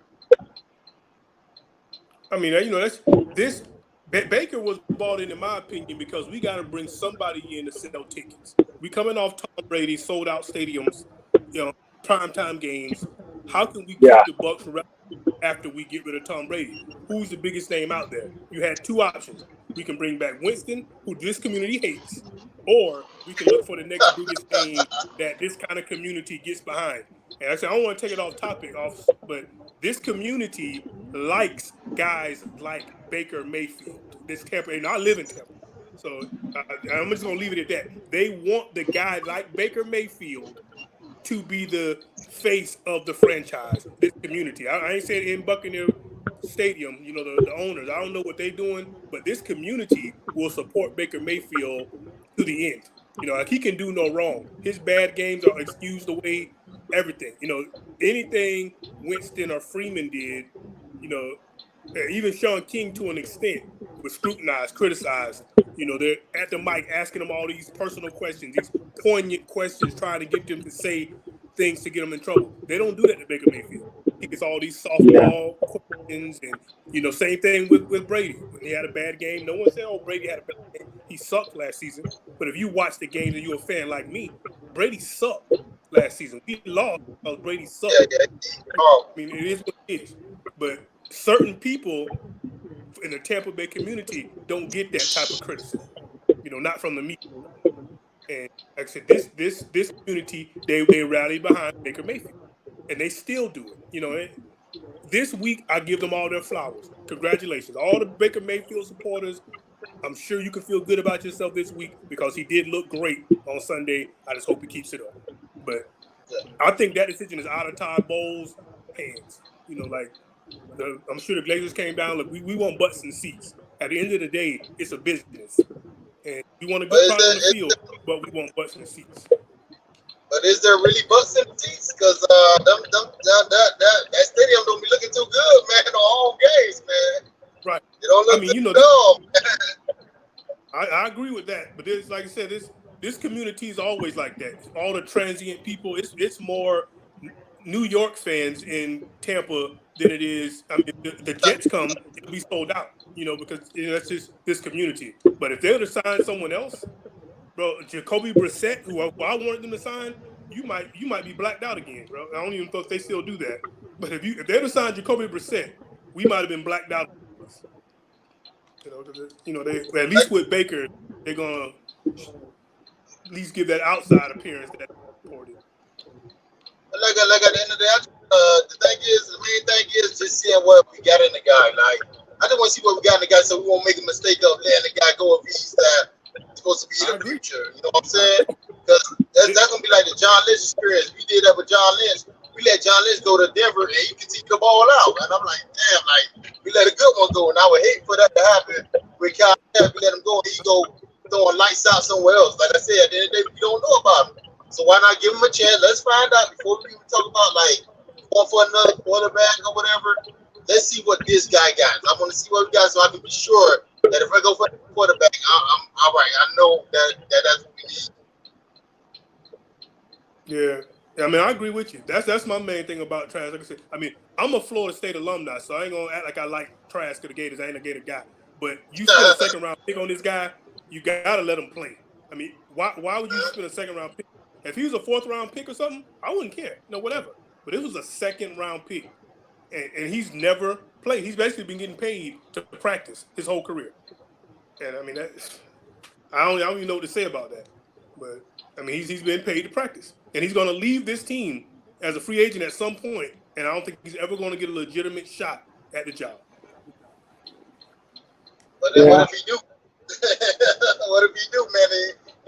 I mean, you know, this Baker was brought in my opinion, because we got to bring somebody in to sell tickets. We coming off Tom Brady sold out stadiums, you know, primetime games. How can we
Yeah,
keep the Bucs relevant after we get rid of Tom Brady? Who's the biggest name out there? You had two options. We can bring back Winston, who this community hates, or we can look for the next biggest name that this kind of community gets behind. And I said, I don't want to take it off topic, but this community likes guys like Baker Mayfield. This Tampa, and I live in Tampa, so I'm just gonna leave it at that. They want the guy like Baker Mayfield to be the face of the franchise, this community. I ain't saying in Buccaneer Stadium, you know, the owners. I don't know what they're doing, but this community will support Baker Mayfield to the end. You know, like he can do no wrong. His bad games are excused away, everything. You know, anything Winston or Freeman did, you know, even Sean King to an extent was scrutinized, criticized. You know, they're at the mic asking them all these personal questions, these poignant questions, trying to get them to say things to get them in trouble. They don't do that to Baker Mayfield. He gets all these
yeah,
softball questions, and you know, same thing with Brady. When he had a bad game, no one said, "Oh, Brady had a bad game." He sucked last season. But if you watch the games and you're a fan like me, Brady sucked last season. We lost because Brady sucked.
Yeah, yeah. Oh,
I mean, it is what it is. But certain people in the Tampa Bay community don't get that type of criticism. You know, not from the media. And like I said, this community, they rallied behind Baker Mayfield, and they still do it. You know, this week I give them all their flowers. Congratulations, all the Baker Mayfield supporters. I'm sure you can feel good about yourself this week because he did look great on Sunday. I just hope he keeps it up. But I think that decision is out of Todd Bowles' hands. You know, like I'm sure the Glazers came down. Look, we want butts and seats. At the end of the day, it's a business, and we want a
but
good product on the field, but we want butts and seats.
is there really butts in the seats? Because that stadium don't be looking too good, man. On home games, man.
Right.
It don't
I
look
mean, you know,
good at all.
I agree with that. But there's, like I said, this community is always like that. All the transient people. It's more New York fans in Tampa than it is. I mean, the Jets come, it'll be sold out. You know, because you know, that's just this community. But if they were to sign someone else, bro, Jacoby Brissett, who I wanted them to sign, you might be blacked out again, bro. I don't even know if they still do that. But if they were to sign Jacoby Brissett, we might have been blacked out. They at least with Baker, they're gonna at least give that outside appearance that reported.
Like at the end of the day, the main thing is just seeing what we got in the guy. Like, I just want to see what we got in the guy, so we won't make a mistake of letting the guy go if he's supposed to be in the future. You know what I'm saying? Because that's gonna be like the John Lynch experience. We did that with John Lynch. We let John Lynch go to Denver, and he could take the ball out. And I'm like, damn, like we let a good one go, and I would hate for that to happen with Kyle. We let him go, and he go throwing lights out somewhere else. Like I said, at the end of the day, we don't know about him. So why not give him a chance? Let's find out before we even talk about like going for another quarterback or whatever. Let's see what this guy got. I want to see what we got so I can be sure that if I go for a quarterback, I'm all right. I know that's what we need.
Yeah, I mean, I agree with you. That's my main thing about Trask. Like I said, I mean, I'm a Florida State alumni, so I ain't gonna act like I like Trask to the Gators. I ain't a Gator guy. But you spend a second round pick on this guy, you gotta let him play. I mean, why would you spend a second round pick? If he was a fourth round pick or something, I wouldn't care. Whatever. But this was a second round pick, and he's never played. He's basically been getting paid to practice his whole career. And I mean, I don't even know what to say about that. But I mean, he's been paid to practice, and he's going to leave this team as a free agent at some point, and I don't think he's ever going to get a legitimate shot at the job.
But then what if he do? What if he do, man?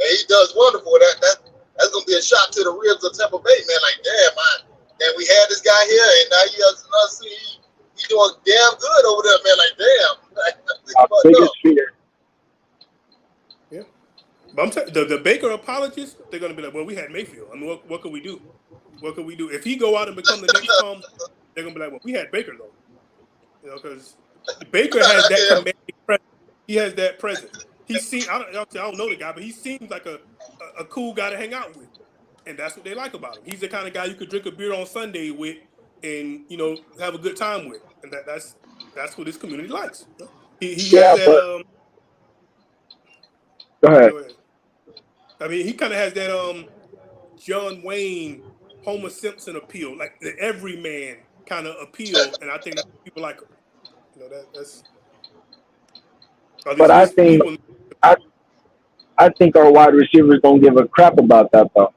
And he does wonderful. That's going to be a shot to the ribs of Tampa Bay, man. Like, damn, man. And we had this guy here, and now he's doing damn good over there, man. Like, damn.
Our biggest fear.
Yeah. But I'm telling the Baker apologists, they're going to be like, well, we had Mayfield. I mean, what could we do? What could we do? If he go out and become the next Tom, they're going to be like, well, we had Baker, though. Because Baker has that commanding presence. He has that presence. I don't know the guy, but he seems like a cool guy to hang out with. And that's what they like about him. He's the kind of guy you could drink a beer on Sunday with and, have a good time with. And that's what this community likes. He has that,
Go ahead.
I mean, he kind of has that John Wayne, Homer Simpson appeal, like the everyman kind of appeal, and I think that's what people like him. That's.
But I think our wide receivers don't give a crap about that, though.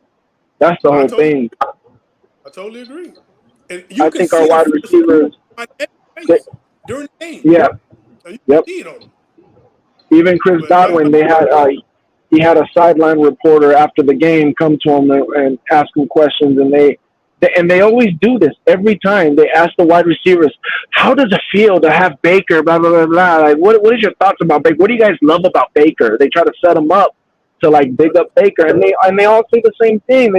That's the whole thing.
I totally agree. And
I think our wide receivers
during the game.
Yeah.
Yep. See it on them.
Even Chris Godwin, he had a sideline reporter after the game come to him and ask him questions, and they always do this every time. They ask the wide receivers, "How does it feel to have Baker?" Blah blah blah blah. Like, what is your thoughts about Baker? What do you guys love about Baker? They try to set him up to like big up Baker, and they all say the same thing.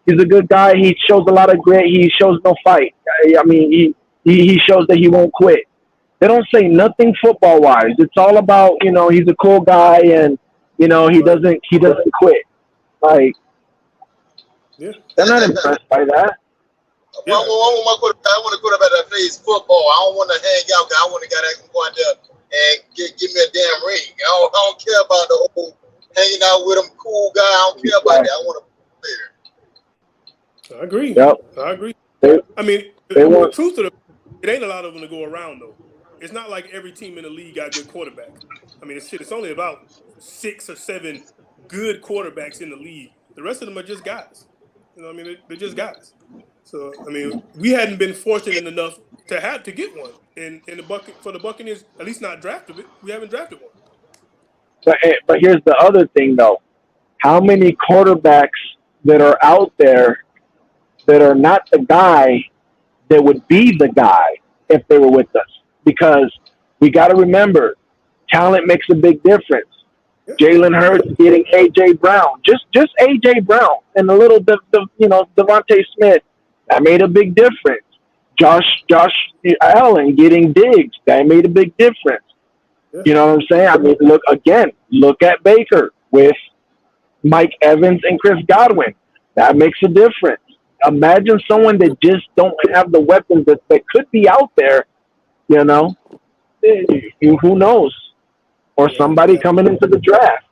He's a good guy. He shows a lot of grit. He shows no fight. I mean, he shows that he won't quit. They don't say nothing football wise. It's all about he's a cool guy and he doesn't quit. Like, they're not impressed by that.
Yeah. I want to go about that plays football. I don't want to hang out. I want a guy that can go out there and give me a damn ring. I don't care about the whole hanging out with him, cool guy. I don't care about that. I want to play there.
I agree.
Yep.
I agree. I mean, the truth of it ain't a lot of them to go around though. It's not like every team in the league got good quarterbacks. I mean, it's only about 6 or 7 good quarterbacks in the league. The rest of them are just guys. I mean, they're just guys. So, I mean, we hadn't been fortunate enough to get one in the bucket for the Buccaneers. At least not drafted it. We haven't drafted one.
But here's the other thing, though. How many quarterbacks that are out there that are not the guy that would be the guy if they were with us? Because we got to remember, talent makes a big difference. Jalen Hurts getting A.J. Brown, just A.J. Brown, and a little Devontae Smith, that made a big difference. Josh Allen getting Diggs, that made a big difference. You know what I'm saying? I mean, look at Baker with Mike Evans and Chris Godwin. That makes a difference. Imagine someone that just don't have the weapons that could be out there. Who knows? Or somebody coming into the draft.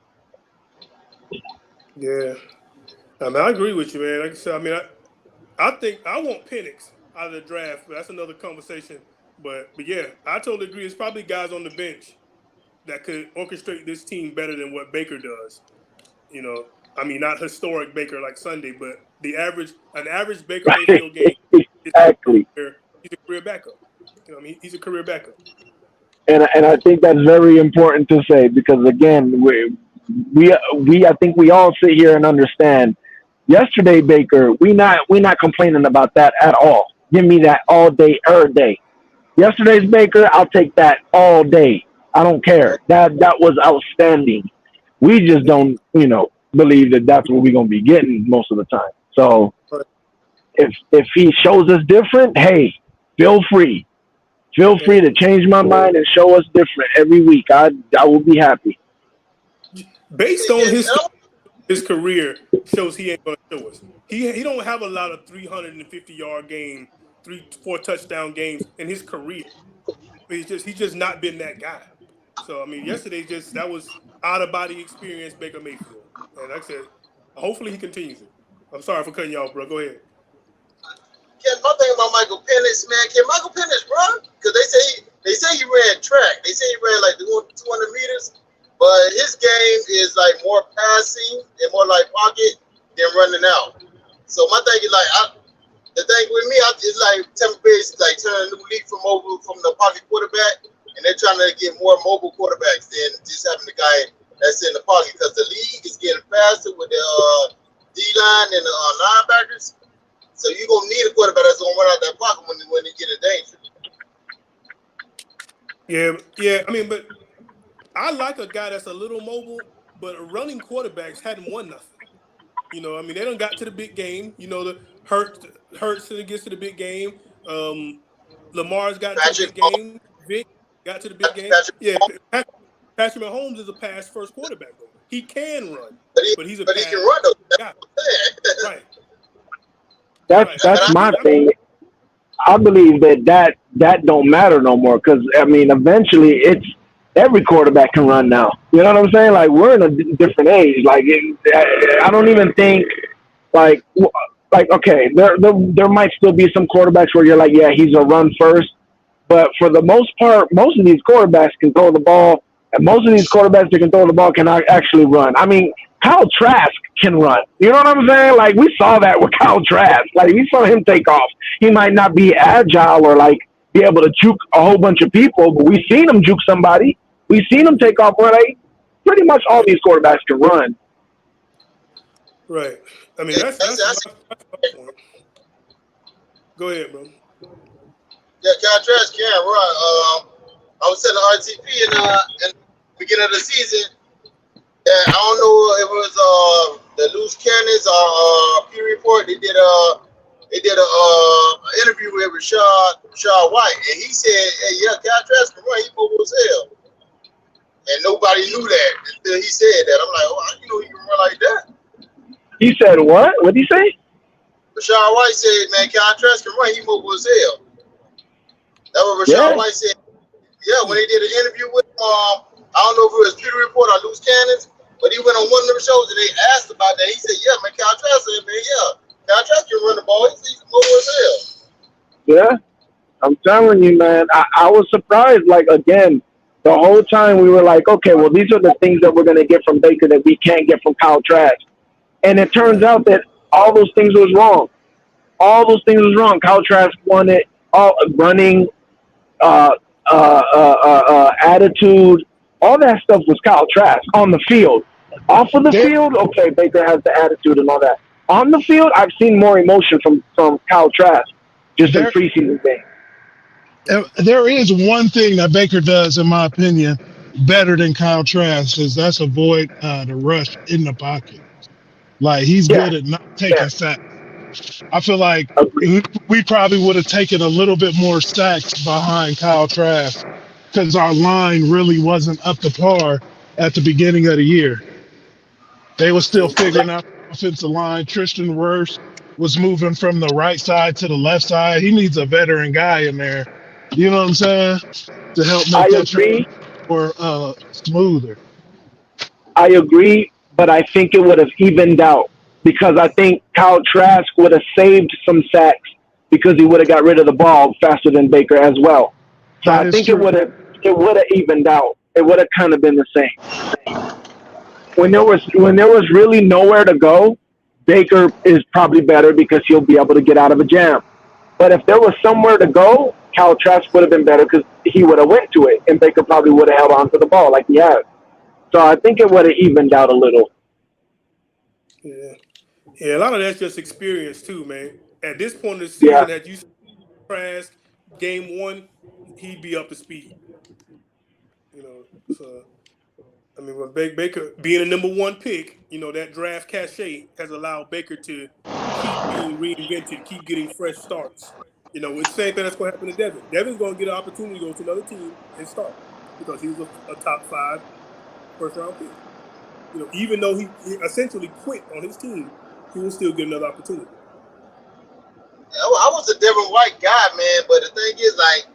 Yeah. I mean, I agree with you, man. Like I said, I mean, I think I want Penix out of the draft, but that's another conversation. But yeah, I totally agree. It's probably guys on the bench that could orchestrate this team better than what Baker does. I mean, not historic Baker like Sunday, but an average Baker Mayfield game.
Exactly.
He's a career backup. I mean, he's a career backup.
And I think that's very important to say because again, we I think we all sit here and understand. Yesterday, Baker, we not complaining about that at all. Give me that all day, every day. Yesterday's Baker, I'll take that all day. I don't care. That was outstanding. We just don't, believe that that's what we're gonna be getting most of the time. So if he shows us different, hey, feel free. Feel free to change my mind and show us different every week. I will be happy.
Based on his his career shows he ain't gonna show us. He don't have a lot of 350-yard game, 4 touchdown games in his career. But he's just not been that guy. So I mean, yesterday that was out of body experience Baker Mayfield, and like I said, hopefully he continues it. I'm sorry for cutting you off, bro. Go ahead.
Yeah, my thing about Michael Penix, man, can Michael Penix run? Because they say he ran track. They say he ran like 200 meters, but his game is like more passing and more like pocket than running out. So my thing is like, the thing with me, it's like Tampa Bay is like turning a new leaf from the pocket quarterback, and they're trying to get more mobile quarterbacks than just having the guy that's in the pocket, because the league is getting faster with the D-line and the linebackers. So you're going to need a quarterback that's going to run out that pocket when they get in danger.
Yeah. I mean, but I like a guy that's a little mobile, but running quarterbacks hadn't won nothing. You know, I mean, they done got to the big game. You know, the Hurts gets to the big game. Lamar's got to the big game. Vic got to the big game. Yeah, Patrick Mahomes is a pass-first quarterback, though. He can run, but he can run, though. Guy. Right.
That's my thing. I believe that don't matter no more, because I mean, eventually it's every quarterback can run now. You know what I'm saying? Like, we're in a different age. Like, I don't even think like okay, there might still be some quarterbacks where you're like, yeah, he's a run first, but for the most part, most of these quarterbacks can throw the ball, and most of these quarterbacks that can throw the ball can actually run. I mean, Kyle Trask can run. You know what I'm saying? Like, we saw that with Kyle Trask. Like, we saw him take off. He might not be agile or, like, be able to juke a whole bunch of people, but we've seen him juke somebody. We've seen him take off where, like, pretty much all these quarterbacks can run.
Right. I mean, that's my point. Go ahead, bro.
Yeah, Kyle Trask can run. I was telling RTP in the beginning of the season, I don't know if it was the loose cannons or Pew Report. They did a interview with Rashad White, and he said, "Hey, yeah, Kyle Trask can run. He mobile as hell." And nobody knew that until he said that. I'm like, "Oh, you know he can run like that."
He said what? What did he say?
Rashad White said, "Man, Kyle Trask can run. He mobile as hell." That's what Rashad White said. Yeah, when they did an interview with him, I don't know if it was Peter Report or Loose Cannons, but he went on one of them shows and they asked about that. He said, "Yeah, man, Kyle Trask said, man, yeah, Kyle Trask can run the ball. He's mobile as hell."
Yeah, I'm telling you, man. I was surprised. Like, again, the whole time we were like, okay, well, these are the things that we're gonna get from Baker that we can't get from Kyle Trask, and it turns out that all those things was wrong. All those things was wrong. Kyle Trask won it. All running. Attitude, all that stuff was Kyle Trask on the field. Off of the field, okay, Baker has the attitude and all that. On the field, I've seen more emotion from Kyle Trask just in preseason games.
There is one thing that Baker does, in my opinion, better than Kyle Trask, is that's avoid the rush in the pocket. Like, he's good at not taking sacks. I feel like we probably would have taken a little bit more sacks behind Kyle Trask because our line really wasn't up to par at the beginning of the year. They were still figuring out the offensive line. Tristan Wirfs was moving from the right side to the left side. He needs a veteran guy in there, you know what I'm saying, to help make that transition more smoother.
I agree, but I think it would have evened out, because I think Kyle Trask would have saved some sacks because he would have got rid of the ball faster than Baker as well. So I think it would have evened out. It would have kind of been the same. When there was really nowhere to go, Baker is probably better because he'll be able to get out of a jam. But if there was somewhere to go, Kyle Trask would have been better because he would have went to it, and Baker probably would have held on to the ball like he has. So I think it would have evened out a little.
Yeah, a lot of that's just experience too, man. At this point in the season, had you Trask game 1, he'd be up to speed. You know, so I mean, with Baker being a number 1 pick, you know, that draft cachet has allowed Baker to keep being reinvented, keep getting fresh starts. You know, it's the same thing that's going to happen to Devin. Devin's going to get an opportunity to go to another team and start because he was a top 5 first-round pick. even though he essentially quit on his team, he will still get another opportunity.
I was a Devin White guy, man, but the thing is, like,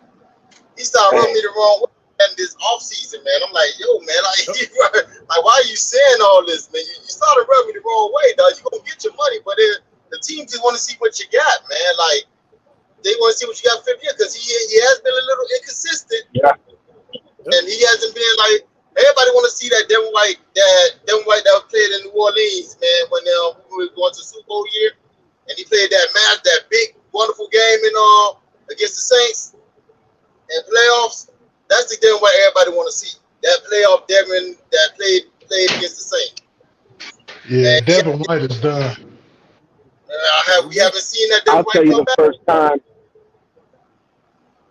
he started rubbing me the wrong way in this offseason, man. I'm like, yo, man, like why are you saying all this, man? You started rubbing me the wrong way, dog. You're going to get your money, but the team just want to see what you got, man. Like, they want to see what you got for year because he has been a little inconsistent.
Yeah.
And he hasn't been like, everybody want to see that Devin White that played in New Orleans, man, when we were going to Super Bowl year. And he played that big, wonderful game against the Saints in playoffs. That's the Devin White everybody want to see. That playoff Devin that played against the Saints.
Yeah, Devin White is done.
We haven't seen that Devin
I'll
White
tell you
come
the
back.
first time.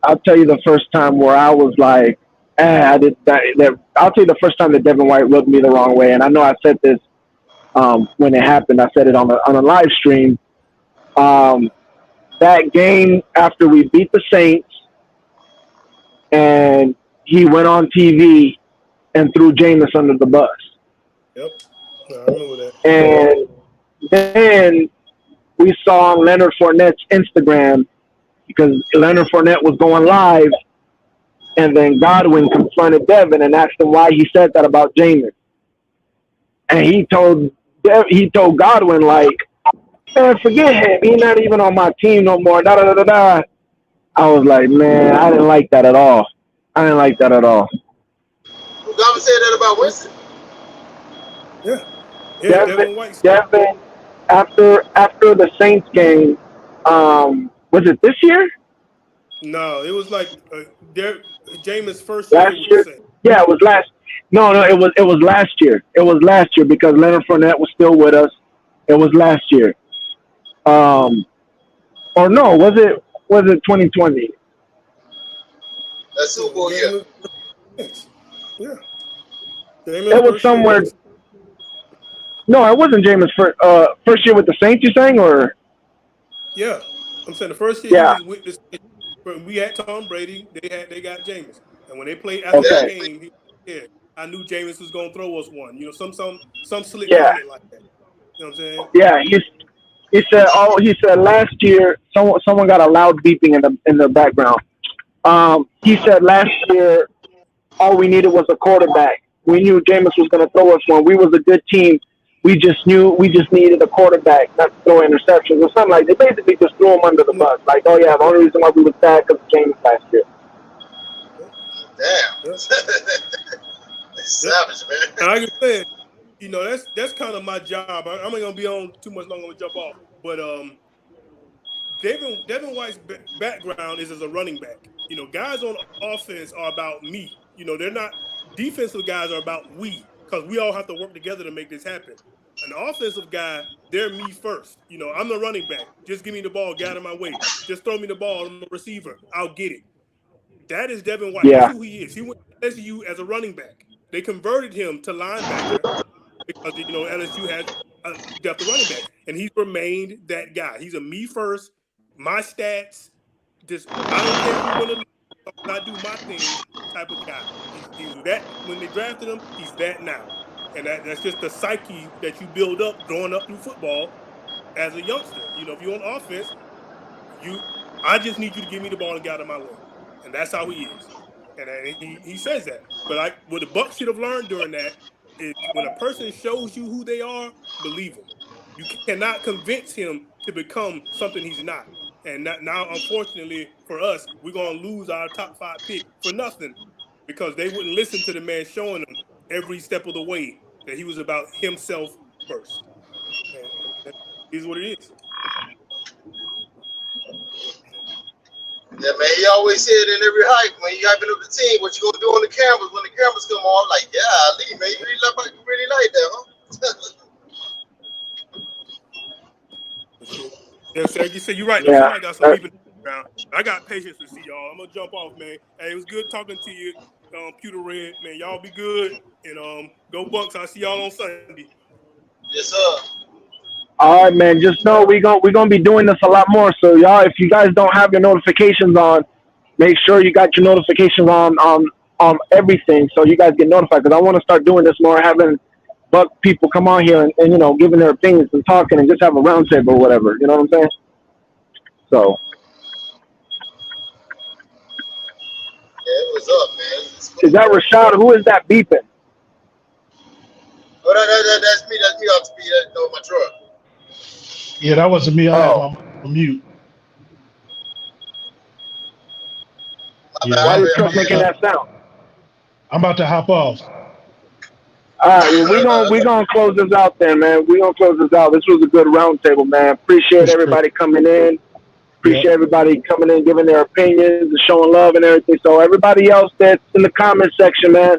I'll tell you the first time where I was like, I did that. I'll tell you the first time that Devin White rubbed me the wrong way, and I know I said this when it happened. I said it on a live stream. That game after we beat the Saints, and he went on TV and threw Jameis under the bus.
Yep, I remember that.
And then we saw on Leonard Fournette's Instagram, because Leonard Fournette was going live, and then Godwin confronted Devin and asked him why he said that about Jameis. And he told Godwin, like, man, forget him. He's not even on my team no more. Da da da da. I was like, man, I didn't like that at all.
Godwin said that about Winston.
Yeah. Devin White.
Devin, after the Saints game, was it this year?
No, it was like Jameis' first
last year. Yeah, it was last. No, it was last year. It was last year because Leonard Fournette was still with us. It was last year. Or no, was it 2020?
That's Super Bowl year.
Yeah.
It was somewhere. No, it wasn't Jameis' first year with the Saints. You saying or?
Yeah, I'm saying the first year he was with the. We had Tom Brady. They got Jameis, and when they played after that game, I knew Jameis was gonna throw us one. Some slick comment like that. You know what I'm saying?
Yeah, he said last year someone got a loud beeping in the background. He said last year all we needed was a quarterback. We knew Jameis was going to throw us one. We was a good team. We just needed a quarterback, not to throw interceptions or something like that. They basically just threw him under the bus. Like, oh yeah, the only reason why we was bad because of Jameis last year.
Damn. Savage, man.
And like I said, that's kind of my job. I'm not gonna be on too much longer. I'm gonna jump off. But Devin White's background is as a running back. Guys on offense are about me. They're not defensive guys are about we, because we all have to work together to make this happen. An offensive guy, they're me first. I'm the running back. Just give me the ball, get out of my way. Just throw me the ball. I'm a receiver. I'll get it. That is Devin White.
Yeah.
That's who he is. He went to LSU as a running back. They converted him to linebacker because LSU had a depth of running back, and he's remained that guy. He's a me first, my stats. Just I don't care who win I do my thing type of guy. He's that when they drafted him. He's that now, and that's just the psyche that you build up growing up through football as a youngster. If you're on offense, I just need you to give me the ball and get out of my way, and that's how he is. And he says that. But what the Bucs should have learned during that is when a person shows you who they are, believe him. You cannot convince him to become something he's not. And now, unfortunately for us, we're going to lose our top 5 pick for nothing because they wouldn't listen to the man showing them every step of the way that he was about himself first. And that is what it is.
Yeah, man, he always said in every hype, when you hyping up the team, what you going to do on the cameras when the cameras come on? I'm like, yeah, man, you really like that, huh?
Yeah, sir, you said you're right.
Yeah.
Somebody got some people around. I got patience to see y'all. I'm gonna jump off, man. Hey, it was good talking to you, Pewter Red, man. Y'all be good and go Bucs. I'll see y'all on Sunday.
Yes, sir.
All right, man. Just know we're gonna be doing this a lot more. So y'all, if you guys don't have your notifications on, make sure you got your notifications on everything so you guys get notified. Because I want to start doing this more, having Buck people come on here and you know, giving their opinions and talking and just have a roundtable or whatever. You know what I'm saying? So.
Yeah, what's up, man?
Is that Rashad? Who is that beeping?
Oh, that's me. That's me off speed. That's my truck.
Yeah, that wasn't me. I had
Oh,
my mic on mute.
My
Yeah,
bad.
why is the
I'm
truck
about
making
to,
that sound?
I'm about to hop off.
All right, well, we gonna close this out then, man. We gonna close this out. This was a good roundtable, man.
For
Appreciate
sure.
everybody coming in.
Yep.
Appreciate everybody coming in, giving their opinions, and showing love and everything. So everybody else that's in the comment section, man,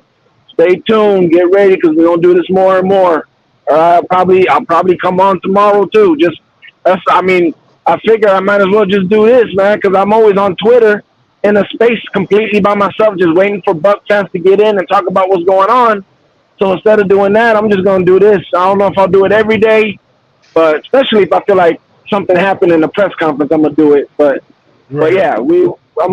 stay tuned. Get ready because we're gonna do this more and more. All right, I'll probably come on tomorrow too. I figure I might as well just do this, man, because I'm always on Twitter in a space completely by myself, just waiting for Buck fans to get in and talk about what's going on. So instead of doing that, I'm just gonna do this. I don't know if I'll do it every day, but especially if I feel like something happened in the press conference, I'm gonna do it. But
Right.
yeah, I'm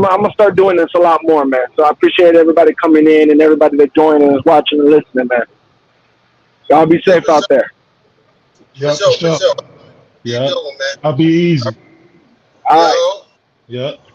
gonna start doing this a lot more, man. So I appreciate everybody coming in and everybody that joined and is watching and listening, man. Y'all be safe out there.
Yeah,
For
for sure.
sure. You
Yeah.
doing, man?
I'll be easy.
All right.
Yo.
Yeah.